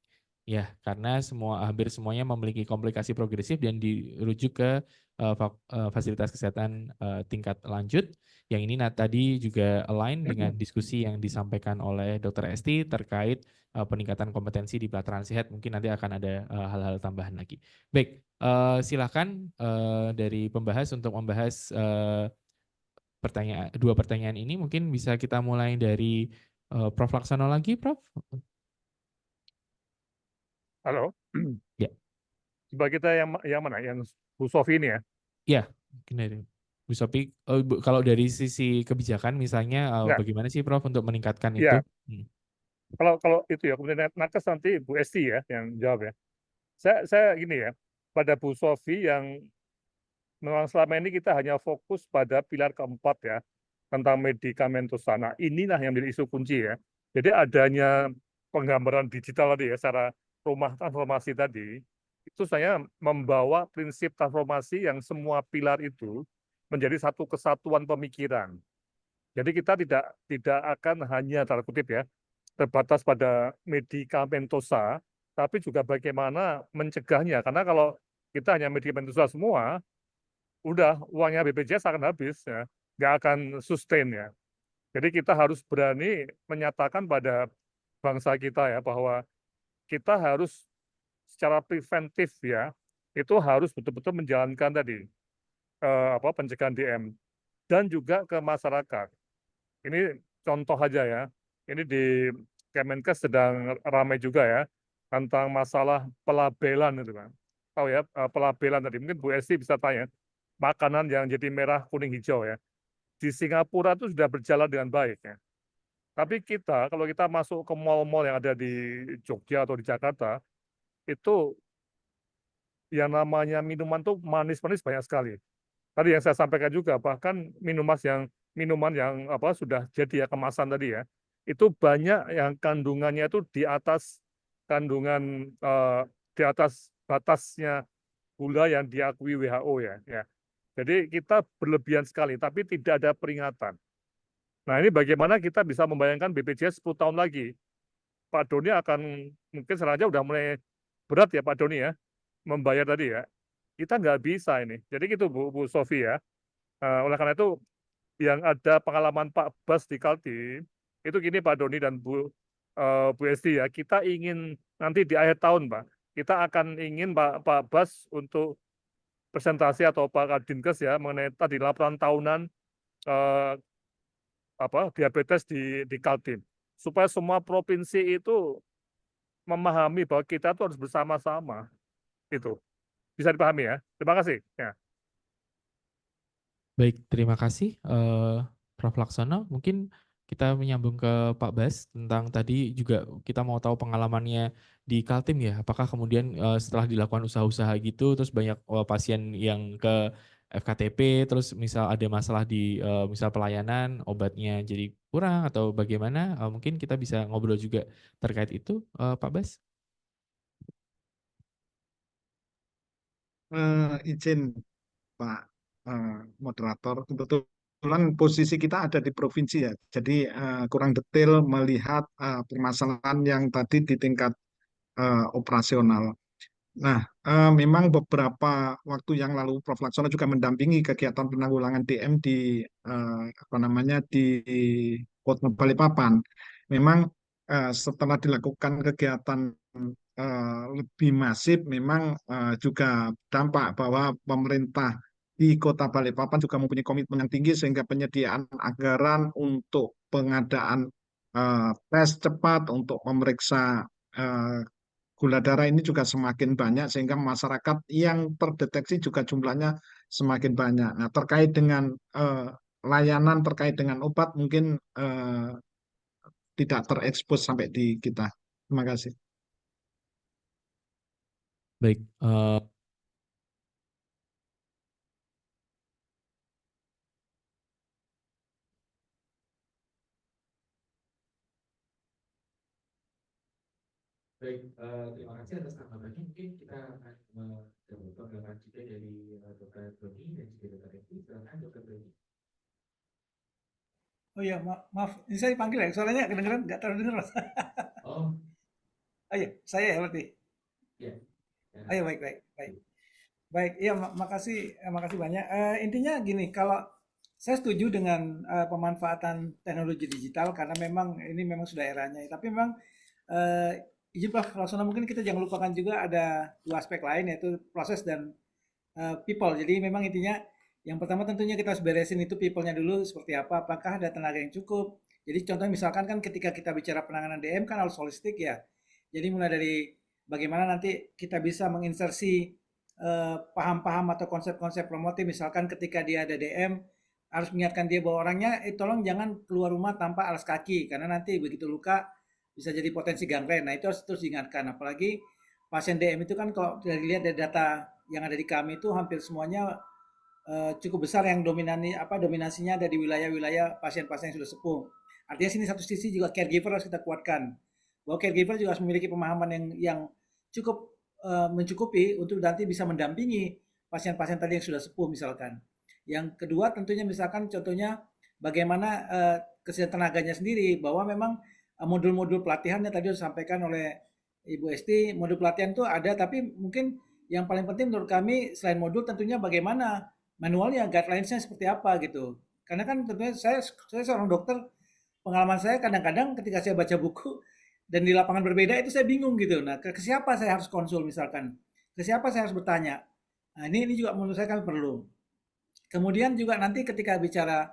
Ya, karena hampir semuanya memiliki komplikasi progresif dan dirujuk ke fasilitas kesehatan tingkat lanjut. Yang ini tadi juga align dengan diskusi yang disampaikan oleh Dr. Esti terkait peningkatan kompetensi di pelataran sehat. Mungkin nanti akan ada hal-hal tambahan lagi. Baik, silakan dari pembahas untuk membahas dua pertanyaan ini. Mungkin bisa kita mulai dari Prof. Laksono lagi, Prof. Halo, Ya, coba kita yang mana? Yang Bu Sofi ini ya? ya, mungkin dari Bu Sopi. Kalau dari sisi kebijakan, misalnya Enggak, bagaimana sih, Prof, untuk meningkatkan itu? ya. Kalau itu ya, kemudian nakes nanti Bu Esti ya yang jawab ya. Saya gini ya, pada Bu Sofi yang memang selama ini kita hanya fokus pada pilar keempat ya, tentang medikamentosa. Nah, inilah yang menjadi isu kunci ya. Jadi adanya penggambaran digital tadi ya, secara rumah transformasi tadi, itu saya membawa prinsip transformasi yang semua pilar itu menjadi satu kesatuan pemikiran. Jadi kita tidak akan hanya tanda kutip ya, terbatas pada medikamentosa, tapi juga bagaimana mencegahnya. Karena kalau kita hanya medikamentosa semua, udah uangnya BPJS akan habis ya, nggak akan sustain ya. Jadi kita harus berani menyatakan pada bangsa kita ya bahwa kita harus secara preventif ya, itu harus betul-betul menjalankan tadi pencegahan DM dan juga ke masyarakat. Ini contoh aja ya. Ini di Kemenkes sedang ramai juga ya tentang masalah pelabelan itu kan. Tahu ya pelabelan tadi. Mungkin Bu Esti bisa tanya makanan yang jadi merah, kuning, hijau ya. Di Singapura itu sudah berjalan dengan baik ya. Tapi kita, kalau kita masuk ke mal-mal yang ada di Jogja atau di Jakarta, itu yang namanya minuman tuh manis-manis banyak sekali. Tadi yang saya sampaikan juga, bahkan minuman yang sudah jadi ya kemasan tadi ya, itu banyak yang kandungannya itu di atas kandungan di atas batasnya gula yang diakui WHO ya. Jadi kita berlebihan sekali, tapi tidak ada peringatan. Nah ini bagaimana kita bisa membayangkan BPJS 10 tahun lagi. Pak Doni akan, mungkin selanjutnya udah mulai berat ya Pak Doni ya, membayar tadi ya. Kita nggak bisa ini. Jadi gitu Bu Sofi ya. Oleh karena itu, yang ada pengalaman Pak Bas di Kaltim, itu gini Pak Doni dan Bu Esti ya, kita ingin nanti di akhir tahun Pak, kita akan ingin Pak Bas untuk presentasi atau Pak Kadinkes ya mengenai tadi laporan tahunan eh, diabetes di Kaltim supaya semua provinsi itu memahami bahwa kita tuh harus bersama-sama itu bisa dipahami ya. Terima kasih ya. Baik, terima kasih Prof. Laksono. Mungkin kita menyambung ke Pak Bas tentang tadi juga kita mau tahu pengalamannya di Kaltim ya. Apakah kemudian setelah dilakukan usaha-usaha gitu, terus banyak pasien yang ke FKTP, terus misal ada masalah di misal pelayanan, obatnya jadi kurang atau bagaimana? Mungkin kita bisa ngobrol juga terkait itu, Pak Bas. Izin Pak moderator, kebetulan posisi kita ada di provinsi ya, jadi kurang detail melihat permasalahan yang tadi di tingkat operasional. Nah, memang beberapa waktu yang lalu Prof. Laksono juga mendampingi kegiatan penanggulangan DM di Kota Balikpapan. Memang setelah dilakukan kegiatan lebih masif, memang juga dampak bahwa pemerintah di Kota Balikpapan juga mempunyai komitmen yang tinggi sehingga penyediaan anggaran untuk pengadaan tes cepat untuk memeriksa gula darah ini juga semakin banyak sehingga masyarakat yang terdeteksi juga jumlahnya semakin banyak. Nah, terkait dengan layanan terkait dengan obat mungkin tidak terekspos sampai di kita. Terima kasih. Baik, Baik, terima kasih atas tanggapannya. Mungkin kita akan mendapat tanggapan juga dari Dr. Doni dan juga Dr. Esti. Silakan Dr. Doni. Oh iya, maaf, ini saya dipanggil ya, suaranya kedengeran, nggak terlalu dengar. Oh, Oh iya, saya ya berarti. ya. Oh iya, baik, baik, baik. Baik, iya makasih banyak. Intinya gini, kalau saya setuju dengan pemanfaatan teknologi digital karena memang ini memang sudah eranya. Tapi memang izin Prof. Laksono, mungkin kita jangan lupakan juga ada dua aspek lain yaitu proses dan people. Jadi memang intinya yang pertama tentunya kita harus beresin itu people-nya dulu seperti apa, apakah ada tenaga yang cukup. Jadi contohnya misalkan kan ketika kita bicara penanganan DM kan harus holistik ya. Jadi mulai dari bagaimana nanti kita bisa menginsersi paham-paham atau konsep-konsep promotif, misalkan ketika dia ada DM harus mengingatkan dia bahwa orangnya tolong jangan keluar rumah tanpa alas kaki karena nanti begitu luka bisa jadi potensi gangren. Nah itu harus terus diingatkan, apalagi pasien DM itu kan kalau dilihat dari data yang ada di kami itu hampir semuanya cukup besar yang dominasinya ada di wilayah-wilayah pasien-pasien yang sudah sepuh. Artinya sini satu sisi juga caregiver harus kita kuatkan, bahwa caregiver juga harus memiliki pemahaman yang cukup mencukupi untuk nanti bisa mendampingi pasien-pasien tadi yang sudah sepuh misalkan. Yang kedua tentunya misalkan contohnya bagaimana kesehatan tenaganya sendiri, bahwa memang modul-modul pelatihan yang tadi disampaikan oleh Ibu Esti, modul pelatihan itu ada, tapi mungkin yang paling penting menurut kami selain modul tentunya bagaimana manualnya, guidelines-nya seperti apa gitu. Karena kan tentunya saya seorang dokter, pengalaman saya kadang-kadang ketika saya baca buku dan di lapangan berbeda itu saya bingung gitu. Nah, ke siapa saya harus konsul misalkan? Ke siapa saya harus bertanya? Nah, ini juga menurut saya kami perlu. Kemudian juga nanti ketika bicara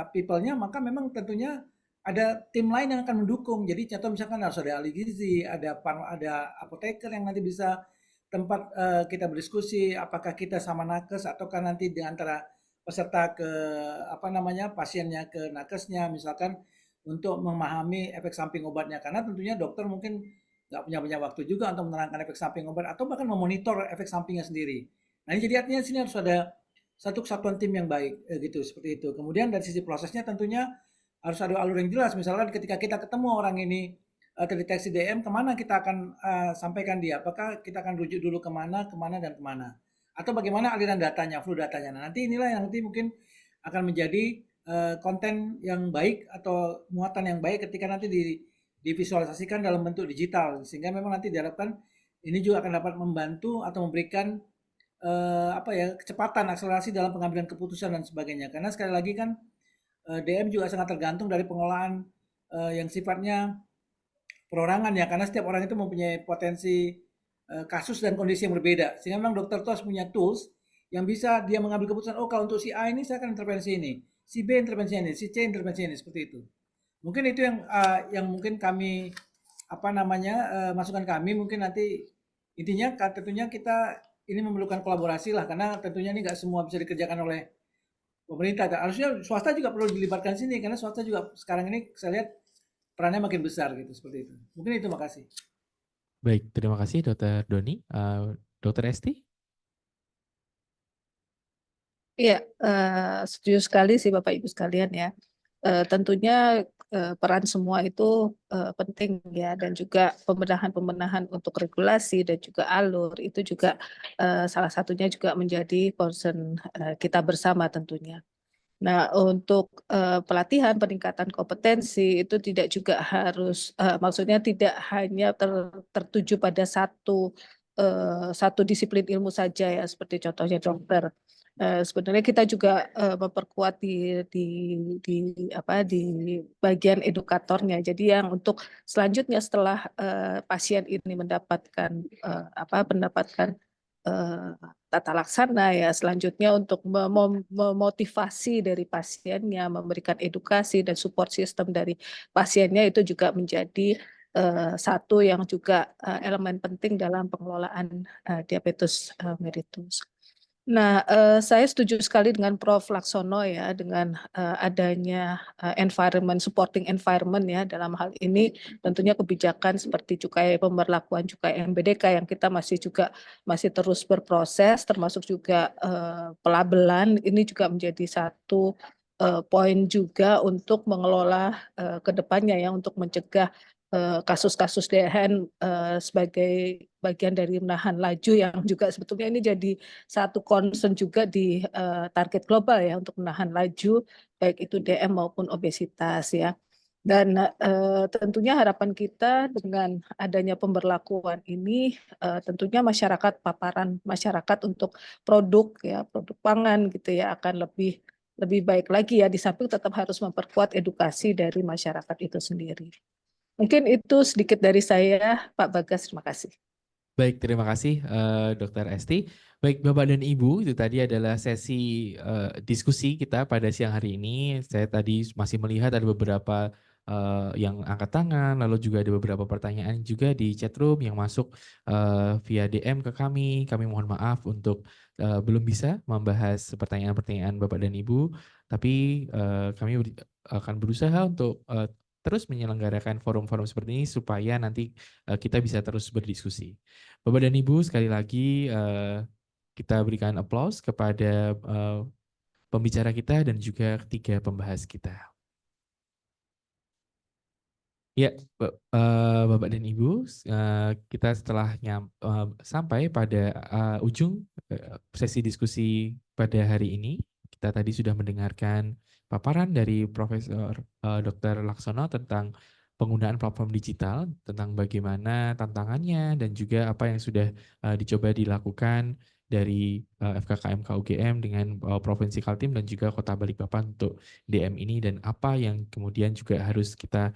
people-nya, maka memang tentunya ada tim lain yang akan mendukung. Jadi contoh misalkan harus ada ahli gizi, ada apoteker yang nanti bisa tempat kita berdiskusi apakah kita sama nakes ataukah nanti di antara peserta ke pasiennya ke nakesnya misalkan untuk memahami efek samping obatnya, karena tentunya dokter mungkin nggak punya banyak waktu juga untuk menerangkan efek samping obat atau bahkan memonitor efek sampingnya sendiri. Nah ini jadi artinya sini harus ada satu kesatuan tim yang baik gitu seperti itu. Kemudian dari sisi prosesnya tentunya harus ada alur yang jelas. Misalkan ketika kita ketemu orang ini terdeteksi DM, kemana kita akan sampaikan dia? Apakah kita akan rujuk dulu kemana dan kemana? Atau bagaimana aliran datanya, flow datanya? Nah, nanti inilah yang nanti mungkin akan menjadi konten yang baik atau muatan yang baik ketika nanti divisualisasikan dalam bentuk digital, sehingga memang nanti diharapkan ini juga akan dapat membantu atau memberikan kecepatan, akselerasi dalam pengambilan keputusan dan sebagainya. Karena sekali lagi kan DM juga sangat tergantung dari pengolahan yang sifatnya perorangan ya, karena setiap orang itu mempunyai potensi kasus dan kondisi yang berbeda, sehingga memang dokter itu harus punya tools yang bisa dia mengambil keputusan, oh kalau untuk si A ini saya akan intervensi ini, si B intervensi ini, si C intervensi ini, seperti itu. Mungkin itu yang mungkin kami masukan kami, mungkin nanti intinya tentunya kita ini memerlukan kolaborasi lah, karena tentunya ini nggak semua bisa dikerjakan oleh pemerintah. Harusnya swasta juga perlu dilibatkan sini, karena swasta juga sekarang ini saya lihat perannya makin besar gitu, seperti itu. Mungkin itu, makasih. Baik, terima kasih Dr. Doni. Dr. Esti? Iya, setuju sekali sih Bapak Ibu sekalian ya. Tentunya peran semua itu penting ya, dan juga pembenahan untuk regulasi dan juga alur itu juga salah satunya juga menjadi concern kita bersama tentunya. Nah, untuk pelatihan peningkatan kompetensi itu tidak juga harus, maksudnya tidak hanya tertuju pada satu disiplin ilmu saja ya, seperti contohnya dokter. Sebenarnya kita juga memperkuat di bagian edukatornya. Jadi yang untuk selanjutnya setelah pasien ini mendapatkan tata laksana ya, selanjutnya untuk memotivasi dari pasiennya, memberikan edukasi dan support system dari pasiennya itu juga menjadi satu yang juga elemen penting dalam pengelolaan diabetes mellitus. Nah, saya setuju sekali dengan Prof. Laksono ya, dengan adanya supporting environment ya, dalam hal ini tentunya kebijakan seperti pemberlakuan cukai MBDK yang kita masih terus berproses, termasuk juga pelabelan, ini juga menjadi satu poin juga untuk mengelola ke depannya ya, untuk mencegah kasus-kasus DHN sebagai bagian dari menahan laju yang juga sebetulnya ini jadi satu concern juga di target global ya untuk menahan laju baik itu DM maupun obesitas ya. Dan tentunya harapan kita dengan adanya pemberlakuan ini tentunya paparan masyarakat untuk produk ya produk pangan gitu ya akan lebih baik lagi ya, di samping tetap harus memperkuat edukasi dari masyarakat itu sendiri. Mungkin itu sedikit dari saya, Pak Bagas. Terima kasih. Baik, terima kasih Dr. Esti. Baik, Bapak dan Ibu, itu tadi adalah sesi diskusi kita pada siang hari ini. Saya tadi masih melihat ada beberapa yang angkat tangan, lalu juga ada beberapa pertanyaan juga di chat room yang masuk via DM ke kami. Kami mohon maaf untuk belum bisa membahas pertanyaan-pertanyaan Bapak dan Ibu, tapi kami akan berusaha untuk terus menyelenggarakan forum-forum seperti ini supaya nanti kita bisa terus berdiskusi. Bapak dan Ibu, sekali lagi kita berikan aplaus kepada pembicara kita dan juga ketiga pembahas kita. Ya, Bapak dan Ibu, kita setelah sampai pada ujung sesi diskusi pada hari ini, kita tadi sudah mendengarkan paparan dari Profesor Dr. Laksono tentang penggunaan platform digital, tentang bagaimana tantangannya dan juga apa yang sudah dicoba dilakukan dari FKKM KUGM dengan Provinsi Kaltim dan juga Kota Balikpapan untuk DM ini dan apa yang kemudian juga harus kita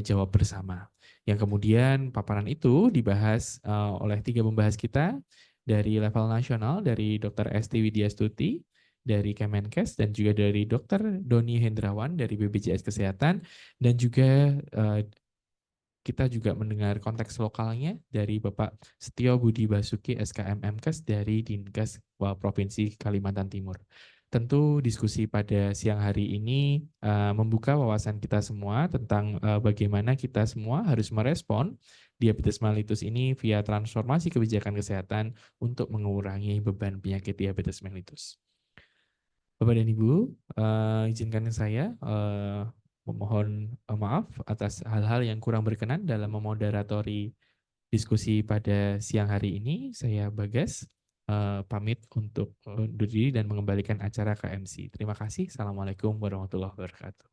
jawab bersama. Yang kemudian paparan itu dibahas oleh tiga pembahas kita dari level nasional, dari Dr. Esti Widyastuti, dari Kemenkes, dan juga dari Dr. Doni Hendrawan dari BPJS Kesehatan, dan juga kita juga mendengar konteks lokalnya dari Bapak Setio Budi Basuki SKM Mkes dari Dinkes Provinsi Kalimantan Timur. Tentu diskusi pada siang hari ini membuka wawasan kita semua tentang bagaimana kita semua harus merespon diabetes mellitus ini via transformasi kebijakan kesehatan untuk mengurangi beban penyakit diabetes mellitus. Bapak dan Ibu, izinkan saya memohon maaf atas hal-hal yang kurang berkenan dalam memoderatori diskusi pada siang hari ini. Saya Bagas, pamit untuk undur diri dan mengembalikan acara ke MC. Terima kasih. Assalamualaikum warahmatullahi wabarakatuh.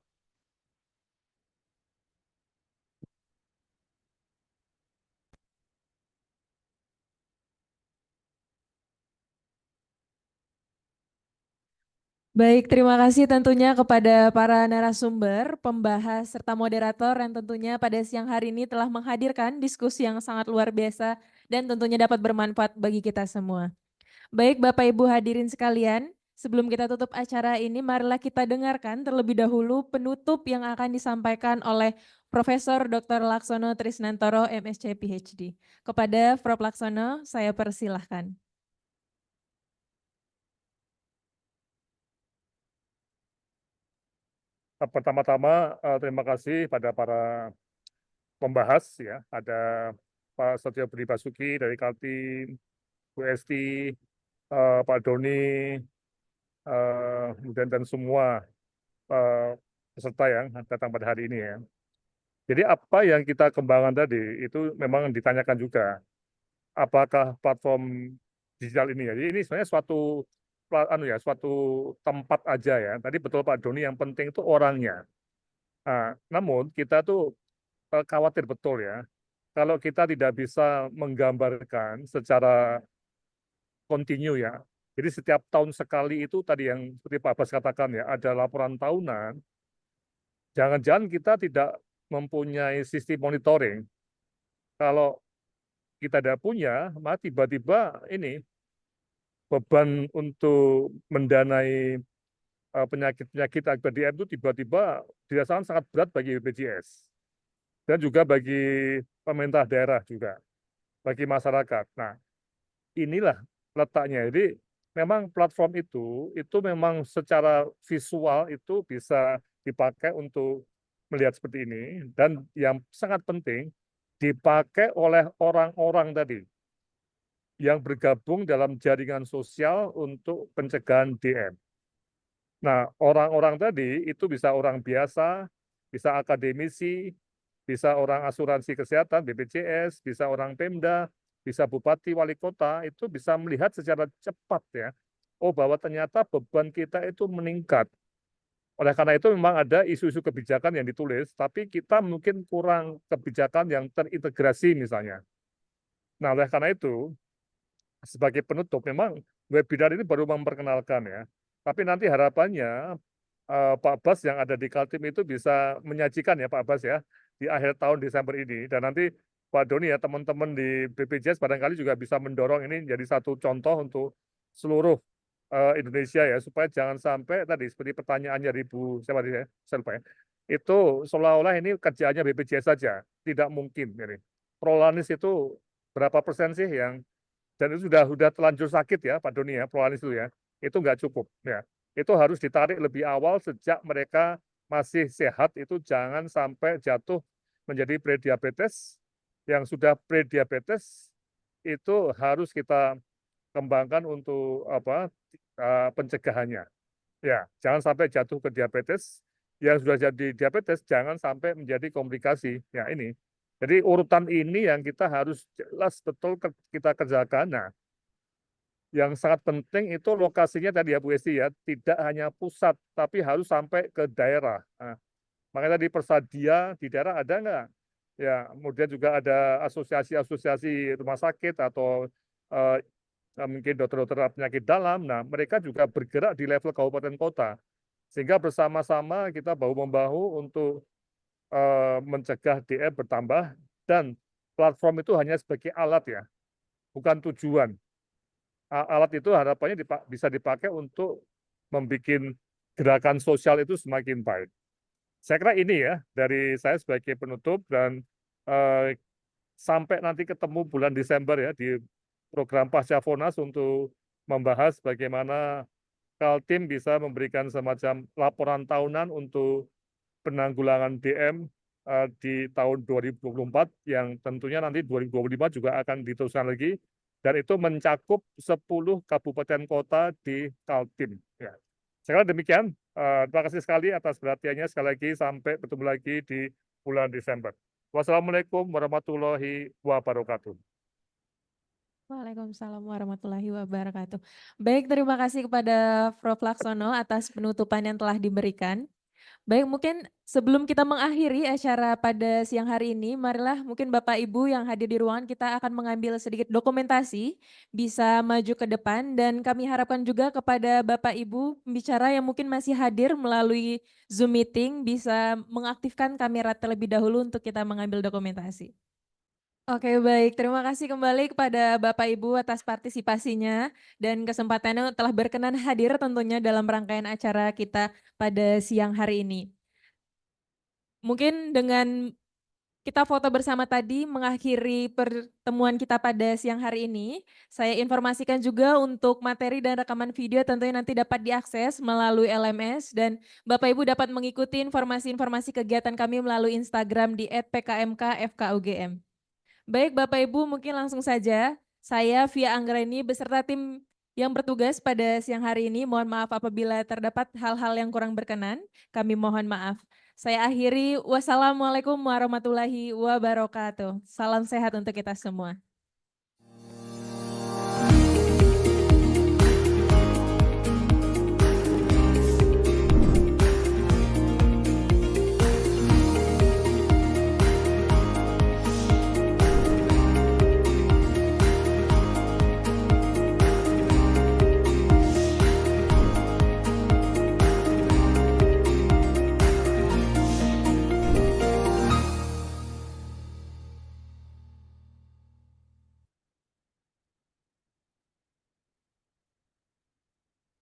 Baik, terima kasih tentunya kepada para narasumber, pembahas, serta moderator yang tentunya pada siang hari ini telah menghadirkan diskusi yang sangat luar biasa dan tentunya dapat bermanfaat bagi kita semua. Baik Bapak Ibu hadirin sekalian, sebelum kita tutup acara ini, marilah kita dengarkan terlebih dahulu penutup yang akan disampaikan oleh Profesor Dr. Laksono Trisnantoro, MSc PhD. Kepada Prof. Laksono, saya persilahkan. Pertama-tama terima kasih pada para pembahas ya, ada Pak Setio Budi Basuki dari Kaltim, Bu Esti, Pak Doni, dan semua peserta yang datang pada hari ini ya. Jadi apa yang kita kembangkan tadi itu memang ditanyakan juga, apakah platform digital ini ya. Jadi ini sebenarnya suatu tempat aja ya. Tadi betul Pak Doni, yang penting itu orangnya. Nah, namun kita tuh khawatir betul ya, kalau kita tidak bisa menggambarkan secara kontinu ya. Jadi setiap tahun sekali itu tadi yang seperti Pak Bas katakan ya, ada laporan tahunan. Jangan-jangan kita tidak mempunyai sistem monitoring. Kalau kita tidak punya, maka tiba-tiba ini beban untuk mendanai penyakit-penyakit akibat DM itu tiba-tiba dirasakan sangat berat bagi BPJS dan juga bagi pemerintah daerah juga, bagi masyarakat. Nah, inilah letaknya. Jadi memang platform itu memang secara visual itu bisa dipakai untuk melihat seperti ini, dan yang sangat penting dipakai oleh orang-orang tadi yang bergabung dalam jaringan sosial untuk pencegahan DM. Nah, orang-orang tadi itu bisa orang biasa, bisa akademisi, bisa orang asuransi kesehatan, BPJS, bisa orang Pemda, bisa bupati, wali kota, itu bisa melihat secara cepat ya, oh bahwa ternyata beban kita itu meningkat. Oleh karena itu memang ada isu-isu kebijakan yang ditulis, tapi kita mungkin kurang kebijakan yang terintegrasi misalnya. Nah, oleh karena itu, sebagai penutup, memang webinar ini baru memperkenalkan ya. Tapi nanti harapannya Pak Bas yang ada di Kaltim itu bisa menyajikan ya Pak Bas ya, di akhir tahun Desember ini. Dan nanti Pak Doni ya, teman-teman di BPJS barangkali juga bisa mendorong ini jadi satu contoh untuk seluruh Indonesia ya, supaya jangan sampai tadi seperti pertanyaannya Ibu siapa tadi ya, Selva ya, itu seolah-olah ini kerjaannya BPJS saja, tidak mungkin. Ini. Prolanis itu berapa persen sih yang, dan itu sudah terlanjur sakit ya Pak Doni ya, prolanis itu ya, itu nggak cukup ya. Itu harus ditarik lebih awal sejak mereka masih sehat, itu jangan sampai jatuh menjadi prediabetes. Yang sudah prediabetes itu harus kita kembangkan untuk pencegahannya. Ya, jangan sampai jatuh ke diabetes. Yang sudah jadi diabetes jangan sampai menjadi komplikasi. Ya ini. Jadi urutan ini yang kita harus jelas betul kita kerjakan. Nah, yang sangat penting itu lokasinya tadi ya Bu Esti ya, tidak hanya pusat, tapi harus sampai ke daerah. Nah, makanya tadi Persadia di daerah ada nggak? Ya, kemudian juga ada asosiasi-asosiasi rumah sakit atau mungkin dokter-dokter penyakit dalam. Nah, mereka juga bergerak di level kabupaten kota. Sehingga bersama-sama kita bahu-membahu untuk mencegah DM bertambah, dan platform itu hanya sebagai alat ya, bukan tujuan. Alat itu harapannya bisa dipakai untuk membuat gerakan sosial itu semakin baik. Saya kira ini ya dari saya sebagai penutup, dan sampai nanti ketemu bulan Desember ya di program Pasca Fonas untuk membahas bagaimana Kaltim bisa memberikan semacam laporan tahunan untuk penanggulangan DM di tahun 2024 yang tentunya nanti 2025 juga akan diteruskan lagi, dan itu mencakup 10 kabupaten kota di Kaltim. Ya. Saya kira demikian. Terima kasih sekali atas perhatiannya. Sekali lagi sampai bertemu lagi di bulan Desember. Wassalamualaikum warahmatullahi wabarakatuh. Waalaikumsalam warahmatullahi wabarakatuh. Baik, terima kasih kepada Prof. Laksono atas penutupan yang telah diberikan. Baik, mungkin sebelum kita mengakhiri acara pada siang hari ini, marilah mungkin Bapak Ibu yang hadir di ruangan kita akan mengambil sedikit dokumentasi, bisa maju ke depan, dan kami harapkan juga kepada Bapak Ibu pembicara yang mungkin masih hadir melalui Zoom meeting bisa mengaktifkan kamera terlebih dahulu untuk kita mengambil dokumentasi. Oke, baik, terima kasih kembali kepada Bapak Ibu atas partisipasinya dan kesempatannya telah berkenan hadir tentunya dalam rangkaian acara kita pada siang hari ini. Mungkin dengan kita foto bersama tadi mengakhiri pertemuan kita pada siang hari ini. Saya informasikan juga untuk materi dan rekaman video tentunya nanti dapat diakses melalui LMS, dan Bapak Ibu dapat mengikuti informasi-informasi kegiatan kami melalui Instagram di @pkmk_fkugm. Baik Bapak Ibu, mungkin langsung saja saya Via Anggraini beserta tim yang bertugas pada siang hari ini, mohon maaf apabila terdapat hal-hal yang kurang berkenan, kami mohon maaf. Saya akhiri, wassalamualaikum warahmatullahi wabarakatuh. Salam sehat untuk kita semua.